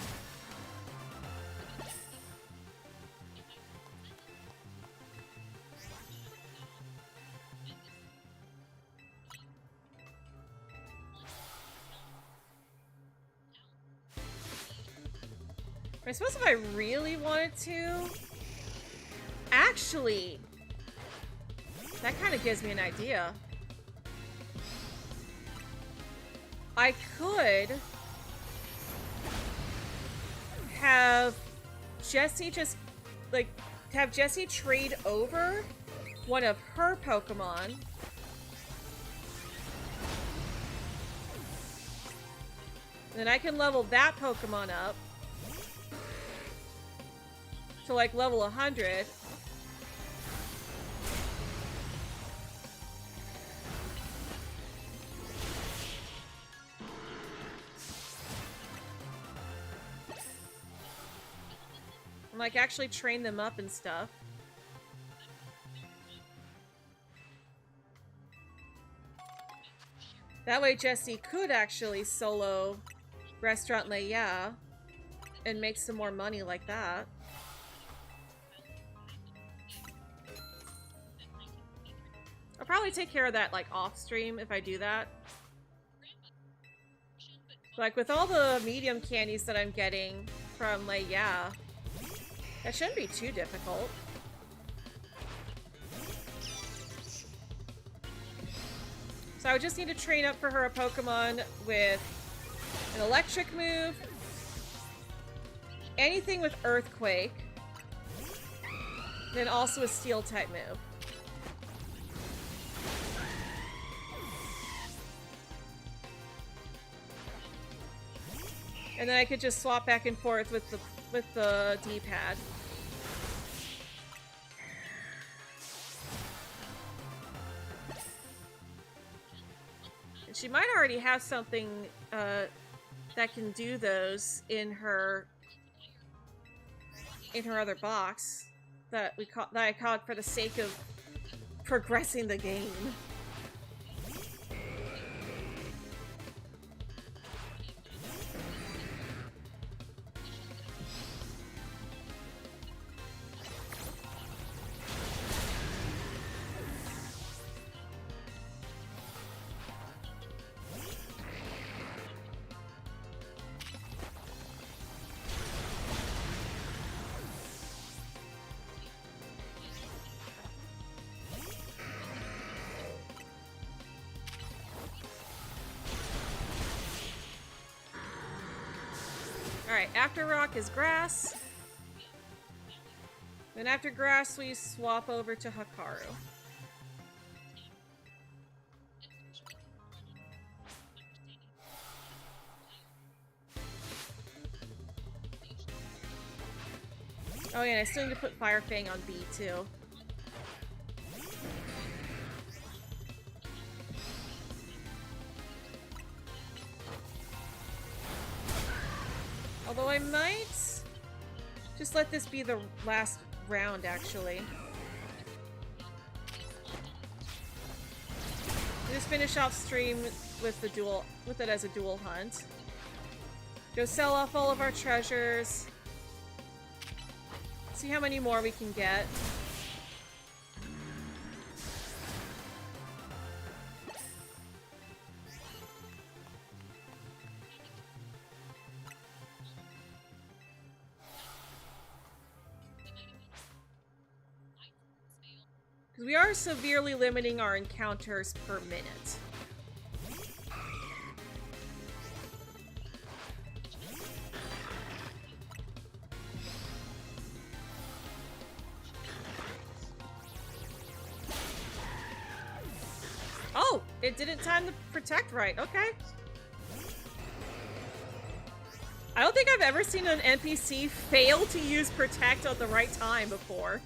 I suppose if I really wanted to... Actually, that kind of gives me an idea. I could have Jessie just, like, have Jessie trade over one of her Pokemon. Then I can level that Pokemon up to, like, level 100. And, like, actually train them up and stuff. That way Jessie could actually solo Restaurant Leia and make some more money like that. I'll probably take care of that, like, off stream if I do that. Like, with all the medium candies that I'm getting from Leia, that shouldn't be too difficult. So I would just need to train up for her a Pokemon with an electric move, anything with Earthquake, then also a Steel type move. And then I could just swap back and forth with the D-pad. And she might already have something that can do those in her other box that I caught for the sake of progressing the game. Alright, after rock is grass. Then after grass, we swap over to Hakaru. Oh yeah, and I still need to put Fire Fang on B too. Although I might just let this be the last round, actually. Just finish off stream with it as a dual hunt. Go sell off all of our treasures. See how many more we can get. We are severely limiting our encounters per minute. Oh, it didn't time the protect right. Okay. I don't think I've ever seen an NPC fail to use protect at the right time before.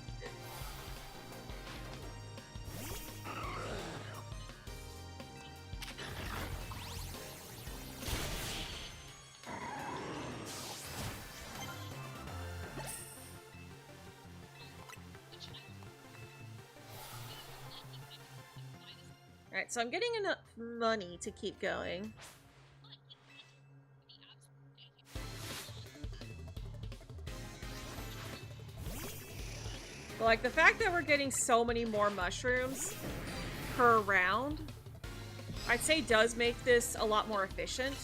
Alright, so I'm getting enough money to keep going. But like, the fact that we're getting so many more mushrooms per round, I'd say does make this a lot more efficient.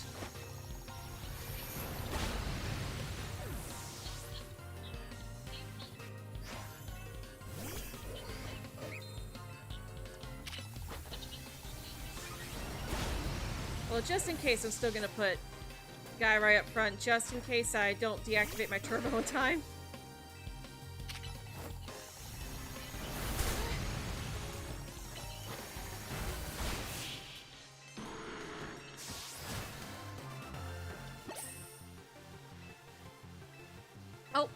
Well, just in case, I'm still gonna put guy right up front, just in case I don't deactivate my turbo in time. Oh!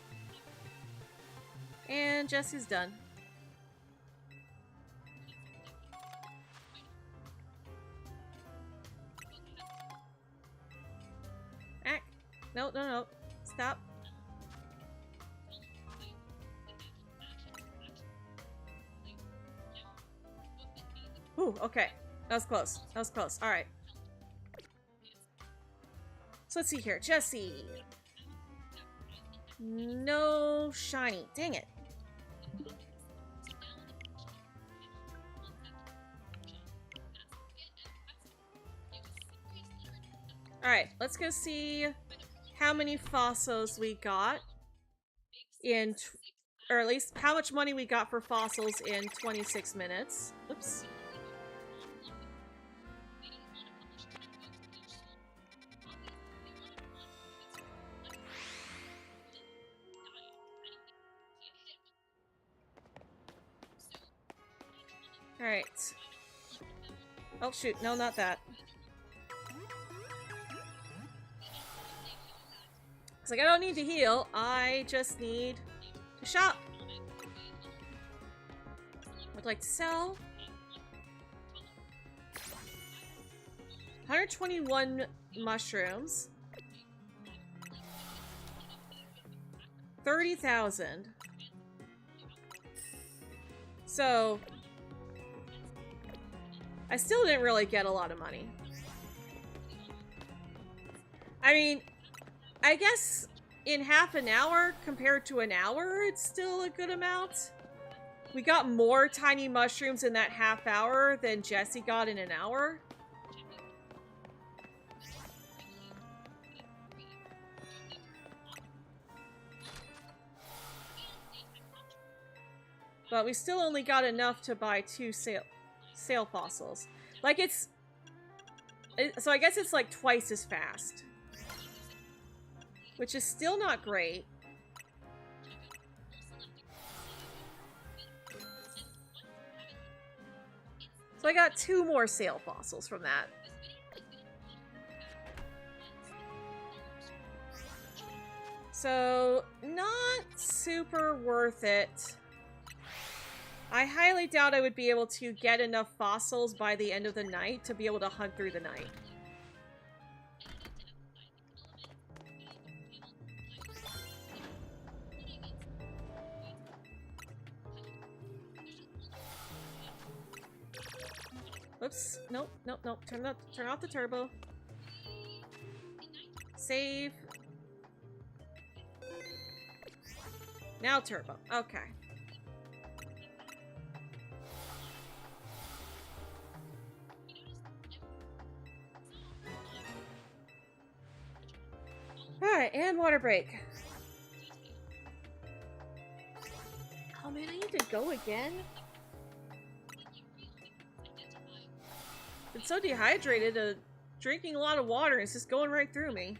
And Jesse's done. No, no, no. Stop. Ooh, okay. That was close. That was close. Alright. So let's see here. Jesse. No shiny. Dang it. Alright, let's go see how many fossils we got in, or at least how much money we got for fossils in 26 minutes. Oops. Alright. Oh shoot, no, not that. It's like I don't need to heal, I just need to shop. Would like to sell. 121 mushrooms. 30,000. So I still didn't really get a lot of money. I mean, I guess in half an hour compared to an hour, it's still a good amount. We got more tiny mushrooms in that half hour than Jesse got in an hour. But we still only got enough to buy 2 sail fossils. Like so I guess it's like twice as fast. Which is still not great. So I got 2 more sail fossils from that. So, not super worth it. I highly doubt I would be able to get enough fossils by the end of the night to be able to hunt through the night. Oops. Nope, nope, nope. Turn off the turbo. Save. Now turbo. Okay. Alright, and water break. Oh man, I need to go again? Been so dehydrated, drinking a lot of water is just going right through me.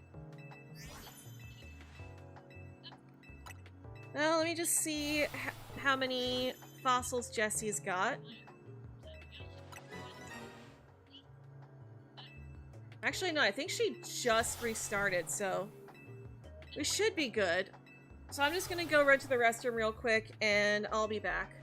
Well, let me just see how many fossils Jesse's got. Actually, no, I think she just restarted, so we should be good. So I'm just gonna go run to the restroom real quick, and I'll be back.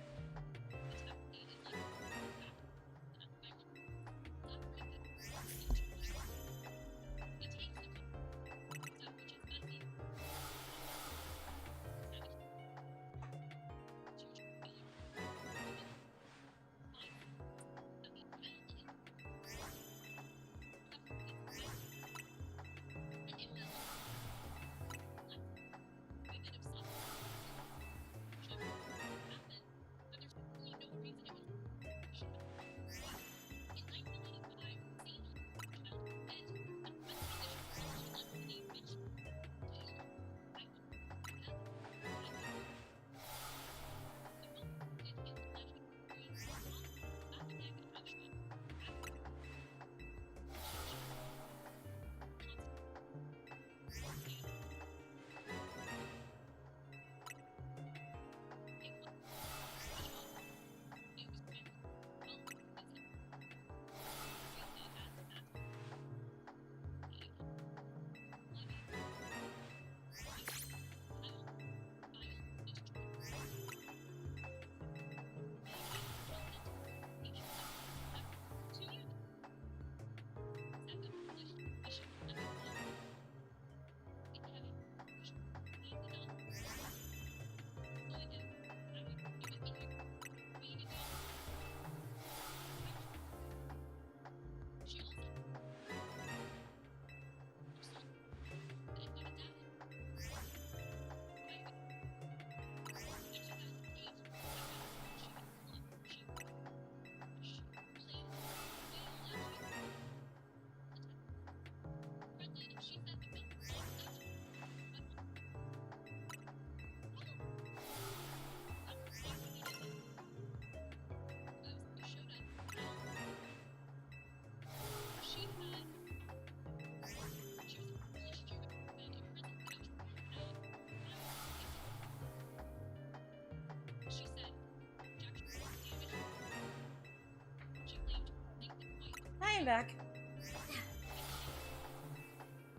back.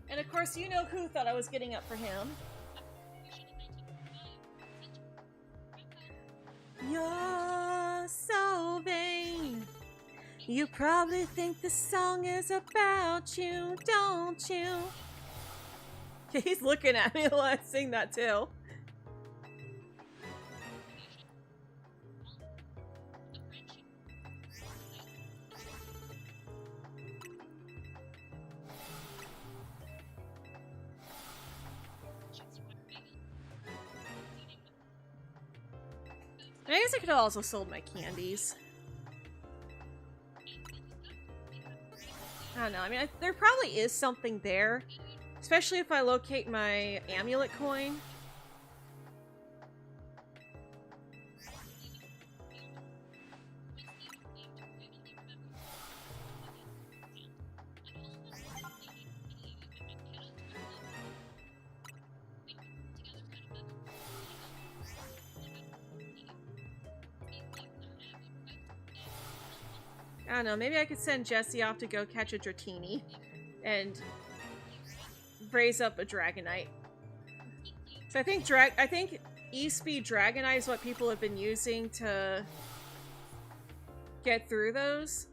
And of course, you know who thought I was getting up for him. You're so vain. You probably think the song is about you, don't you? He's looking at me while I sing that too. I guess I could have also sold my candies. I don't know. I mean, there probably is something there. Especially if I locate my amulet coin. I don't know, maybe I could send Jesse off to go catch a Dratini and raise up a Dragonite. So I think E-Speed Dragonite is what people have been using to get through those.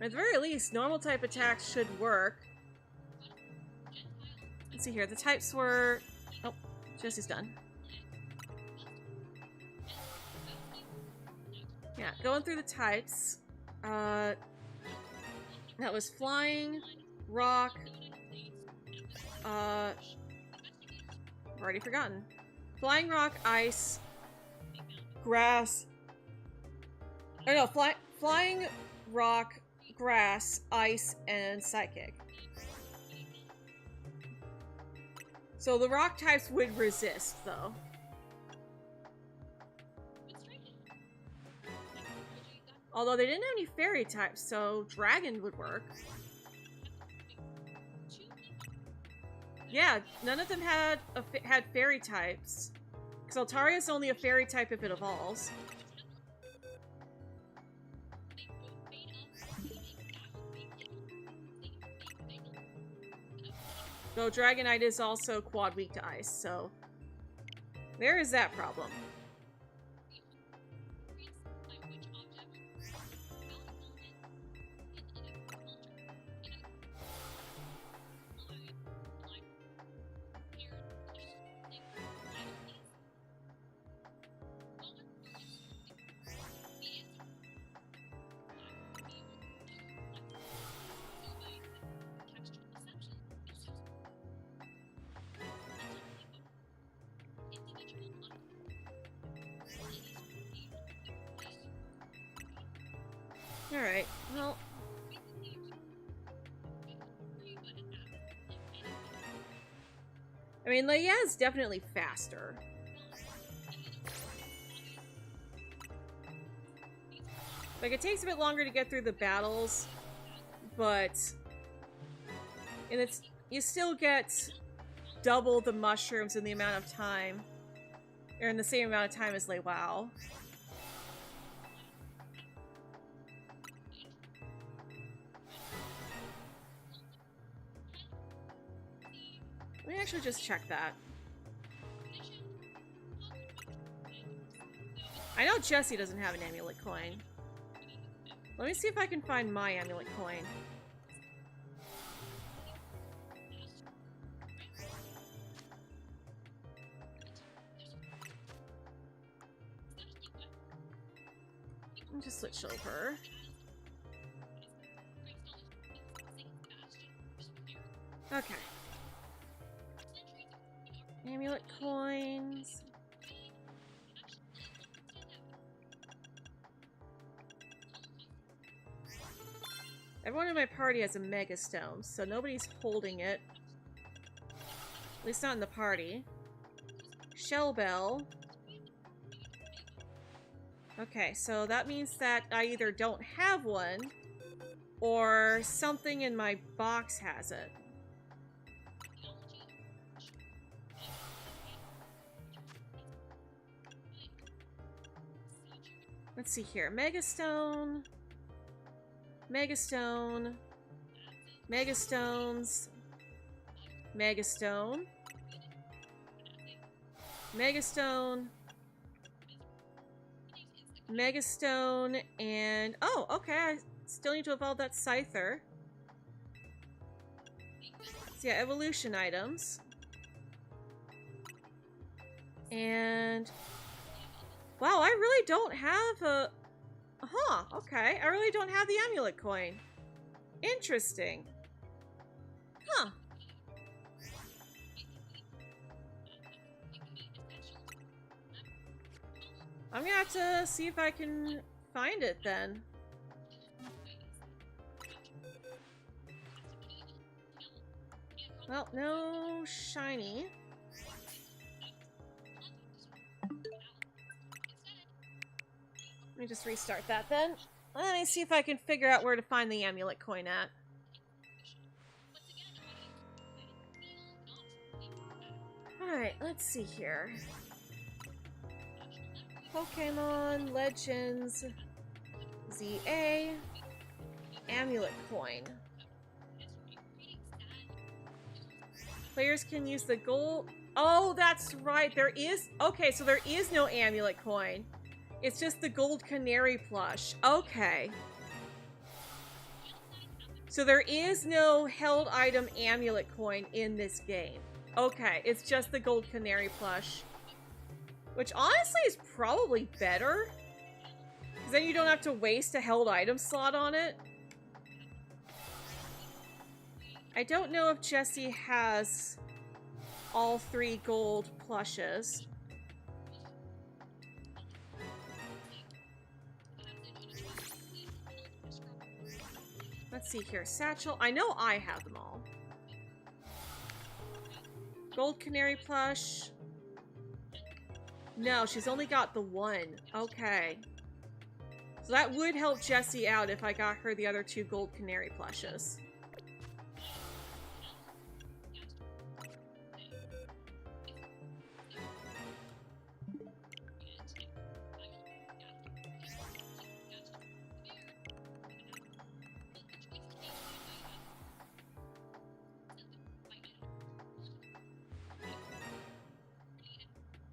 At the very least, normal type attacks should work. Let's see here. The types were... Oh, Jesse's done. Yeah, going through the types. That was flying, rock, I've already forgotten. Flying rock, ice, grass. Or no, flying rock, grass, ice, and psychic. So the rock types would resist, though. Although they didn't have any fairy types, so dragon would work. Yeah, none of them had fairy types. Because Altaria's only a fairy type if it evolves. Though Dragonite is also quad weak to ice, so there is that problem. Alright, well... I mean, Leia is definitely faster. Like, it takes a bit longer to get through the battles, but... And it's... You still get double the mushrooms in the amount of time. Or in the same amount of time as Lei Wow. Let me actually just check that. I know Jesse doesn't have an amulet coin. Let me see if I can find my amulet coin. Let me just switch over. Okay. Amulet coins. Everyone in my party has a Mega Stone, so nobody's holding it. At least not in the party. Shell Bell. Okay, so that means that I either don't have one, or something in my box has it. Let's see here. Megastone. Megastone. Megastones. Megastone. Megastone. Megastone. And... oh, okay. I still need to evolve that Scyther. So yeah, evolution items. And... wow, I really don't have a... huh, okay. I really don't have the amulet coin. Interesting. Huh. I'm gonna have to see if I can find it then. Well, no shiny. Let me just restart that then. Let me see if I can figure out where to find the amulet coin at. Alright, let's see here. Pokemon Legends ZA amulet coin. Players can use the gold... oh, that's right. There is... okay, so there is no amulet coin. It's just the gold canary plush. Okay. So there is no held item amulet coin in this game. Okay, it's just the gold canary plush. Which honestly is probably better. Because then you don't have to waste a held item slot on it. I don't know if Jessie has all 3 gold plushes. Let's see here. Satchel. I know I have them all. Gold canary plush. No, she's only got the 1. Okay. So that would help Jessie out if I got her the other 2 gold canary plushes.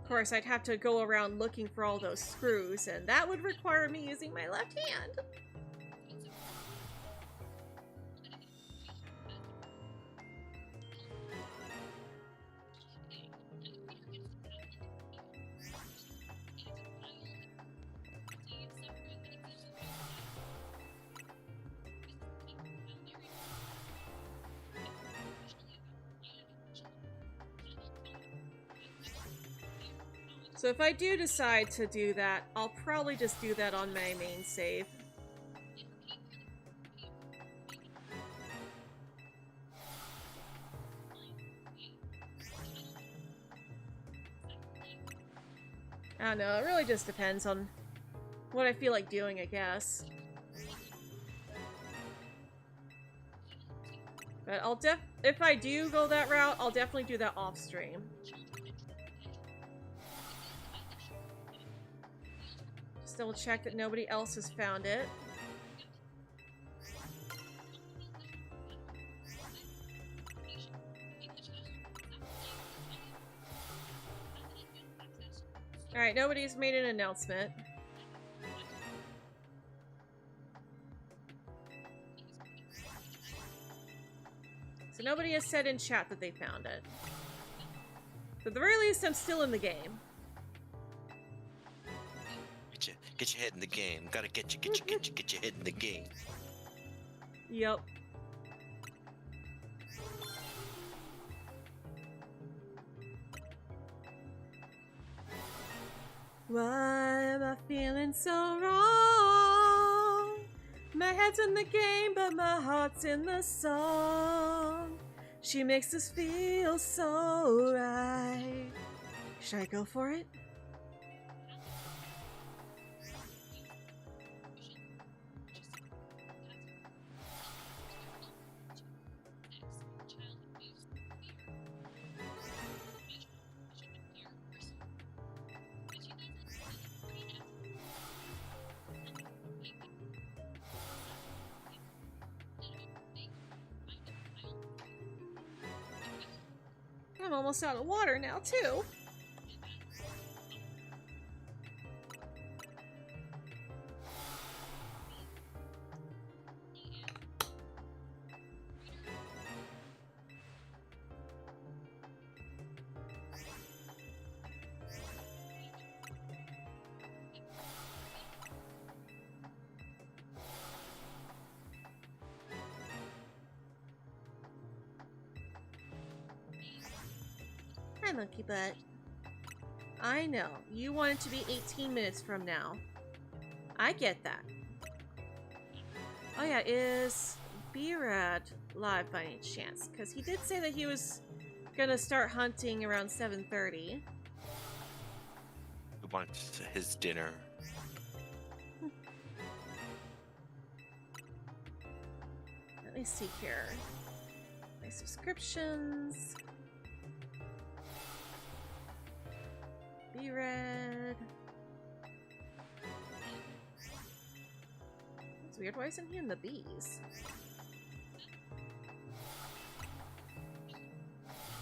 Of course, I'd have to go around looking for all those screws, and that would require me using my left hand. So if I do decide to do that, I'll probably just do that on my main save. I don't know, it really just depends on what I feel like doing, I guess. But if I do go that route, I'll definitely do that off stream. Still check that nobody else has found it. Alright, nobody's made an announcement. So nobody has said in chat that they found it. So at the very least, I'm still in the game. Get your head in the game. Gotta get your head in the game. Yep. Why am I feeling so wrong? My head's in the game, but my heart's in the song. She makes us feel so right. Should I go for it? I'm almost out of water now, too. Hi, Monkey Butt. I know. You want it to be 18 minutes from now. I get that. Oh yeah, is B-Rad live by any chance? Because he did say that he was gonna start hunting around 7:30. He wants his dinner. Let me see here. My subscriptions. B-Red. It's weird. Why isn't he in the bees?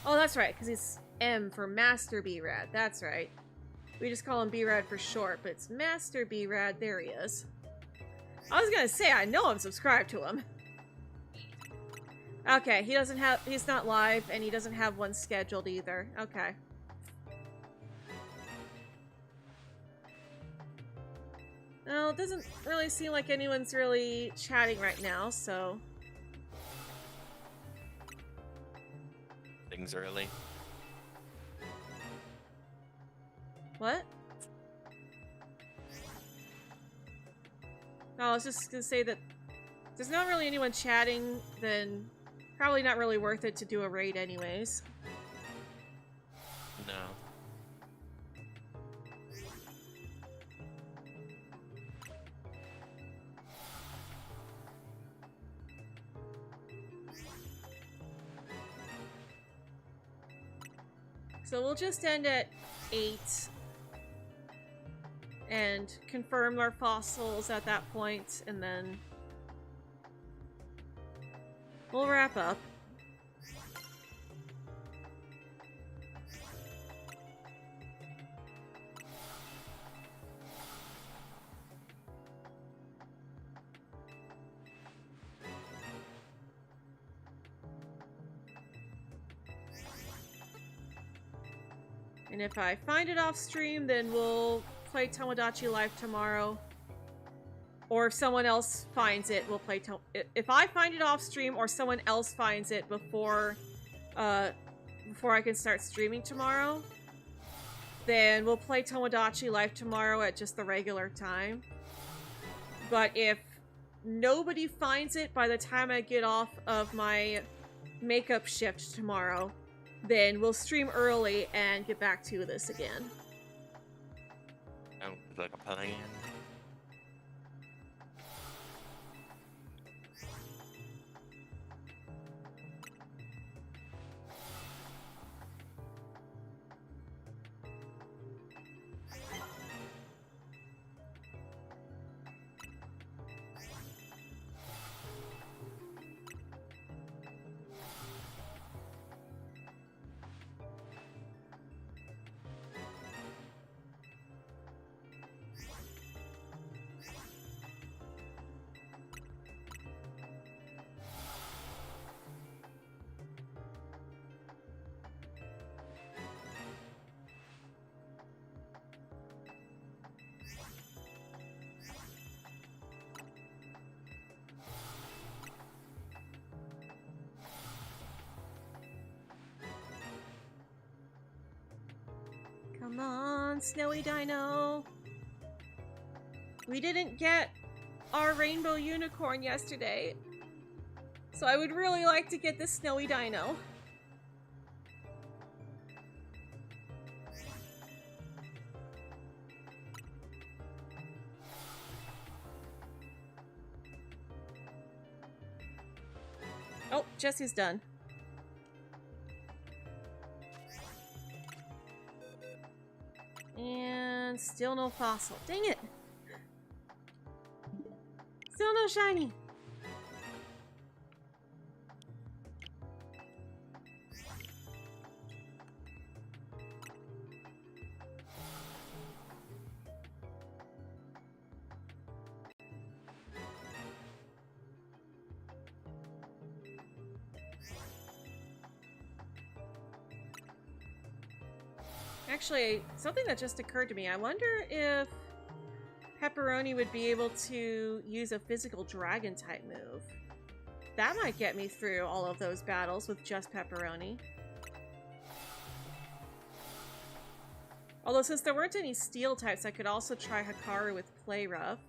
Oh, that's right, because he's M for Master B-Rad. That's right. We just call him B-Rad for short, but it's Master B-Rad. There he is. I was gonna say, I know I'm subscribed to him. Okay, he's not live, and he doesn't have one scheduled either. Okay. Well, it doesn't really seem like anyone's really chatting right now, so... Things early. What? No, I was just gonna say that if there's not really anyone chatting, then probably not really worth it to do a raid anyways. No. So we'll just end at 8 and confirm our fossils at that point, and then we'll wrap up. And if I find it off stream, then we'll play Tomodachi Life tomorrow. Or if someone else finds it, we'll play if I find it off stream or someone else finds it before I can start streaming tomorrow, then we'll play Tomodachi Life tomorrow at just the regular time. But if nobody finds it by the time I get off of my makeup shift tomorrow, then we'll stream early and get back to this again. Sounds like a plan. Come on, Snowy Dino. We didn't get our rainbow unicorn yesterday, so I would really like to get this Snowy Dino. Oh, Jesse's done. And still no fossil. Dang it! Still no shiny. Actually, something that just occurred to me. I wonder if Pepperoni would be able to use a physical dragon type move. That might get me through all of those battles with just Pepperoni. Although since there weren't any steel types, I could also try Hikaru with Play Rough.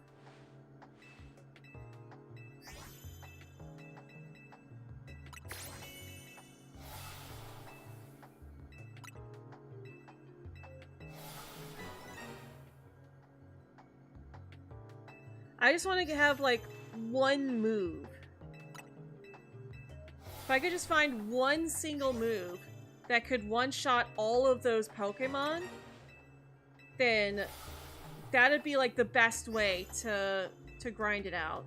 I just want to have, like, one move. If I could just find one single move that could one-shot all of those Pokemon, then that'd be, like, the best way to grind it out.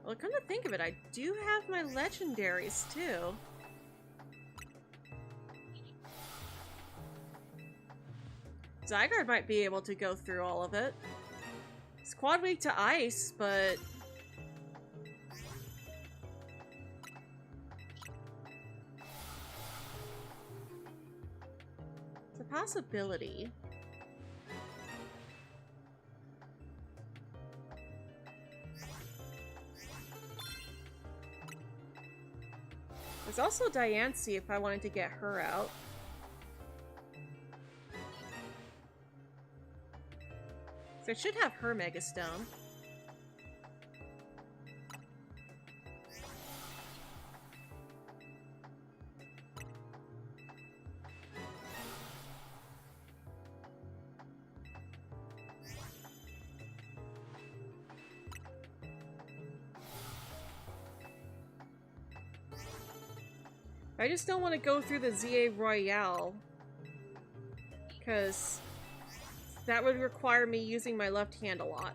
Well, come to think of it, I do have my legendaries, too. Zygarde might be able to go through all of it. It's quad weak to ice, but... it's a possibility. There's also Diancie if I wanted to get her out. So I should have her Mega Stone. I just don't want to go through the ZA Royale, because that would require me using my left hand a lot.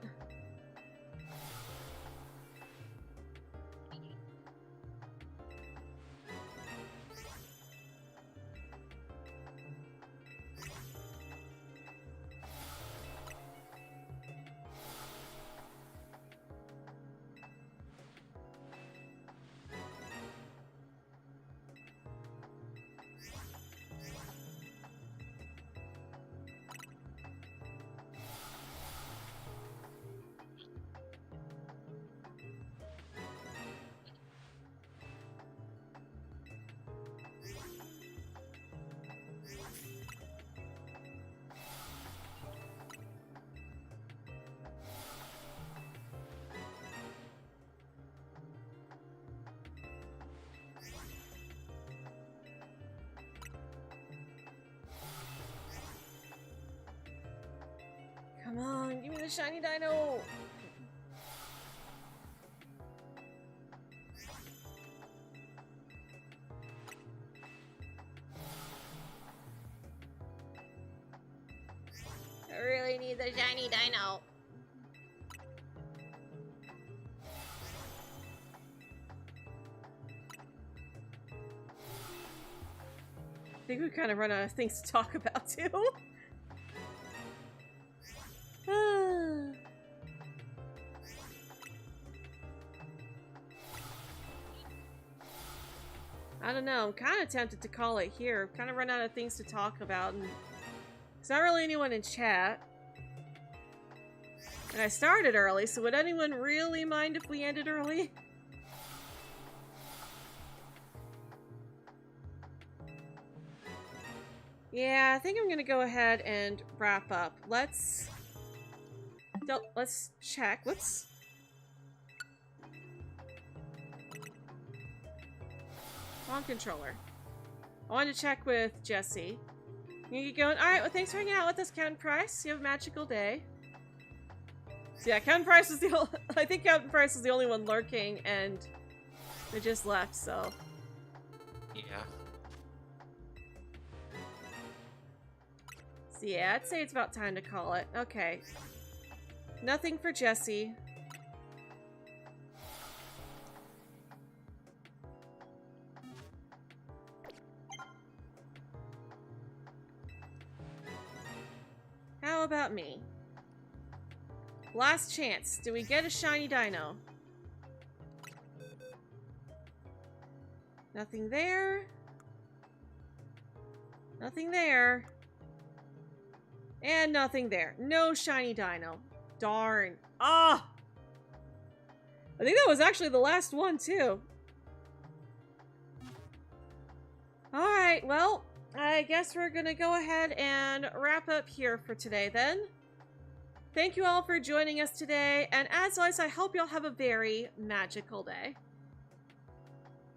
Come on, give me the shiny dino! I really need the shiny dino. I think we kind of run out of things to talk about too. I don't know, I'm kind of tempted to call it here. Kind of run out of things to talk about, and there's not really anyone in chat. And I started early, so would anyone really mind if we ended early? Yeah, I think I'm gonna go ahead and wrap up. Let's check. Whoops. Wrong controller. I wanted to check with Jesse. You get going? Alright, well thanks for hanging out with us, Captain Price. You have a magical day. So yeah, Captain Price was the only, I think Captain Price was the only one lurking, and they just left, so. Yeah. So yeah, I'd say it's about time to call it. Okay. Nothing for Jesse. How about me? Last chance. Do we get a shiny dino? Nothing there. Nothing there. And nothing there. No shiny dino. Darn. Ah! I think that was actually the last one, too. Alright, well, I guess we're gonna go ahead and wrap up here for today, then. Thank you all for joining us today, and as always, I hope y'all have a very magical day.